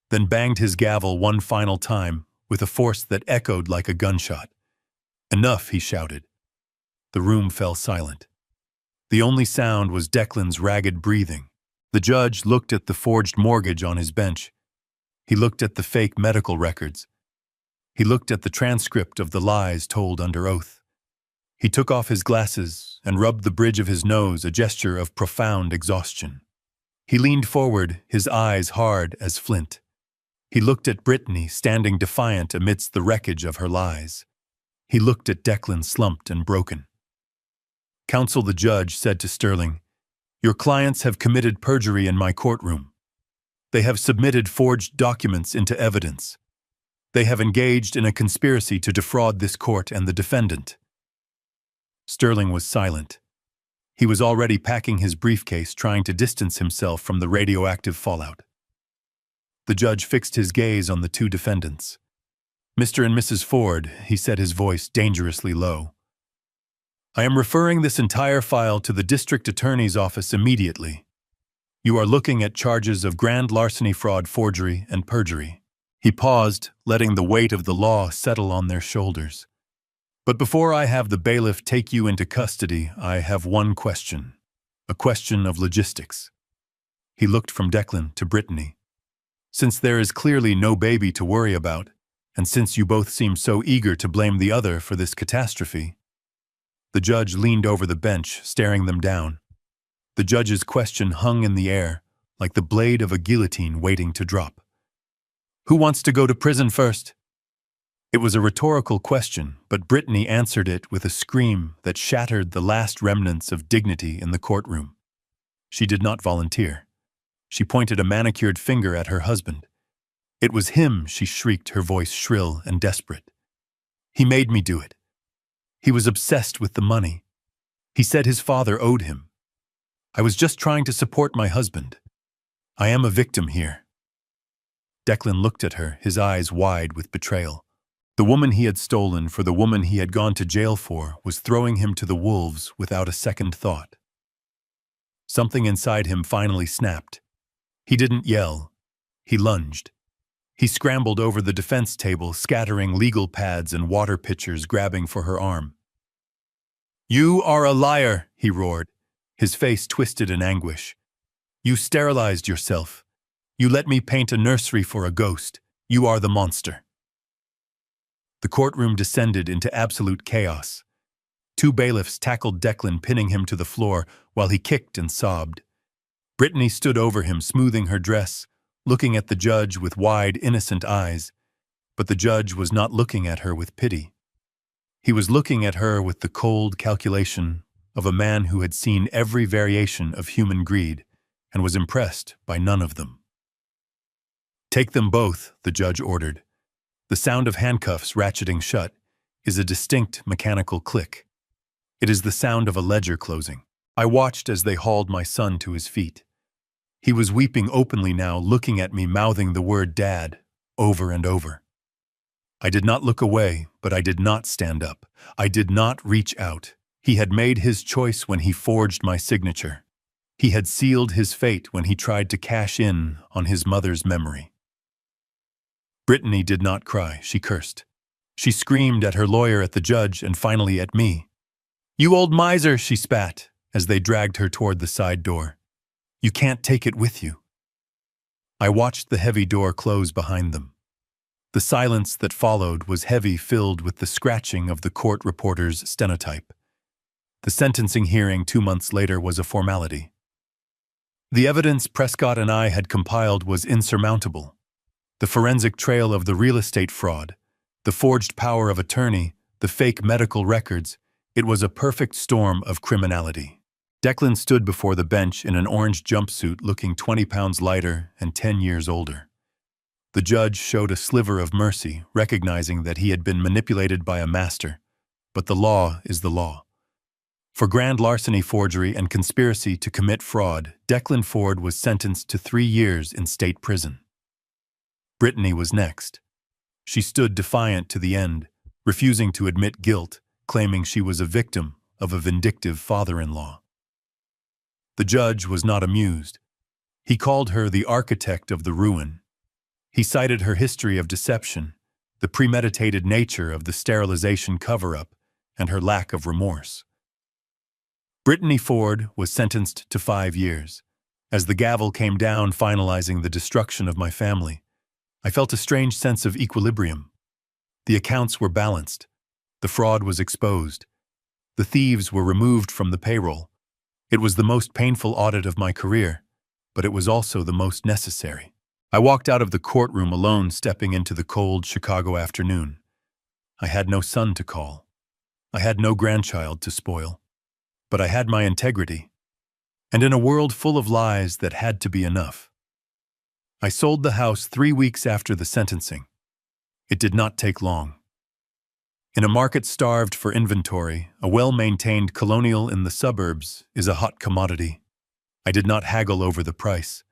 then banged his gavel one final time with a force that echoed like a gunshot. "Enough," he shouted. The room fell silent. The only sound was Declan's ragged breathing. The judge looked at the forged mortgage on his bench. He looked at the fake medical records. He looked at the transcript of the lies told under oath. He took off his glasses and rubbed the bridge of his nose, a gesture of profound exhaustion. He leaned forward, his eyes hard as flint. He looked at Brittany, standing defiant amidst the wreckage of her lies. He looked at Declan, slumped and broken. "Counsel," the judge said to Sterling, "your clients have committed perjury in my courtroom. They have submitted forged documents into evidence. They have engaged in a conspiracy to defraud this court and the defendant." Sterling was silent. He was already packing his briefcase, trying to distance himself from the radioactive fallout. The judge fixed his gaze on the two defendants. "Mr. and Mrs. Ford," he said, his voice dangerously low, "I am referring this entire file to the district attorney's office immediately. You are looking at charges of grand larceny, fraud, forgery, and perjury." He paused, letting the weight of the law settle on their shoulders. "But before I have the bailiff take you into custody, I have one question. A question of logistics." He looked from Declan to Brittany. "Since there is clearly no baby to worry about, and since you both seem so eager to blame the other for this catastrophe..." The judge leaned over the bench, staring them down. The judge's question hung in the air, like the blade of a guillotine waiting to drop. "Who wants to go to prison first?" It was a rhetorical question, but Brittany answered it with a scream that shattered the last remnants of dignity in the courtroom. She did not volunteer. She pointed a manicured finger at her husband. "It was him," she shrieked, her voice shrill and desperate. "He made me do it. He was obsessed with the money. He said his father owed him. I was just trying to support my husband. I am a victim here." Declan looked at her, his eyes wide with betrayal. The woman he had stolen, for the woman he had gone to jail for, was throwing him to the wolves without a second thought. Something inside him finally snapped. He didn't yell. He lunged. He scrambled over the defense table, scattering legal pads and water pitchers, grabbing for her arm. "You are a liar," he roared, his face twisted in anguish. "You sterilized yourself. You let me paint a nursery for a ghost. You are the monster." The courtroom descended into absolute chaos. Two bailiffs tackled Declan, pinning him to the floor while he kicked and sobbed. Brittany stood over him, smoothing her dress, looking at the judge with wide, innocent eyes, but the judge was not looking at her with pity. He was looking at her with the cold calculation of a man who had seen every variation of human greed and was impressed by none of them. "Take them both," the judge ordered. The sound of handcuffs ratcheting shut is a distinct mechanical click. It is the sound of a ledger closing. I watched as they hauled my son to his feet. He was weeping openly now, looking at me, mouthing the word "Dad" over and over. I did not look away, but I did not stand up. I did not reach out. He had made his choice when he forged my signature. He had sealed his fate when he tried to cash in on his mother's memory. Brittany did not cry. She cursed. She screamed at her lawyer, at the judge, and finally at me. "You old miser," she spat as they dragged her toward the side door. "You can't take it with you." I watched the heavy door close behind them. The silence that followed was heavy, filled with the scratching of the court reporter's stenotype. The sentencing hearing 2 months later was a formality. The evidence Prescott and I had compiled was insurmountable. The forensic trail of the real estate fraud, the forged power of attorney, the fake medical records, it was a perfect storm of criminality. Declan stood before the bench in an orange jumpsuit, looking 20 pounds lighter and 10 years older. The judge showed a sliver of mercy, recognizing that he had been manipulated by a master. But the law is the law. For grand larceny, forgery, and conspiracy to commit fraud, Declan Ford was sentenced to 3 years in state prison. Brittany was next. She stood defiant to the end, refusing to admit guilt, claiming she was a victim of a vindictive father-in-law. The judge was not amused. He called her the architect of the ruin. He cited her history of deception, the premeditated nature of the sterilization cover-up, and her lack of remorse. Brittany Ford was sentenced to 5 years. As the gavel came down, finalizing the destruction of my family, I felt a strange sense of equilibrium. The accounts were balanced. The fraud was exposed. The thieves were removed from the payroll. It was the most painful audit of my career, but it was also the most necessary. I walked out of the courtroom alone, stepping into the cold Chicago afternoon. I had no son to call. I had no grandchild to spoil. But I had my integrity. And in a world full of lies, that had to be enough. I sold the house 3 weeks after the sentencing. It did not take long. In a market starved for inventory, a well-maintained colonial in the suburbs is a hot commodity. I did not haggle over the price.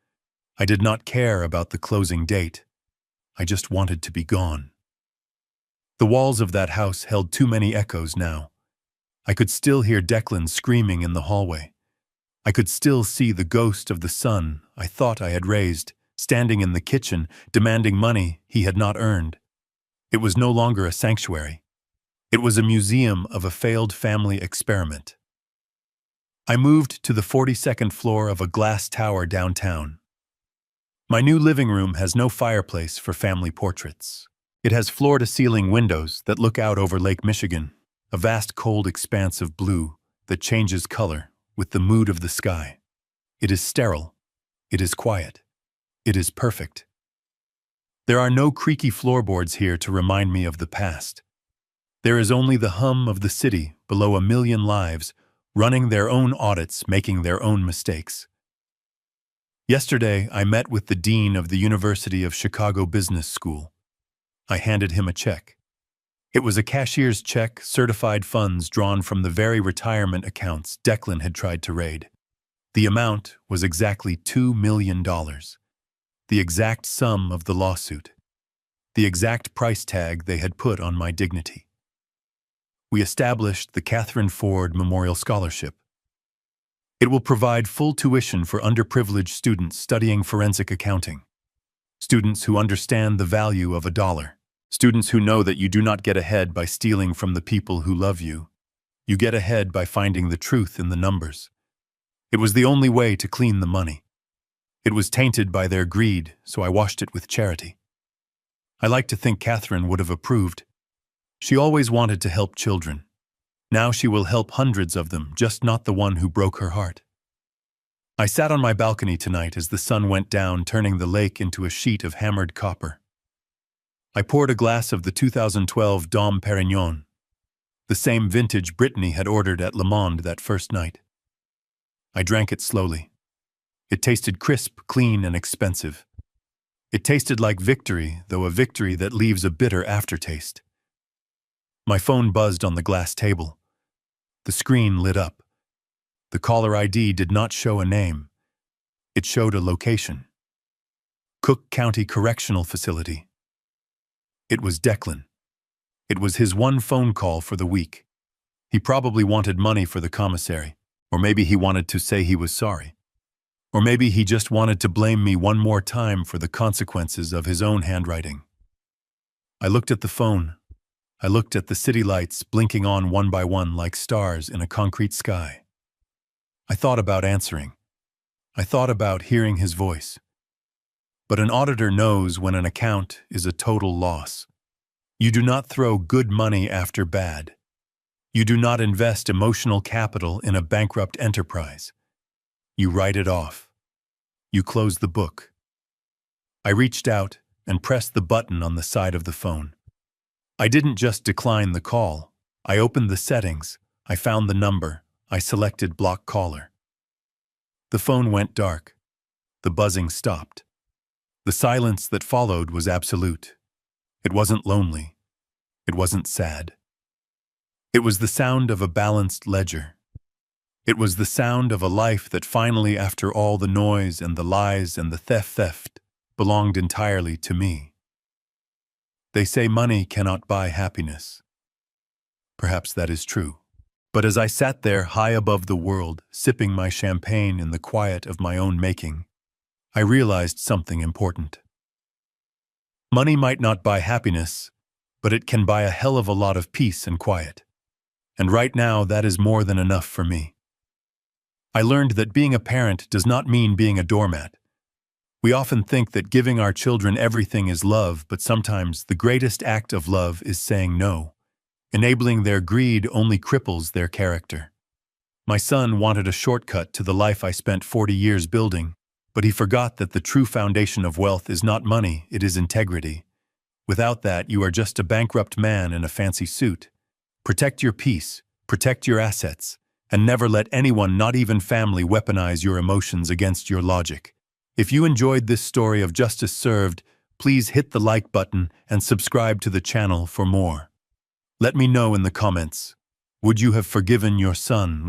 I did not care about the closing date. I just wanted to be gone. The walls of that house held too many echoes now. I could still hear Declan screaming in the hallway. I could still see the ghost of the son I thought I had raised, standing in the kitchen, demanding money he had not earned. It was no longer a sanctuary. It was a museum of a failed family experiment. I moved to the 42nd floor of a glass tower downtown. My new living room has no fireplace for family portraits. It has floor-to-ceiling windows that look out over Lake Michigan, a vast cold expanse of blue that changes color with the mood of the sky. It is sterile. It is quiet. It is perfect. There are no creaky floorboards here to remind me of the past. There is only the hum of the city below 1 million lives, running their own audits, making their own mistakes. Yesterday, I met with the dean of the University of Chicago Business School. I handed him a check. It was a cashier's check, certified funds drawn from the very retirement accounts Declan had tried to raid. The amount was exactly $2 million. The exact sum of the lawsuit. The exact price tag they had put on my dignity. We established the Catherine Ford Memorial Scholarship. It will provide full tuition for underprivileged students studying forensic accounting. Students who understand the value of $1. Students who know that you do not get ahead by stealing from the people who love you. You get ahead by finding the truth in the numbers. It was the only way to clean the money. It was tainted by their greed, so I washed it with charity. I like to think Catherine would have approved. She always wanted to help children. Now she will help hundreds of them, just not the one who broke her heart. I sat on my balcony tonight as the sun went down, turning the lake into a sheet of hammered copper. I poured a glass of the 2012 Dom Perignon. The same vintage Brittany had ordered at Le Monde that first night. I drank it slowly. It tasted crisp, clean, and expensive. It tasted like victory, though a victory that leaves a bitter aftertaste. My phone buzzed on the glass table. The screen lit up. The caller ID did not show a name. It showed a location. Cook County Correctional Facility. It was Declan. It was his one phone call for the week. He probably wanted money for the commissary, or maybe he wanted to say he was sorry. Or maybe he just wanted to blame me one more time for the consequences of his own handwriting. I looked at the phone. I looked at the city lights blinking on one by one like stars in a concrete sky. I thought about answering. I thought about hearing his voice. But an auditor knows when an account is a total loss. You do not throw good money after bad. You do not invest emotional capital in a bankrupt enterprise. You write it off. You close the book. I reached out and pressed the button on the side of the phone. I didn't just decline the call. I opened the settings. I found the number. I selected block caller. The phone went dark. The buzzing stopped. The silence that followed was absolute. It wasn't lonely. It wasn't sad. It was the sound of a balanced ledger. It was the sound of a life that finally, after all the noise and the lies and the theft, belonged entirely to me. They say money cannot buy happiness. Perhaps that is true. But as I sat there high above the world, sipping my champagne in the quiet of my own making, I realized something important. Money might not buy happiness, but it can buy a hell of a lot of peace and quiet. And right now, that is more than enough for me. I learned that being a parent does not mean being a doormat. We often think that giving our children everything is love, but sometimes the greatest act of love is saying no. Enabling their greed only cripples their character. My son wanted a shortcut to the life I spent 40 years building, but he forgot that the true foundation of wealth is not money, it is integrity. Without that, you are just a bankrupt man in a fancy suit. Protect your peace, protect your assets, and never let anyone, not even family, weaponize your emotions against your logic. If you enjoyed this story of justice served, please hit the like button and subscribe to the channel for more. Let me know in the comments, would you have forgiven your son?